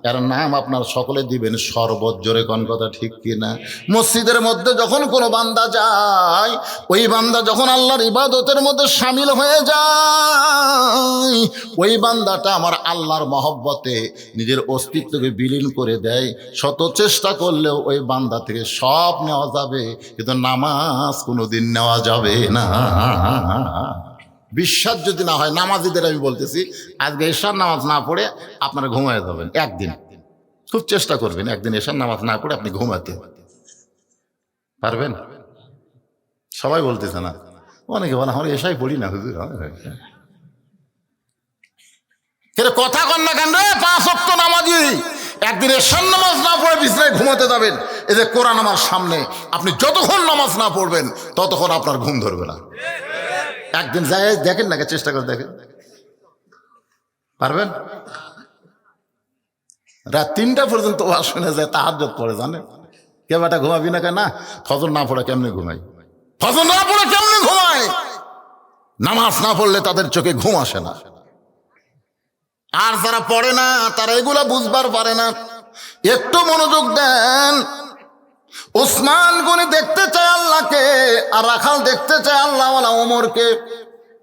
এর নাম আপনার সকলে দিবেন শরবত। জোরে কোন কথা ঠিক কিনা? মসজিদের মধ্যে যখন কোনো বান্দা যায়, ওই বান্দা যখন আল্লাহর ইবাদতের মধ্যে শামিল হয়ে যায়, ওই বান্দাটা আমার আল্লাহর মহব্বতে নিজের অস্তিত্বকে বিলীন করে দেয়। শত চেষ্টা করলেও ওই বান্দা থেকে সব নেওয়া যাবে, কিন্তু নামাজ কোনোদিন নেওয়া যাবে না। বিশ্বাস যদি না হয়, নামাজিদের আমি বলতেছি, আজকে এশার নামাজ না পড়ে আপনারা ঘুমায় যাবেন একদিন, খুব চেষ্টা করবেন একদিন এশার নামাজ না পড়ে আপনি ঘুমাতে পারবেন। সবাই বলতেছে না, অনেকে বলে আমরা এশাই পড়ি না হুজুর। কথা কন না কেন রে? 5 ওয়াক্ত নামাজি একদিন এশার নামাজ না পড়ে বিছানায় ঘুমাতে যাবেন। এই যে কোরআন আমার সামনে, আপনি যতক্ষণ নামাজ না পড়বেন ততক্ষণ আপনার ঘুম ধরবে না। একদিন যাই দেখেন না, চেষ্টা করে দেখেন, পারবেন? রাত 3টা পর্যন্ত শুনে যায়, তাহাজ্জুদ পড়ে, জানেন কে বেটা ঘুমাবি না কেন? না, ফজর না পড়ে কেমনে ঘুমাই? ফজর না পড়ে কেমনে ঘুমায়? নামাজ না পড়লে তাদের চোখে ঘুম আসে না। আর যারা পড়ে না তারা এগুলা বুঝবার পারে না। একটু মনোযোগ দেন। ওসমান গনি দেখতে চায় আল্লাহকে, আর রাখাল দেখতে চায় আল্লাহওয়ালা ওমরকে।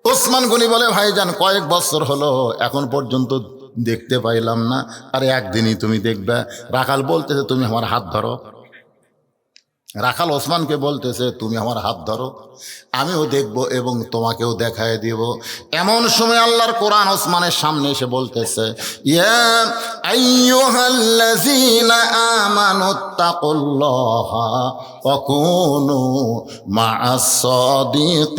ওসমান গনি বলে, ভাইজান কয়েক বছর হলো এখন পর্যন্ত দেখতে পাইলাম না, আর একদিনই তুমি দেখবে। রাখাল বলতেছে, তুমি আমার হাত ধরো। রাখাল ওসমানকে বলতেছে, তুমি আমার হাত ধরো, আমিও দেখব এবং তোমাকেও দেখায় দিব। এমন সময় আল্লাহর কোরআন ওসমানের সামনে এসে বলতেছে, ইয়া আইয়ুহাল্লাযীনা আমানুত্তাকুল্লাহা ওয়া কুনু মা'আস সাদিকিন।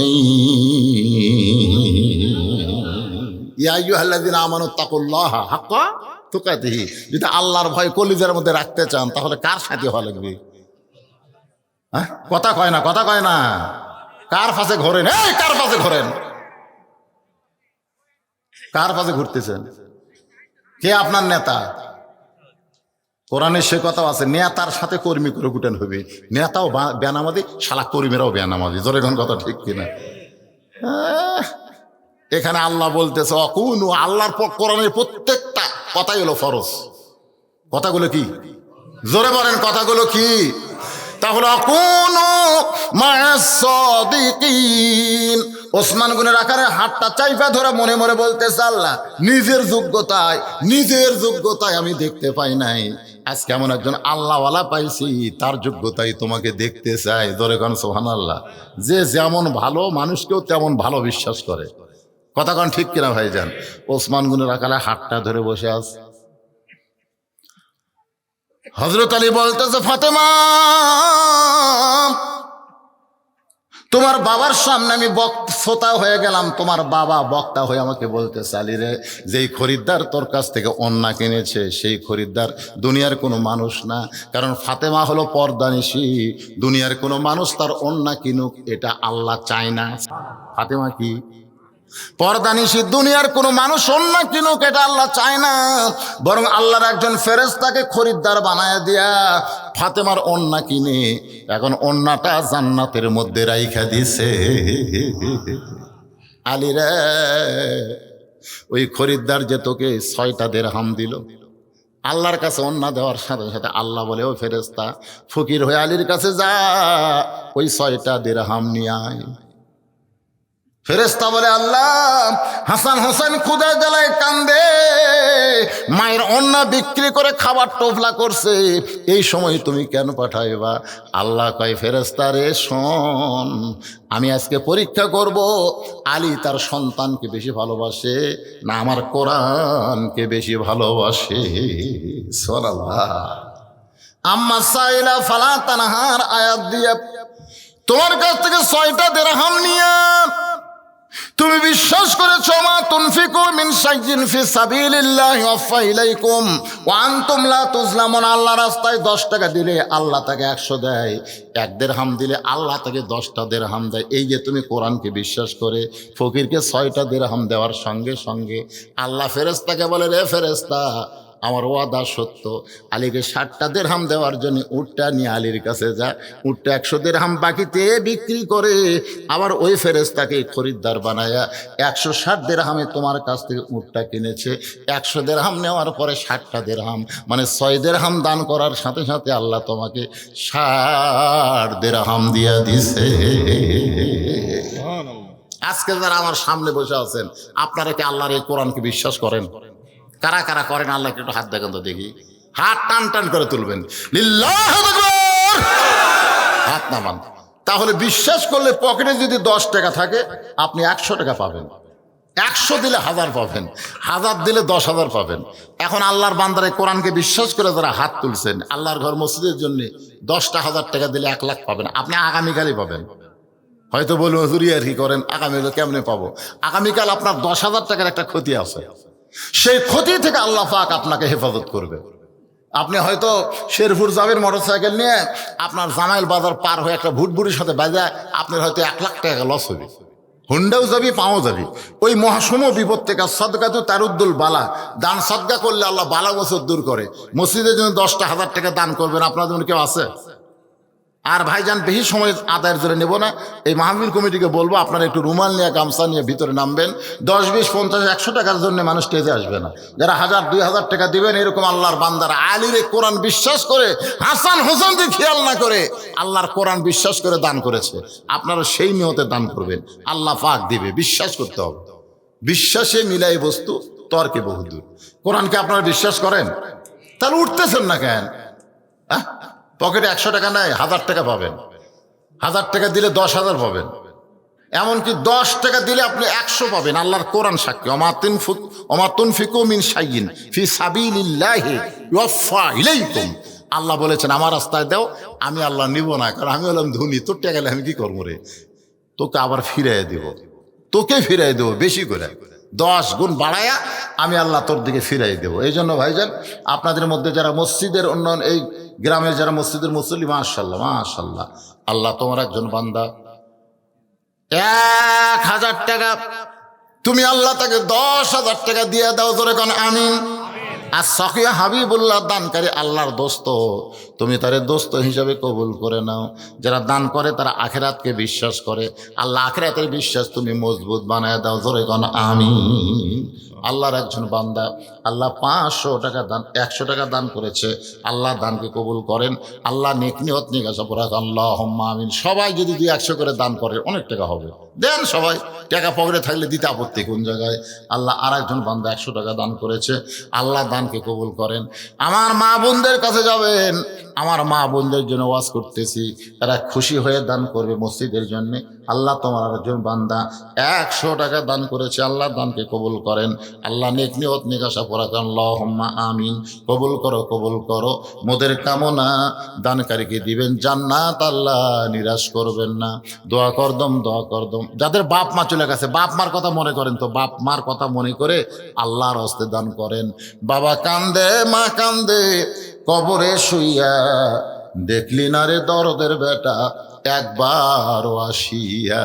ইয়া আইয়ুহাল্লাযীনা আমানুত্তাকুল্লাহা হাক্কা তুকাতিহি। যদি আল্লাহর ভয় কলিজার মধ্যে রাখতে চান তাহলে কার সাথে হওয়া লাগবে? হ্যাঁ, কথা কয় না, কথা কয় না। কার পাশে ঘোরেন? এই কার পাশে ঘোরেন? কার পাশে ঘুরতেছেন? কে আপনার নেতা? কোরআনের সে কথাও আছে, নেতার সাথে কর্মী করে গুটেন হবে। নেতাও বেনামাজি, শালা কর্মীরাও বেনামাজি। জোরে কোন কথা ঠিক কিনা? এখানে আল্লাহ বলতেছে অকুনু, আল্লাহর কোরআনের প্রত্যেকটা কথাই হলো ফরজ। কথাগুলো কি? জোরে বলেন, কথাগুলো কি? তাহলে অকুনু মা'আস সাদিকিন। ওসমান গনির আকারে হাতটা চাইপা ধরে মনে মনে বলতেছে, আল্লাহ নিজের যোগ্যতায় আমি দেখতে পাই নাই, আজকে এমন একজন আল্লাহওয়ালা পাইছি, তার যোগ্যতাই তোমাকে দেখতে চাই। জোরে কোন সুবহানাল্লাহ। যে যেমন ভালো মানুষকেও তেমন ভালো বিশ্বাস করে। কথা কোন ঠিক কিনা ভাইজান? ওসমান গনির আকারে হাতটা ধরে বসে আছে। হযরত আলী বলতেছে, ফাতেমা তোমার বাবার সামনে আমি শ্রোতা হয়ে গেলাম। তোমার বাবা বক্তা হয়ে আমাকে বলতেছে, আলী রে, যেই খরিদ্দার তোর কাছ থেকে অন্না কিনেছে সেই খরিদ্দার দুনিয়ার কোনো মানুষ না। কারণ ফাতেমা হলো পর্দানিশী। দুনিয়ার কোনো মানুষ তার অন্না কিনুক এটা আল্লাহ চায় না। ফাতেমা কি পর্দানিশী, দুনিয়ার কোনো মানুষ অন্য কিনুক এটা আল্লাহ চায় না। বরং আল্লাহর একজন ফেরেশতাকে খরিদ্দার বানায় দিয়া ফাতেমার ওন্না কিনে এখন ওন্নাটা জান্নাতের মধ্যে রাইখা দিছে। আলী রে, ওই খরিদ্দার যে তোকে 6টা দিরহাম দিল, আল্লাহর কাছে ওন্না দেওয়ার সাথে সাথে আল্লাহ বলে, ও ফেরেশতা ফকির হয়ে আলীর কাছে যা, ওই 6টা দিরহাম নিয়ে আয়। ফেরেশতা বলে, আল্লাহ হাসান হোসেন ক্ষুধায় জ্বালায় কান্দে, মায়ের অন্না বিক্রি করে খাবার টোফলা করছে, এই সময় তুমি কেন পাঠাইবা? আল্লাহ কয়, ফেরেশতা রে শোন, আমি আজকে পরীক্ষা করব আলী তার সন্তানকে বেশি ভালোবাসে না আমার কোরআনকে বেশি ভালোবাসে। সুবহানাল্লাহ। আম্মা সাইলা ফালা তানহার আয়াত দিয়ে তোমার কাছ থেকে 6টা দিরহাম নিয়ে তুমি বিশ্বাস করেছো, মা তুনফিকু মিন শাইইন ফি সাবিলিল্লাহি ওয়াফা ইলাইকুম ওয়া আনতুম লা তুজলামুন। আল্লাহর রাস্তায় 10 টাকা দিলে আল্লাহ তাকে 100 দেয়, 1 দিরহাম দিলে আল্লাহ তাকে 10টা দিরহাম দেয়। এই যে তুমি কোরআনকে বিশ্বাস করে ফকিরকে 6টা দিরহাম দেওয়ার সঙ্গে সঙ্গে আল্লাহ ফেরেশতাকে বলে, রে ফেরেশতা, আমার ওয়াদা সত্য, আলীকে 60টা দিরহাম দেওয়ার জন্য উটটা নিয়ে আলীর কাছে যা, উটটা 100 দিরহাম বাকিতে বিক্রি করে আবার ওই ফেরেশতাকে খরিদ্দার বানায়া 160 দিরহামে তোমার কাছ থেকে উটটা কিনেছে। 100 দিরহাম নেওয়ার পরে 60টা দিরহাম মানে 6 দিরহাম দান করার সাথে সাথে আল্লাহ তোমাকে 60 দিরহাম দিয়া দিছে। আজকে যারা আমার সামনে বসে আছেন, আপনারা কি আল্লাহর এই কোরআনকে বিশ্বাস করেন? কারা কারা করেন আল্লাহকে একটু হাত দেখেন তো দেখি। হাত টান টান করে তুলবেন, লিল্লাহু আকবার, হাত নামান। তাহলে বিশ্বাস করলে পকেটে যদি 10 টাকা থাকে আপনি 100 টাকা পাবেন, 100 দিলে 1000 পাবেন, 1000 দিলে 10,000 পাবেন। এখন আল্লাহর বান্দারে কোরআনকে বিশ্বাস করে যারা হাত তুলছেন, আল্লাহর ঘর মসজিদের জন্য 10টা 1000 টাকা দিলে 1 লাখ পাবেন। আপনি আগামীকালই পাবেন। হয়তো বলুন হুজুরি আর কি করেন, আগামীকাল কেমনে পাবো? আগামীকাল আপনার 10,000 টাকার একটা ক্ষতি আছে, সেই ক্ষতি থেকে আল্লাহ পাক আপনাকে হেফাজত করবে। আপনি হয়তো শেরপুর যাবেন মোটরসাইকেল নিয়ে, আপনার জামাইল বাজার পার হয়ে একটা ভুটভুটির সাথে বাজা আপনার হয়তো 1 লাখ টাকা লস হবে। হুন্ডাও যাবি, পাও যাবি। ওই মহাসম বিপদ থেকে সদকা তো তারুদ্দুল বালা, দান সদকা করলে আল্লাহ বালা বছর দূর করে। মসজিদের জন্য 10টা 1000 টাকা দান করবেন, আপনার জন্য কেউ আছে? আর ভাইজান বেশি সময় আদায়ের জন্য নেব না, এই মাহফিল কমিটিকে বলবো আপনারা একটু রুমাল নিয়ে গামছা নিয়ে ভিতরে নামবেন। 10, 20, 50, 100 টাকার জন্য মানুষ স্টেজে আসবে না। যারা 1000, 2000 টাকা দিবেন, এরকম আল্লাহর বান্দারা আলীর কোরআন বিশ্বাস করে, হাসান হোসেনকে খেয়াল না করে আল্লাহর কোরআন বিশ্বাস করে দান করেছে, আপনারা সেই নিয়তে দান করবেন, আল্লাহ পাক দিবে। বিশ্বাস করতে হবে, বিশ্বাসে মিলাই বস্তু তর্কে বহুদূর। কোরআনকে আপনারা বিশ্বাস করেন? তাহলে উঠতেছেন না কেন? পকেটে 100 টাকা নেয়, 1000 টাকা পাবেন। 1000 টাকা দিলে 10,000 পাবেন। এমনকি 10 টাকা দিলে আপনি 100 পাবেন। আল্লাহর কোরআন সাক্ষী, ওমা তুনফিকু মিন শাইইন ফি সাবিলিল্লাহি ইউওয়াফা ইলাইকুম। আল্লাহ বলেছেন আমার রাস্তায় দাও, আমি আল্লাহ নিব না, কারণ আমি হলাম ধনী। তোর টাকা গেলে আমি কি করবো রে? তোকে আবার ফিরাই দেব, তোকে ফিরাই দেবো বেশি করে। 10 গুণ বাড়ায়া আমি আল্লাহ তোর দিকে ফিরাই দেবো। এই জন্য ভাইজান, আপনাদের মধ্যে যারা মসজিদের উন্নয়ন, এই গ্রামের যারা মসজিদের মুসল্লি, মাশাল্লাহ মাশাল্লাহ, আল্লাহ তোমার একজন বান্দা 1000 টাকা, তুমি আল্লাহ তাকে 10,000 টাকা দিয়ে দাও, জোরে কোন আমিন। আর সখিয়া হাবিবুল্লাহ দানকারী আল্লাহর দোস্ত, তুমি তারে দোস্ত হিসাবে কবুল করে নাও। যারা দান করে তারা আখেরাতকে বিশ্বাস করে, আল্লাহ আখেরাতের বিশ্বাস তুমি মজবুত বানায় দাও, জোরে কোন আমিন। আল্লাহর একজন বান্দা, আল্লাহ 500 টাকা দান, 100 টাকা দান করেছে, আল্লাহ দানকে কবুল করেন। আল্লাহ নেক নিয়ত নিয়ে গেছে পড়া, আল্লাহুম্মা আমিন। সবাই যদি 200 করে দান করে অনেক টাকা হবে, দেন সবাই, টাকা পকেটে থাকলে দিতে আপত্তি কোন জায়গায়। আল্লাহ আর একজন বান্দা 100 টাকা দান করেছে, আল্লাহ দানকে কবুল করেন। আমার মা বোনদের কাছে যাবেন, আমার মা বোনদের জন্য ওয়াজ করতেছি, তারা খুশি হয়ে দান করবে মসজিদের জন্যে। আল্লাহ তোমার একজন বান্দা 100 টাকা দান করেছে, আল্লাহ দানকে কবুল করেন। আল্লাহ নেক নিয়ত নিকাশা পড়া, আল্লাহুম্মা আমিন। কবুল করো, কবুল করো। মোদের কামনা দানকারীকে দিবেন জান্নাত, আল্লাহ নিরাশ করবেন না। দোয়া করদম, দোয়া করদম। যাদের বাপ মা চলে গেছে, বাপ মার কথা মনে করেন তো, বাপ মার কথা মনে করে আল্লাহর হস্তে দান করেন। বাবা কান্দে, মা কান্দে কবরে শুইয়া, দেখলি না রে দরদের বেটা একবারও আসিয়া।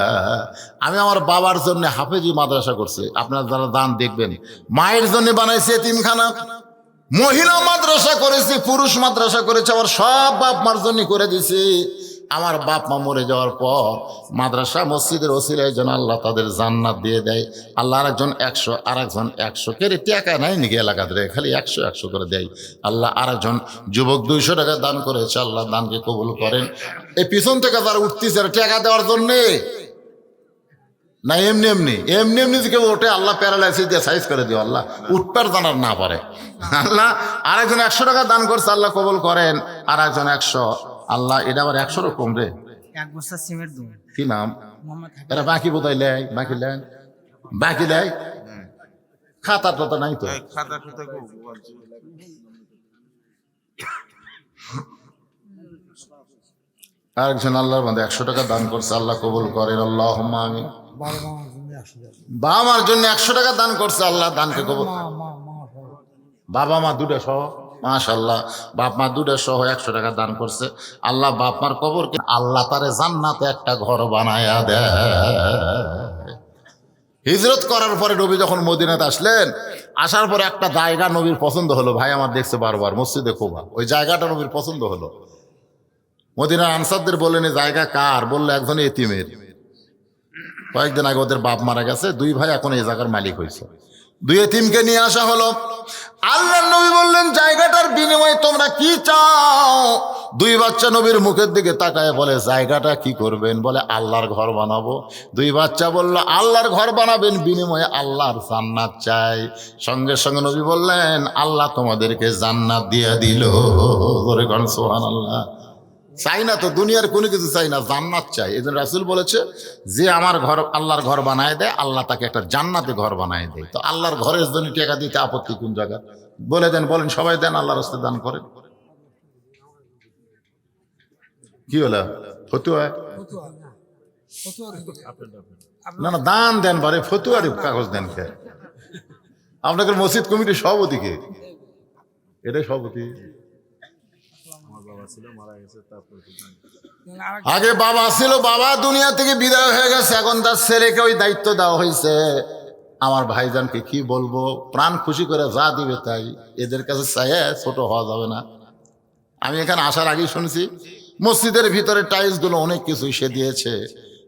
আমি আমার বাবার জন্য হাফেজি মাদ্রাসা করছি, আপনারা যারা দান দেখবেন। মায়ের জন্য বানাইছি এতিমখানা, মহিলা মাদ্রাসা করেছি, পুরুষ মাদ্রাসা করেছি, আবার সব বাপ মার জন্য করে দিছি। আমার বাপ মা মরে যাওয়ার পর মাদ্রাসা মসজিদের ওসিলায় যেন আল্লাহ তাদের জান্নাত দিয়ে দেয়। আল্লাহ আরেকজন 100, আরেকজন 100, কে রে টাকা নাই নাকি এলাকাতে, খালি 100 করে দেয়। আল্লাহ আরেকজন যুবক 200 টাকা দান করেছে, আল্লাহ দানকে কবুল করেন। এই পিছন থেকে যারা উঠতেছে টাকা দেওয়ার জন্যে না, এমনি এমনি এমনি এমনি কেউ ওঠে, আল্লাহ প্যারালাইসিস দিয়ে সাইজ করে দিও, আল্লাহ উঠপার জানার না পারে। আল্লাহ আরেকজন 100 টাকা দান করছে, আল্লাহ কবুল করেন। আর একজন 100, আল্লাহ এটা আবার 100 রকম রে, এক বস্তা সিমেন্ট দুন। কি নাম মোহাম্মদ এরা? বাকি বোধহয় লেয়, বাকি লেন, বাকি দেয়, খাতা টাতা নাই তো। আরেকজন আল্লাহর বান্দা 100 টাকা দান করছে, আল্লাহ কবুল করেন, আল্লাহুম্মা আমিন। বাবা মার জন্য 100 টাকা দান করছে, আল্লাহ দানকে কবুল। বাবা মা দুটা সহ, মাশাআল্লাহ, বাপ মা দুটা সহ 100 টাকা দান করছে, আল্লাহ বাপ মার কবরকে আল্লাহ তারে জান্নাতে একটা ঘর বানায়া দেয়। হিজরত করার পরে নবী যখন মদিনাতে আসলেন, আসার পরে একটা জায়গা নবীর পছন্দ হলো, ভাই আমার দেখছে বারবার মসজিদে কোবা, ওই জায়গাটা নবীর পছন্দ হলো। মদিনার আনসারদের বললেন এই জায়গা কার? বললো একজন এতিমের, কয়েকদিন আগে ওদের বাপ মারা গেছে, 2 ভাই এখন এই জায়গার মালিক হয়েছে। 2 এতিমকে নিয়ে আসা হলো। আল্লাহর নবী বললেন জায়গাটার বিনিময়ে তোমরা কি চাও? 2 বাচ্চা নবীর মুখের দিকে তাকায় বলে জায়গাটা কি করবেন? বলে আল্লাহর ঘর বানাবো। 2 বাচ্চা বলল আল্লাহর ঘর বানাবেন, বিনিময়ে আল্লাহর জান্নাত চাই। সঙ্গে সঙ্গে নবী বললেন আল্লাহ তোমাদেরকে জান্নাত দিয়ে দিল। বলে গণ সুবহানাল্লাহ। চাই না তো দুনিয়ার কোনো কিছু চাই না, জান্নাত চাই। এই জন্য রাসূল বলেছে যে আমার ঘর আল্লাহর ঘর বানায় দেয়, আল্লাহ তাকে একটা জান্নাতে ঘর বানায় দেয়। তো আল্লাহর ঘরের জন্য টাকা দিতে আপত্তি কোন জায়গা? বলে দেন, বলেন সবাই দেন, আল্লাহর রাস্তায় দান করেন। কি হলো? ফতুয়া? না না, দান দেন, বারে ফতুয়ার কাগজ দেন কে? আপনাদের মসজিদ কমিটির সভাপতি কে? এটাই সভাপতি। আগে বাবা ছিল, বাবা দুনিয়া থেকে বিদায় হয়ে গেছে, এখন তার ছেলেকে ওই দায়িত্ব দেওয়া হয়েছে। আমার ভাইজানকে কি বলবো, প্রাণ খুশি করে যা দিবে তাই, এদের কাছে চাইয়ে ছোট হওয়া যাবে না। আমি এখানে আসার আগেই শুনছি মসজিদের ভিতরে টাইলস গুলো অনেক কিছুই সে দিয়েছে,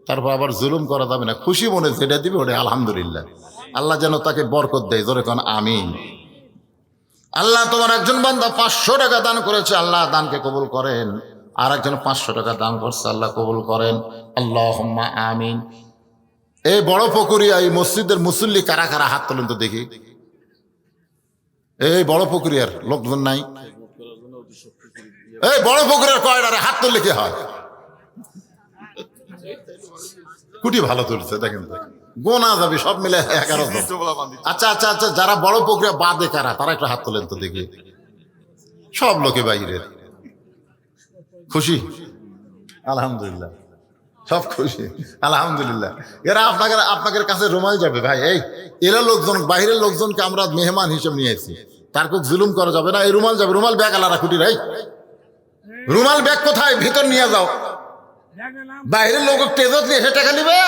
তারপর আবার জুলুম করা যাবে না, খুশি মনে যেটা দিবে ওটা আলহামদুলিল্লাহ। আল্লাহ যেন তাকে বরকত দেয়, জোরে কোন আমিন। আল্লাহ তোমার একজন বান্দা 500 টাকা দান করেছে, আল্লাহ দানকে কবুল করেন। আর একজন 500 টাকা দান করছে, আল্লাহ কবুল করেন, আল্লাহুম্মা আমিন। এই বড় পুকুরিয়া এই মসজিদের মুসল্লি কারা কারা হাত তোলেন তো দেখি। এই বড় পুকুরিয়ার লোকজন নাই? এই বড় পুকুরিয়ার কয়টারে হাত তুললে কি হয়? কুটি ভালো তুলছে, দেখেন গোনা যাবে সব মিলে 11 জন। আচ্ছা আচ্ছা আচ্ছা, যারা বড় পুকুরিয়া বাদে কারা, তারা একটা হাত তোলেন তো দেখি। সব লোকে বাইরে খুশি, আলহামদুলিল্লাহ। সব খুশি আলহামদুলিল্লাহ। এরা আপনাদের কাছে রুমাল যাবে ভাই। এরা লোকজন, বাইরের লোকজনকে আমরা মেহমান হিসেবে নিয়ে এসেছি, তার খুব জুলুম করা যাবে না। এই রুমাল যাবে, রুমাল ব্যাগ আলাদা খুঁটি রাই, রুমাল ব্যাগ কোথায়? ভিতর নিয়ে যাও। বাইরের লোক টেজত নিয়ে এসে টাকা নিবে,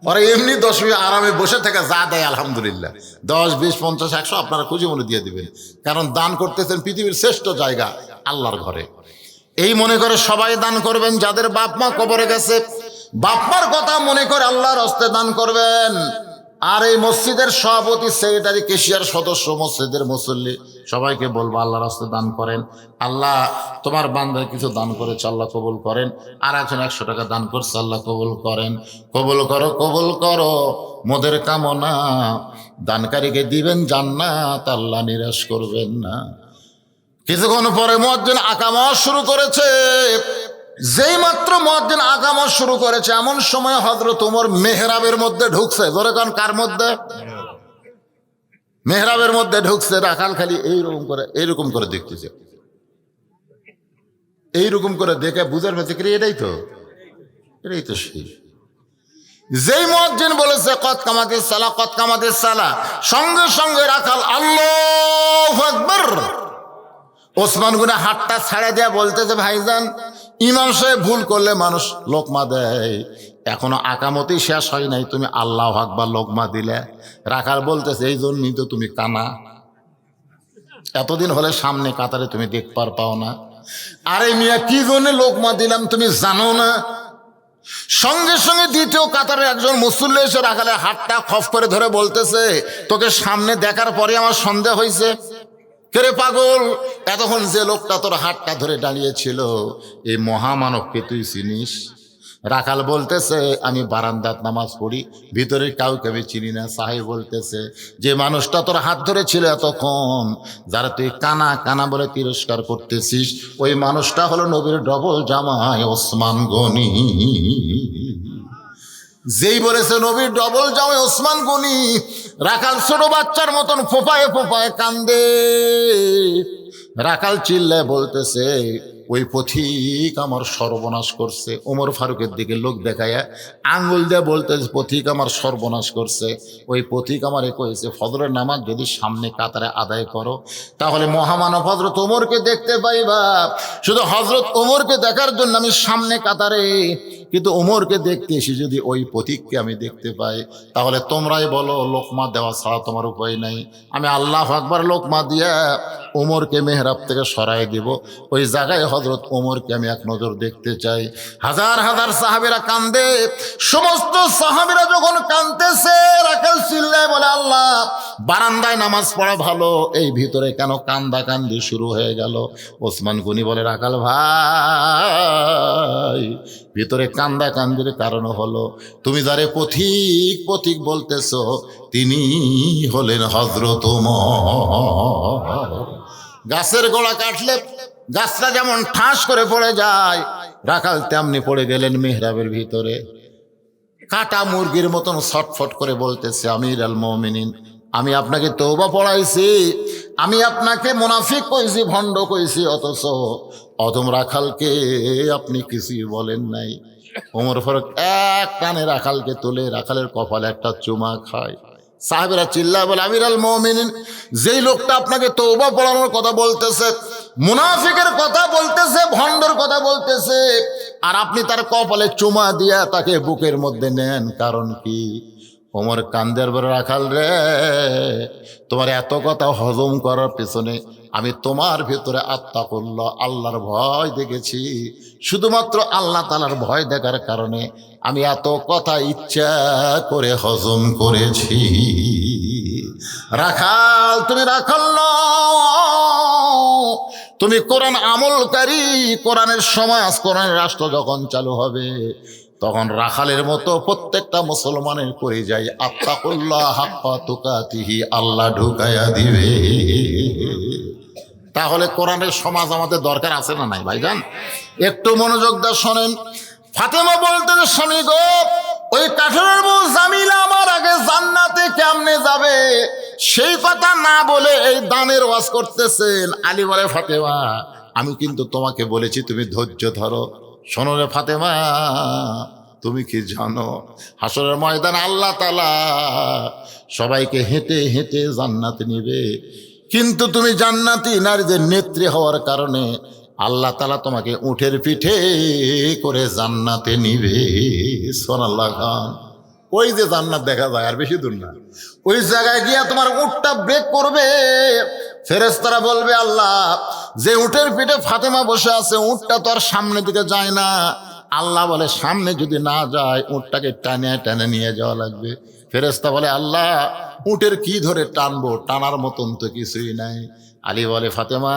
ওরা এমনি 10 মিনিট আরামে বসে থেকে যা দেয় আলহামদুলিল্লাহ 10, 20, 50, 100 আপনারা খুঁজে মনে দিয়ে দিবেন। কারণ দান করতেছেন পৃথিবীর শ্রেষ্ঠ জায়গা আল্লাহর ঘরে। এই মনে করে সবাই দান করবেন। যাদের বাপ মা কবরে গেছে, বাপ মার কথা মনে করে আল্লাহর হস্তে দান করবেন। আর এই মসজিদের সভাপতি, সেক্রেটারি, কেশিয়ার সদস্য, মসজিদের মুসল্লি সবাইকে বলবো আল্লাহর হস্তে দান করেন। আল্লাহ তোমার বান্দার কিছু দান করেছে, আল্লাহ কবুল করেন। আর একজন 100 টাকা দান করছে, আল্লাহ কবুল করেন। কবুল করো, কবুল করো মোদের কামনা। দানকারীকে দিবেন জান্নাত, আল্লাহ নিরাশ করবেন না। কিছুক্ষণ পরে মুয়াজ্জিন আকামত শুরু করেছে। যেই মাত্র মুয়াজ্জিন আকামত শুরু করেছে, এমন সময় হযরত ওমর মেহরাবের মধ্যে ঢুকছে। ধরে কোন কার মধ্যে? মেহরাবের মধ্যে ঢুকছে। রাখাল খালি এইরকম করে দেখতেছে, এইরকম করে দেখে বুঝার পেয়েছে কি এটাই তো সেই। যেই মুয়াজ্জিন বলেছে কদ কামাতিস সালাহ, কদ কামাতিস সালাহ, সঙ্গে সঙ্গে রাখাল আল্লাহু আকবার। ওসমান গনি হাতটা ছাড়া দেয়া বলতেছে ভাইজান, ইমাম সাহেব ভুল করলে মানুষ লোকমা দেয়, এখনো আকামতই শেষ হয় নাই, তুমি আল্লাহু আকবার লোকমা দিলে। রাখাল বলতেছে এই জন্যই তো তুমি কানা, এতদিন হলে সামনে কাতারে তুমি দেখবার পাও না। আরে মিয়া কি জন্য লোকমা দিলাম তুমি জানো না? সঙ্গে সঙ্গে দ্বিতীয় কাতারে একজন মুসল্লি এসে রাখালের হাতটা খপ করে ধরে বলতেছে, তোকে সামনে দেখার পরে আমার সন্দেহ হয়েছে। কেরে পাগল, এতক্ষণ যে লোকটা তোর হাতটা ধরে দাঁড়িয়েছিল, এই মহামানবকে তুই চিনিস? রাখাল বলতেছে আমি বারান্দাত নামাজ পড়ি, ভিতরে কাউকে আমি চিনি না। সাহেব বলতেছে যে মানুষটা তোর হাত ধরেছিল এতক্ষণ, যারা তুই কানা কানা বলে তিরস্কার করতেছিস, ওই মানুষটা হলো নবীর ডবল জামাই ওসমান গনি। যেই বলেছে নবীর ডবল জামাই ওসমান গনি, রাখাল ছোট বাচ্চার মতন ফোপায়ে ফোপায়ে কান্দে। রাখাল চিল্লায় বলতেছে ওই পথিক আমার সর্বনাশ করছে। ওমর ফারুকের দিকে লোক দেখায় আঙ্গুল দিয়ে বলতেছে পথিক আমার সর্বনাশ করছে। ওই পথিক আমারে কয়েছে ফজরের নামাজ যদি সামনে কাতারে আদায় করো, তাহলে মহামানব হজরত ওমরকে দেখতে পাইবা। শুধু হজরত ওমরকে দেখার জন্য আমি সামনে কাতারে, কিন্তু ওমরকে দেখতে এসে যদি ওই পথিককে আমি দেখতে পাই, তাহলে তোমরাই বলো লোকমা দেওয়া ছাড়া তোমার উপায় নাই। আমি আল্লাহু আকবার লোকমা দিয়া ওমরকে মেহরাব থেকে সরাই দিব। ওই জায়গায় হযরত ওমরকে আমি এক নজর দেখতে চাই। হাজার হাজার সাহাবীরা কান্দে। সমস্ত সাহাবীরা যখন কাঁদতেছে, রাখাল চিল্লায় বলে আল্লাহ, বারান্দায় নামাজ পড়া ভালো, এই ভিতরে কেন কান্দা কান্দি শুরু হয়ে গেল? ওসমান গনি বলে রাখাল ভাই, ভিতরে কান্দা কান্দির কারণ হলো তুমি যারে পথিক পথিক বলতেছ, তিনি হলেন হযরত ওমর। গাছের গোড়া কাটলে গাছটা যেমন ঠাস করে পড়ে যায়, রাখাল তেমনি পড়ে গেলেন মেহরাবের ভিতরে। কাটা মুরগির মতন ছটফট করে বলতেছে আমির আল মুমিনিন, আমি আপনাকে তওবা পড়াইছি, আমি আপনাকে মুনাফিক কইছি, ভণ্ড কইছি, অথচ অদম রাখালকে আপনি কিছুই বলেন নাই। ওমর ফারুক এক টানে রাখালকে তুলে রাখালের কপালে একটা চুমা খায়। সাহাবীরা চিল্লায় বলে আমির আল মুমিনিন, যেই লোকটা আপনাকে তওবা পড়ানোর কথা বলতেছে, মুনাফিকের কথা বলতেছে, ভণ্ডর কথা বলতেছে, আর আপনি তার কপালে চুমা দিয়া তাকে বুকের মধ্যে নেন, কারণ কি? ওমর কান্দের বলে রাখাল রে, তোমার এত কথা হজম করার পেছনে আমি তোমার ভেতরে আত্তাকুল্লাহ আল্লাহর ভয় দেখেছি। শুধুমাত্র আল্লাহ তাআলার ভয় দেখার কারণে আমি এত কথা ইচ্ছা করে হজম করেছি। রাখাল তুমি রাখাল নও, তুমি কোরআন আমলকারী। কোরআনের সমাজ, কোরআনের রাষ্ট্র যখন চালু হবে, তখন রাখালের মতো প্রত্যেকটা মুসলমানের করে যায় আত্তাকুল্লাহ হাক্কা তুকাতিহি, আল্লাহ ঢুকাইয়া দিবে। তাহলে কোরআনের সমাজ আমাদের দরকার আছে না নাই ভাইজান? একটু মনোযোগ দিয়ে শোনেন। ফাতেমা বলতে স্বামী গো, ওই কাঠের বউ জামিলা আমার আগে জান্নাতে কেমনে যাবে, সেই কথা না বলে এই দানের ওয়াজ করতেছেন। আলী বলে ফাতেমা, আমি কিন্তু তোমাকে বলেছি তুমি ধৈর্য ধরো। শোনো রে ফাতেমা, তুমি কি জানো হাসরের ময়দানে আল্লাহ তাআলা সবাইকে হেঁটে হেঁটে জান্নাতে নিবে, কিন্তু তুমি জান্নাতি নারীদের নেত্রী হওয়ার কারণে আল্লাহ তাআলা তোমাকে উটের পিঠে করে জান্নাতে নিবে। সুবহানাল্লাহ খান। ওই যে জান্নাত দেখা যায় আর বেশি দূর না, ওই জায়গায় গিয়া তোমার উটটা ব্রেক করবে, ফেরেশতারা বলবে আল্লাহ যে উটের পিঠে ফাতেমা বসে আছে উটটা তো আর সামনের দিকে যায় না। আল্লাহ বলে সামনে যদি না যায় উটটাকে টানে টানে নিয়ে যাওয়া লাগবে। ফেরেশতা বলে আল্লাহ উটের কি ধরে টানবো, টানার মতন তো কিছুই নাই। আলী বলে ফাতেমা,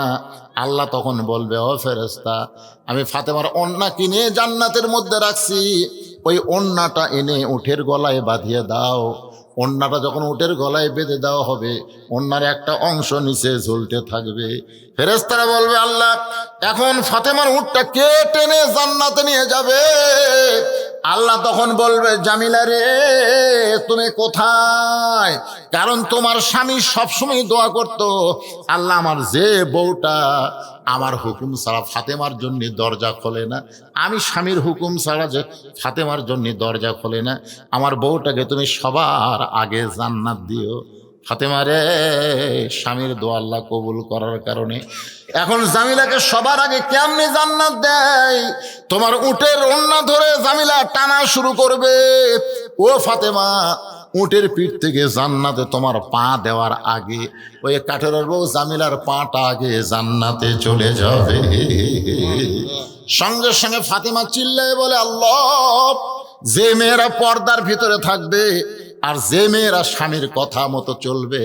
আল্লাহ তখন বলবে ও ফেরেশতা আমি ফাতেমার ওড়না কিনে জান্নাতের মধ্যে রাখছি, ওই ওড়নাটা এনে উটের গলায় বাঁধিয়ে দাও। ওড়নাটা যখন উটের গলায় বেঁধে দেওয়া হবে ওড়নার একটা অংশ নিচে ঝুলতে থাকবে। ফেরেশতারা বলবে আল্লাহ এখন ফাতেমার উটটা কে টেনে জান্নাতে নিয়ে যাবে? আল্লাহ তখন বলবে জামিলা রে তুমি কোথায়? কারণ তোমার স্বামী সবসময় দোয়া করতো আল্লাহ আমার যে বউটা আমার হুকুম ছাড়া ফাতেমার জন্য দরজা খোলে না, আমি স্বামীর হুকুম ছাড়া যে ফাতেমার জন্য দরজা খোলে না, আমার বউটাকে তুমি সবার আগে জান্নাত দিও। ফাতেমা রে স্বামীর দোয়া আল্লাহ কবুল করার কারণে এখন জামিলাকে সবার আগে কেমনে জান্নাত দেয়? তোমার উটের ওড়না ধরে জামিলা টানা শুরু করবে। ও ফাতেমা উটের পিঠ থেকে জান্নাতে তোমার পা দেওয়ার আগে ওই কাঠের বউ জামিলার পাটা আগে জান্নাতে চলে যাবে। সঙ্গে সঙ্গে ফাতেমা চিল্লায় বলে আল্লাহ যে মেয়েরা পর্দার ভিতরে থাকবে আর যে মেয়েরা স্বামীর কথা মতো চলবে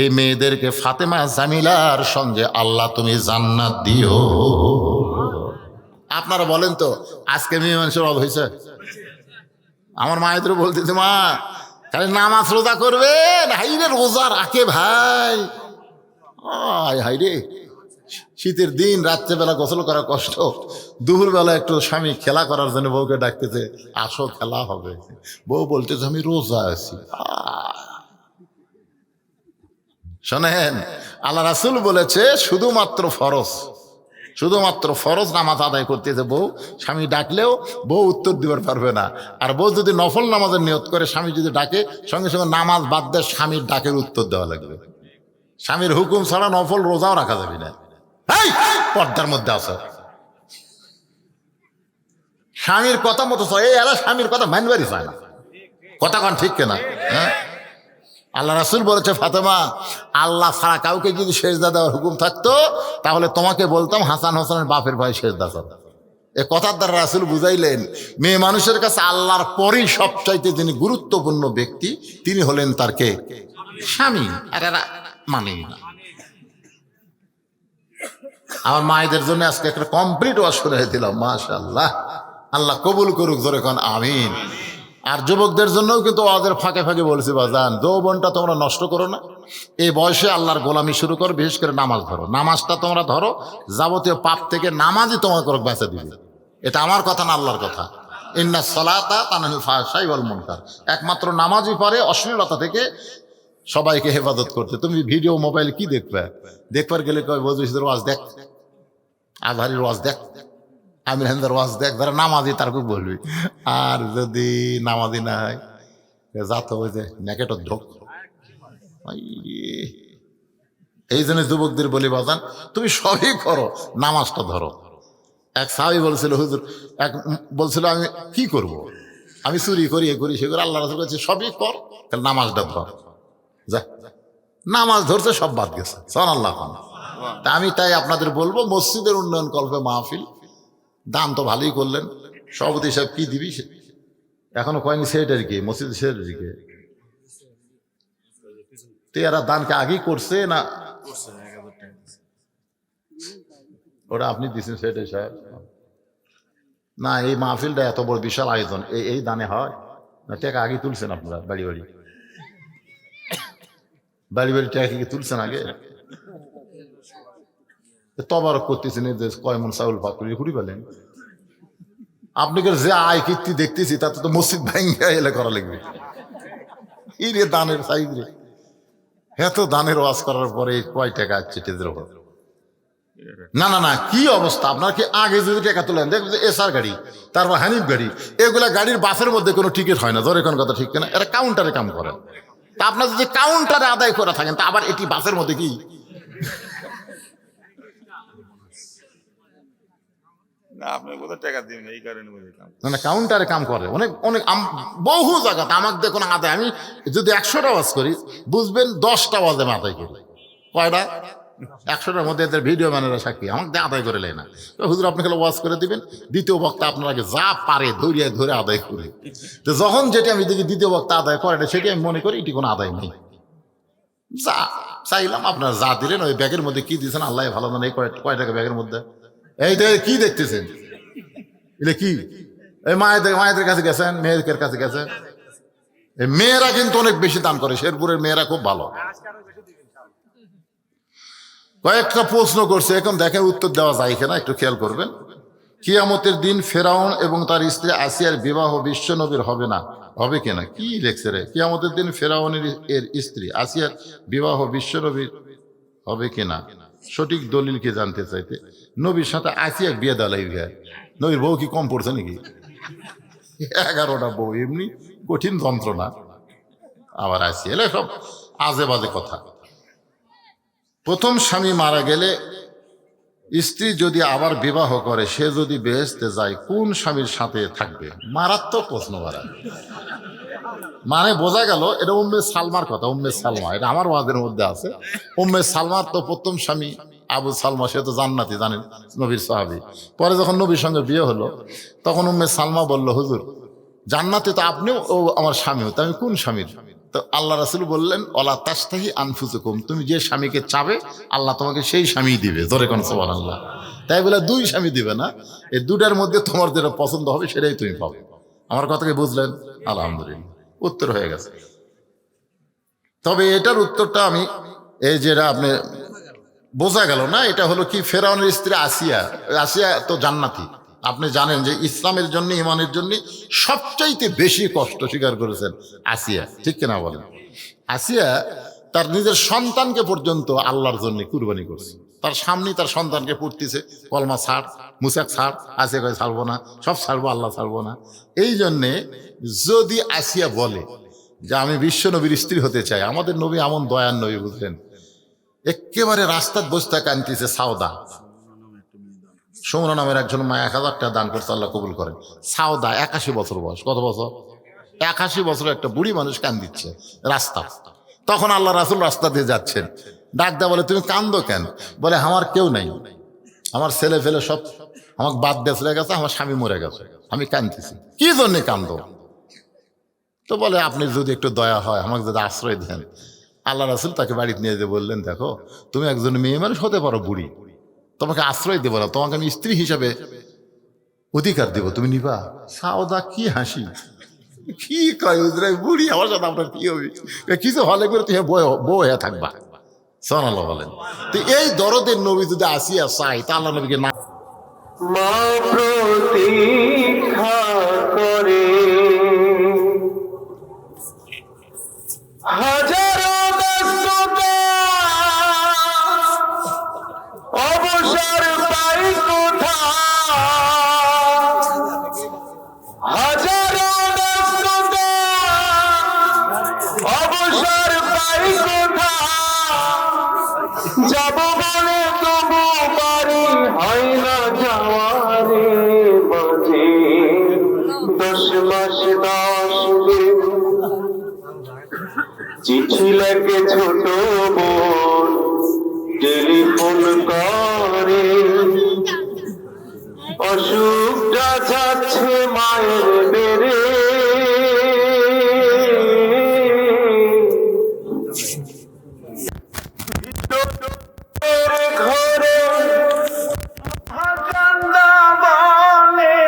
এই মেয়েদেরকে ফাতেমা জামিলার সঙ্গে আল্লাহ তুমি জান্নাত দিও। আপনারা বলেন তো আজকে মেয়ে মানুষের অভাব হয়েছে? আমার মায়েদের বলতেছে মা খালি নামাজ রোজা করবে, হাইরে রোজা রাখে ভাই, হাইরে শীতের দিন রাত্রেবেলা গোসল করা কষ্ট, দুপুরবেলা একটু স্বামী খেলা করার জন্য বউকে ডাকতেছে আসো খেলা হবে, বউ বলতেছে আমি রোজা আছি। শোনেন আল্লাহ রাসূল বলেছে শুধুমাত্র ফরজ নামাজ আদায় করতেছে বউ, স্বামী ডাকলেও বউ উত্তর দিবার পারবে না। আর বউ যদি নফল নামাজের নিয়ত করে স্বামী যদি ডাকে সঙ্গে সঙ্গে নামাজ বাদ দিয়ে স্বামীর ডাকের উত্তর দেওয়া লাগবে। স্বামীর হুকুম ছাড়া নফল রোজাও রাখা যাবে না। পর্দার মধ্যে আছে স্বামীর কথা মতো এই এরা স্বামীর কথা মানবারই চায় না, কথা কন ঠিক কেনা? হ্যাঁ আল্লাহ রাসূল বলেছে ফাতেমা আল্লাহ ছাড়া কাউকে যদি সেজদা দেওয়ার হুকুম থাকতো তাহলে তোমাকে বলতাম হাসান হোসেনের বাপের ভাই সেজদা করো। এ কথার দ্বারা রাসূল বুঝাইলেন মেয়ে মানুষের কাছে আল্লাহর পরই সবচাইতে যিনি গুরুত্বপূর্ণ ব্যক্তি তিনি হলেন তার কে? স্বামী। আর এরা মানে না। আমার মায়েদের জন্য আজকে একটা কমপ্লিট ওয়াজ করে দিলাম, মাশাআল্লাহ, আল্লাহ কবুল করুক, জোরে কোন আমিন। আর যুবকদের জন্যও কিন্তু ওয়াজের ফাঁকে ফাঁকে বলছি বাজান যৌবনটা তোমরা নষ্ট করো না, এই বয়সে আল্লাহর গোলামি শুরু করো, বিশেষ করে নামাজ ধরো, নামাজটা তোমরা ধরো, যাবতীয় পাপ থেকে নামাজই তোমার করে বেঁচে দিবে। এটা আমার কথা না আল্লাহর কথা। ইন্না সালাতা তানহাল ফাহশাই ওয়াল মুনকার, একমাত্র নামাজই পারে অশ্লীলতা থেকে সবাইকে হেফাজত করতে। তুমি ভিডিও মোবাইল কি দেখবার গেলে কয় বজুসিদের ওয়াজ দেখ, আজহারির ওয়াজ দেখ, আমির হামদার ওয়াজ দেখ, যারা নামাজি তার খুব বলবি। আর যদি নামাজি না হয় যাত ওই যে নেকেটর ধোক। এই জন্য যুবকদের বলি বাজান তুমি সবই করো, নামাজটা ধরো। এক সাহাবী বলছিল হুজুর, এক বলছিল আমি কি করব, আমি চুরি করি এ করি সে করি, আল্লাহ রাসূল বলেছে সবই কর, তাহলে নামাজটা ধর। যা নামাজ ধরছে সব বাদ গেছে, সুবহানাল্লাহ। তা আমি তাই আপনাদের বলবো মসজিদের উন্নয়ন কল্পে মাহফিল, দান তো ভালোই করলেন, সভাপতি সাহেব কি দিবি এখনো কয়েনি, সেটার কি মসজিদ সেটার কি এরা দানকে আগেই করছে না ওটা আপনি দিচ্ছেন সেটাই সাহেব? না এই মাহফিলটা এত বড় বিশাল আয়োজন, এই দানে হয় না? টাকা আগে তুলছেন আপনারা? বাড়ি বাড়ি টাকা কি তুলছেন আগে? তবারক করতেছেন কয় মন চাউল ভাগ করে ঘুরি পেলেন। আপনাকে যে আয় কীর্তি দেখতেছি তাতে তো মসজিদ ভাঙ্গা এলে করা লাগবে। এই রে দানের সাইজ রে, এত দানের ওয়াজ করার পরে কয় টাকা আসছে টেজের উপর? না না না, কি অবস্থা আপনার? কি আগে যদি টাকা তুলেন দেখবেন এসআর গাড়ি তারপর হানিফ গাড়ি, এগুলা গাড়ির বাসের মধ্যে কোনো টিকিট হয় না, ধরে কোন কথা ঠিক কিনা? এরা কাউন্টারে কাম করে। তা আপনার যদি কাউন্টারে আদায় করে থাকেন তা আবার এটি বাসের মধ্যে কি? না কাউন্টারে কাম করে অনেক অনেক বহু জায়গাতে। আমাকে দেখুন আদায়, আমি যদি 100টা ওয়াজ করি বুঝবেন 10টা ওয়াজে আমি আদায় করি। কয়টা? 100টার মধ্যে এদের ভিডিও ম্যানেরা সাক্ষী, আমাকে আদায় করে নেয় না। হুজুর আপনি খেলে ওয়াজ করে দিবেন, দ্বিতীয় বক্তা আপনার আগে যা পারে ধরে ধরে আদায় করে। তো যখন যেটি আমি দেখি দ্বিতীয় বক্তা আদায় করে না, সেটি আমি মনে করি এটি কোনো আদায় নেই। যা চাইলাম আপনার যা দিলেন, ওই ব্যাগের মধ্যে কি দিয়েছেন আল্লাহ ভালো জানে। এই কয় টাকা ব্যাগের মধ্যে? এই কি দেখতেছেন? এলে কি? এই মায়েদের কাছে গেছেন, মেয়েদের কাছে গেছেন? এই মেয়েরা কিন্তু অনেক বেশি দান করে, শেরপুরের মেয়েরা খুব ভালো। কয়েকটা প্রশ্ন করছে, এখন দেখেন উত্তর দেওয়া যায় কিনা, একটু খেয়াল করবেন। কিয়ামতের দিন ফেরাউন এবং তার স্ত্রী আসিয়ার বিবাহ বিশ্ব নবীর হবে না, হবে কিনা? কি লেখছে রে? কিয়ামতের দিন ফেরাউনের এর স্ত্রী আসিয়ার বিবাহ বিশ্ব নবীর হবে কিনা, সঠিক দলিল কি জানতে চাইতে। নবীর সাথে আসিয়া বিয়ে দেওয়া লাগবে। নবীর বউ কি কম পড়ছে নাকি? 11টা বউ, এমনি কঠিন যন্ত্রণা। আবার আসিয়া, এলে সব আজে বাজে কথা। প্রথম স্বামী মারা গেলে স্ত্রী যদি আবার বিবাহ করে, সে যদি বেহেশতে যায়, কোন স্বামীর সাথে থাকবে? মারাত্মক প্রশ্ন করা। মানে বোঝা গেল এটা উম্মে সালমার কথা। উম্মে সালমা, এটা আমার ওয়াজের মধ্যে আছে। উম্মে সালমার তো প্রথম স্বামী আবু সালমা, সে তো জান্নাতি, জানেন, নবীর সাহাবী। পরে যখন নবীর সঙ্গে বিয়ে হলো, তখন উম্মে সালমা বলল, হুজুর জান্নাতি তো আপনিও, ও আমার স্বামীও, তো আমি কোন স্বামীর? তো আল্লাহ রাসূল বললেন, ওয়ালা তাস্তাহি আনফুসুকুম, তুমি যে স্বামীকে চাবে আল্লাহ তোমাকে সেই স্বামী দিবে। জোরে কোন সুবহানাল্লাহ। তাই বলে 2 স্বামী দিবে না, এই 2টার মধ্যে তোমার যেটা পছন্দ হবে সেটাই তুমি পাবে। আমার কথা কি বুঝলেন? আলহামদুলিল্লাহ, উত্তর হয়ে গেছে। তবে এটার উত্তরটা আমি, এই যেটা আপনি বোঝা গেল না, এটা হলো কি, ফেরাউনের স্ত্রী আসিয়া। আসিয়া তো জান্নাতি। আপনি জানেন যে ইসলামের জন্য, ইমানের জন্য সবচাইতে বেশি কষ্ট স্বীকার করেছেন আসিয়া, ঠিক কিনা বলেন? আসিয়া তার নিজের সন্তানকে পর্যন্ত আল্লাহর জন্য কুরবানি করছে। তার সামনে তার সন্তানকে পড়তেছে, কলমা ছাড়, মুসাক ছাড়, আসিয়া কয়ে ছাড়বো না, সব ছাড়বো, আল্লাহ ছাড়বো না। এই জন্যে যদি আসিয়া বলে যে আমি বিশ্ব নবীর স্ত্রী হতে চাই, আমাদের নবী এমন দয়ার নবী, বুঝলেন, একেবারে রাস্তার বস্তা কানতেছে। সাউদা, সুমনা নামের একজন মা 1000 টাকা দান করছে, আল্লাহ কবুল করেন। সাউদা 81 বছর বয়স। কত বছর? 81 বছর একটা বুড়ি মানুষ কান দিচ্ছে রাস্তা। তখন আল্লাহ রাসূল রাস্তা দিয়ে যাচ্ছেন, ডাক দেয়া বলে, তুমি কান্দো কেন? বলে, আমার কেউ নাই, আমার ছেলে ফেলে সব আমাকে বাদ দিয়ে চলে গেছে, আমার স্বামী মরে গেছে, আমি কান্দতেছি। কি জন্যে কান্দো? তো বলে, আপনি যদি একটু দয়া হয়, আমাকে যদি আশ্রয় দেন। আল্লাহ রাসূল তাকে বাড়িতে নিয়ে যেয়ে বললেন, দেখো তুমি একজন মেয়ে মানুষ হতে পারো, বুড়ি, তোমাকে আশ্রয় দেবো না, তোমাকে আমি স্ত্রী হিসাবে অধিকার দেব, তুমি নিবা? সাউদা কি হাসি, কি কয় বুড়ি, আমার সাথে আপনার কি হবে? কিছু হলে করে তুমি বউ হয়ে থাকবা। সুবহানাল্লাহ বলেন। তো এই দরদের নবী যদি আসিয়া চাই, তা আল্লাহ নবীকে না মা প্রতীক্ষা করে হাজারো ব্যস্ততা, অবসর পাই কোথায়? হাজারো ব্যস্ততা, অবসর পাই কোথায়? যাব বলে তবু পারি হয় না যাওয়ারে মাঝে। 10 মাস 10 দিন চিঠি লেখে ছোট বোন, টেলিফোন করে, অসুখটা যাচ্ছে মায়ের বেড়ে। ঘরে কান্না বলে,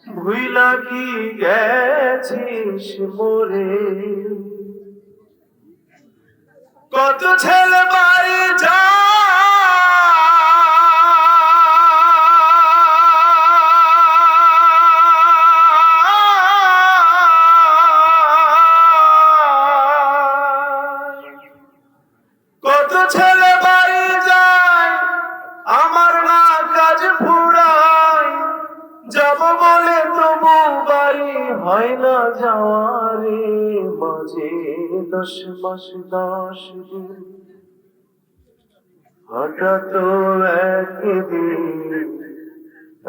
ভুইলা কি গেছিস মোরে? কত ছেলে বাড়ি কত ছেলে বাড়ি যায়, আমার না কাজ ফুরায়। যাব বলে তবু বাড়ি হয় না যাওয়ারে, মাঝে 10 মাস 10 দিন হঠাৎ একদিন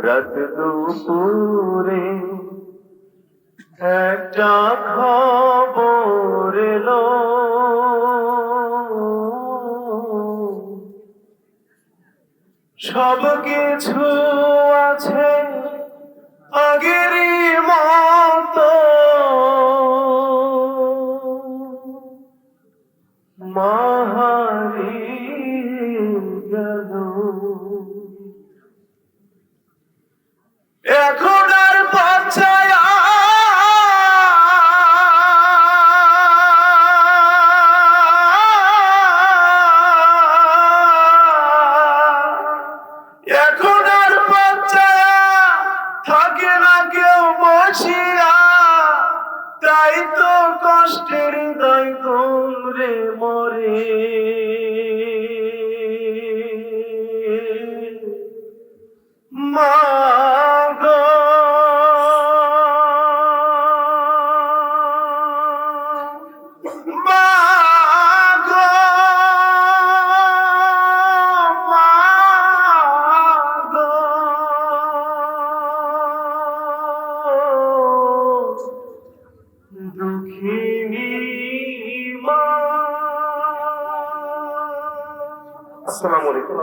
রাত দুপুরে একটা খবর এলো, সব কিছু আছে আগেরই মতো, মা হারিয়ে গেল। এখন আর বাঁচায়া এখন আর বাঁচায়া থাকে না কেউ বসিয়া, তাই তো কষ্টের হৃদয় তোমরে মরে। মা গো মা গো মা গো, দুঃখিনী মা। আসসালামু আলাইকুম।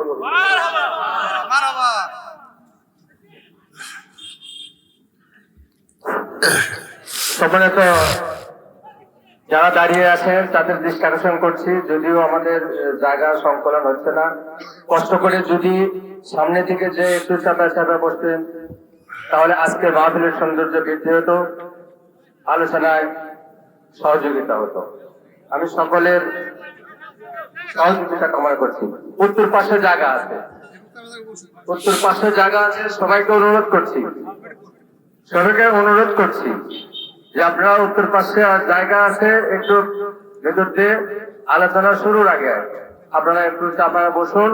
সম্মানিত যারা দাঁড়িয়ে আছেন তাদের দৃষ্টি আকর্ষণ করছি, যদিও আমাদের জায়গা সংকলন হচ্ছে না, কষ্ট করে যদি সামনে থেকে যে একটু চাপা বসতেন তাহলে আজকে মাহফিলের সৌন্দর্য বৃদ্ধি হতো, আলোচনায় সহযোগিতা হতো। আমি সকলের সহযোগিতা কামনা করছি। উত্তর পাশে জায়গা আছে, উত্তর পাশে জায়গা আছে, সবাইকে অনুরোধ করছি যে আপনারা উত্তর পাশে জায়গা আছে, একটু ভেতর দিয়ে আলোচনা শুরুর আগে আপনারা একটু চাপা বসুন,